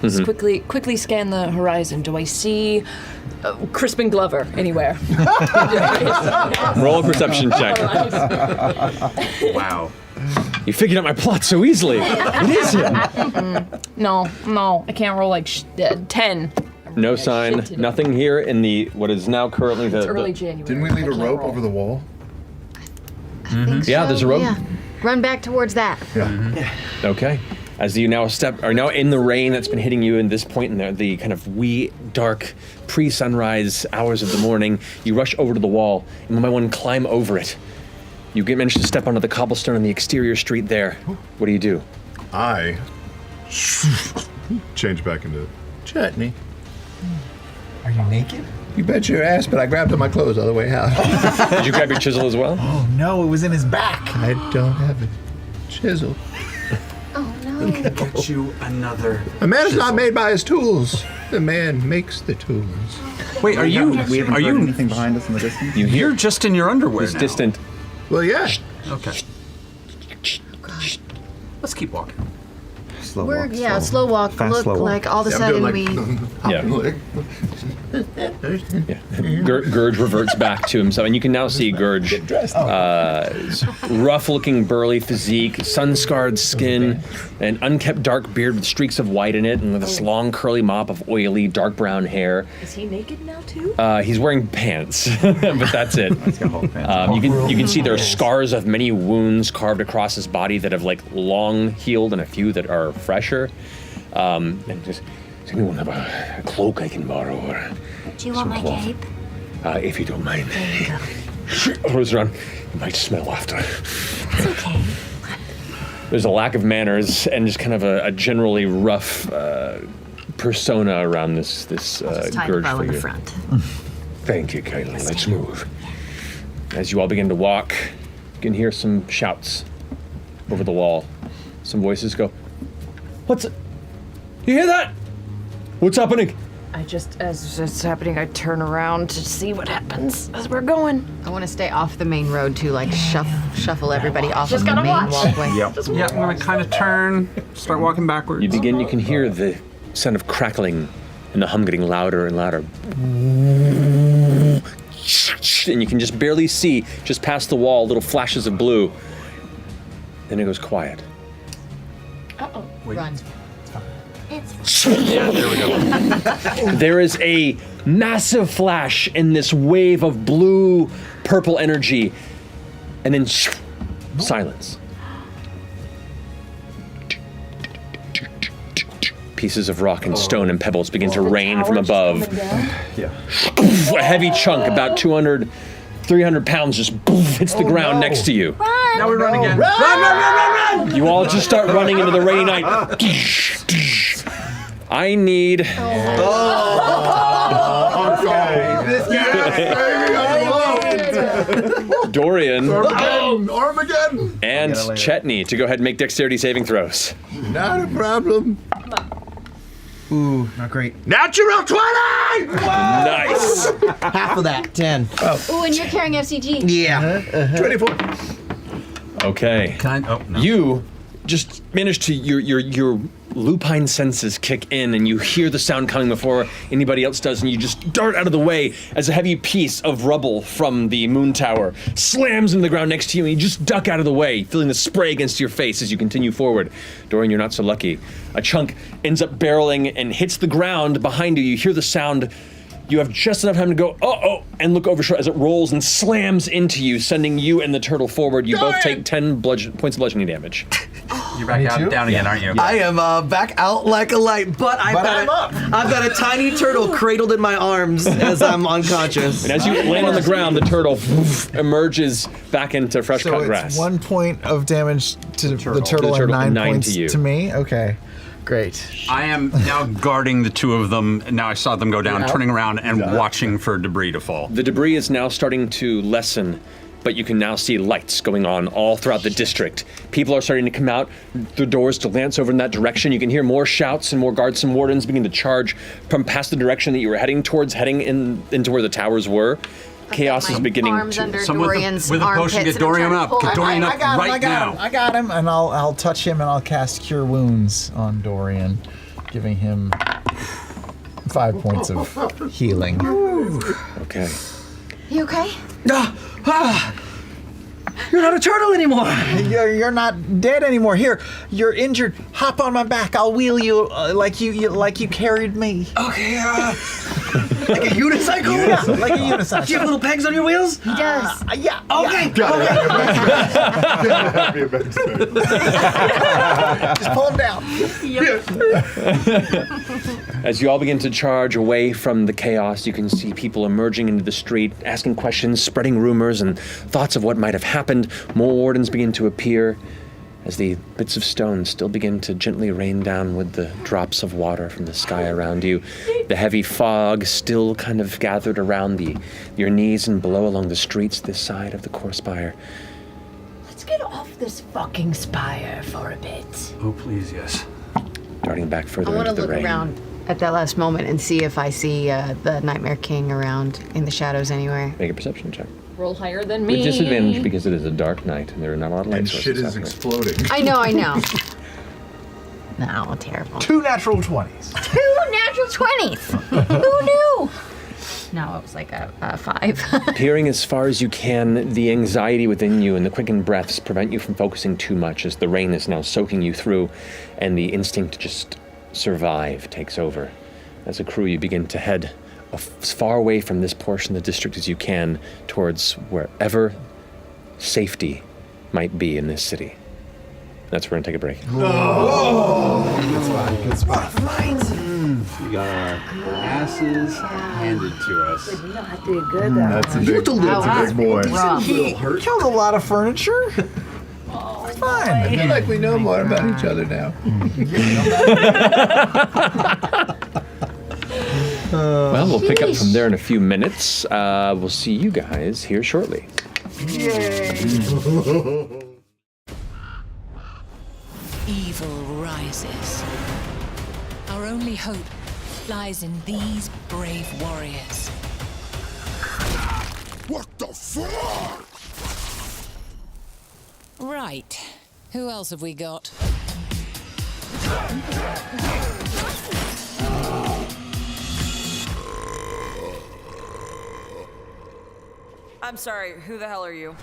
Just quickly scan the horizon. Do I see Crispin Glover anywhere? Roll a perception check. Wow. You figured out my plot so easily. It is him. No, I can't roll like 10. No sign. Nothing here in the what is now currently the. It's early January. Didn't we leave a rope over the wall? I think Yeah, so, there's a rope. Yeah. Run back towards that. Okay. As you now are now in the rain that's been hitting you in this point in the kind of wee, dark, pre-sunrise hours of the morning, you rush over to the wall and one by one climb over it. You manage to step onto the cobblestone on the exterior street there. What do you do? I change back into chutney. Are you naked? You bet your ass, but I grabbed up my clothes all the way out. Did you grab your chisel as well? Oh no, it was in his back. I don't have a chisel. Oh no. Get you another. A man is not made by his tools. The man makes the tools. Wait, are you? We haven't Are heard you? anything behind us in the distance? You're just in your underwear. This now. distant. Well, yeah. Okay. Let's keep walking. Slow We're walk, slow walk. Fast, Look slow walk. like all of a I'm sudden doing like, Yeah. Gurge reverts back to himself, and you can now see Gurge, rough-looking, burly physique, sun-scarred skin, an unkempt dark beard with streaks of white in it, and with this long, curly mop of oily, dark brown hair. Is he naked now too? He's wearing pants, but that's it. You can see there are scars of many wounds carved across his body that have like long healed, and a few that are fresher. And just, does anyone have a cloak I can borrow? Or Do you want my cloth? cape? If you don't mind. There you go. Throws around. You might smell after. It's okay. There's a lack of manners and just kind of a generally rough persona around this Just tie the Gurge bow in the figure. front. Thank you, Caitlin. Let's move. As you all begin to walk, you can hear some shouts over the wall. Some voices go, "What's it? You hear that? What's happening?" I just, as it's happening, I turn around to see what happens as we're going. I want to stay off the main road too, like shuffle everybody off Just of the gotta main watch. walkway. Yep. Yeah, I'm gonna kind of turn, start walking backwards. You can hear the sound of crackling and the hum getting louder and louder. And you can just barely see, just past the wall, little flashes of blue. Then it goes quiet. Uh-oh. Run. Yeah, there we go. There is a massive flash in this wave of blue, purple energy. and then silence. Pieces of rock and stone and pebbles begin to rain from above. Yeah. A heavy chunk, about 200, 300 pounds, just hits the ground next to you. Now we run again. Run! You all just start running into the rainy night. I need. This Dorian Armageddon! and Chetney to go ahead and make dexterity saving throws. Not a problem. Ooh, not great. Natural 20! Nice. Half of that, 10. Oh, and you're carrying FCG. Yeah. 24. Okay. You just managed to your lupine senses kick in, and you hear the sound coming before anybody else does, and you just dart out of the way as a heavy piece of rubble from the moon tower slams into the ground next to you, and you just duck out of the way, feeling the spray against your face as you continue forward. Dorian, you're not so lucky. A chunk ends up barreling and hits the ground behind you. You hear the sound. You have just enough time to go, oh, and look over as it rolls and slams into you, sending you and the turtle forward. You both take 10 points of bludgeoning damage. You're back down again, aren't you? I am back out like a light, but I've got a tiny turtle cradled in my arms as I'm unconscious. And as you land on the ground, the turtle emerges back into fresh cut So grass. it's 1 point of damage to the turtle, To the turtle and and 9 9 points to you. to me. Okay, great. I am now guarding the two of them. Now I saw them go down, You're out? turning around and watching for debris to fall. The debris is now starting to lessen, but you can now see lights going on all throughout the district. People are starting to come out, the doors to glance over in that direction. You can hear more shouts and more guards and wardens begin to charge from past the direction that you were heading towards, heading into where the towers were. Chaos is beginning arms to. under Someone with a- Dorian's with a potion, armpits get and I'm Dorian trying to up. pull- Get Dorian up right now. I got him, and I'll touch him, and I'll cast Cure Wounds on Dorian, giving him 5 points of healing. Okay. You okay? You're not a turtle anymore. You're not dead anymore. Here, you're injured. Hop on my back. I'll wheel you like you carried me. Okay, like a unicycle? Yeah, like a unicycle. Do you have little pegs on your wheels? He does. Yeah. Okay. Just pull him down. As you all begin to charge away from the chaos, you can see people emerging into the street, asking questions, spreading rumors and thoughts of what might have happened. More wardens begin to appear as the bits of stone still begin to gently rain down with the drops of water from the sky around you. The heavy fog still kind of gathered around your knees and below along the streets this side of the core spire. Let's get off this fucking spire for a bit. Oh, please, yes. Darting back I further want to into the look rain. around at that last moment and see if I see the Nightmare King around in the shadows anywhere. Make a perception check. Roll higher than me. With disadvantage because it is a dark night and there are not a lot of light And sources shit is out here. exploding. I know. No, terrible. 2 natural 20s. 2 natural 20s. Who knew? No, it was like a 5. Peering as far as you can, the anxiety within you and the quickened breaths prevent you from focusing too much as the rain is now soaking you through and the instinct to just survive takes over. As a crew, you begin to head as far away from this portion of the district as you can towards wherever safety might be in this city. That's where we're going to take a break. Good spot. We got our asses handed to us. That's a big boy. He killed a lot of furniture. It's fine. I feel like we know more about each other now. Well, we'll pick up from there in a few minutes. We'll see you guys here shortly. Evil rises. Our only hope lies in these brave warriors. What the fuck? Right. Who else have we got? I'm sorry, who the hell are you?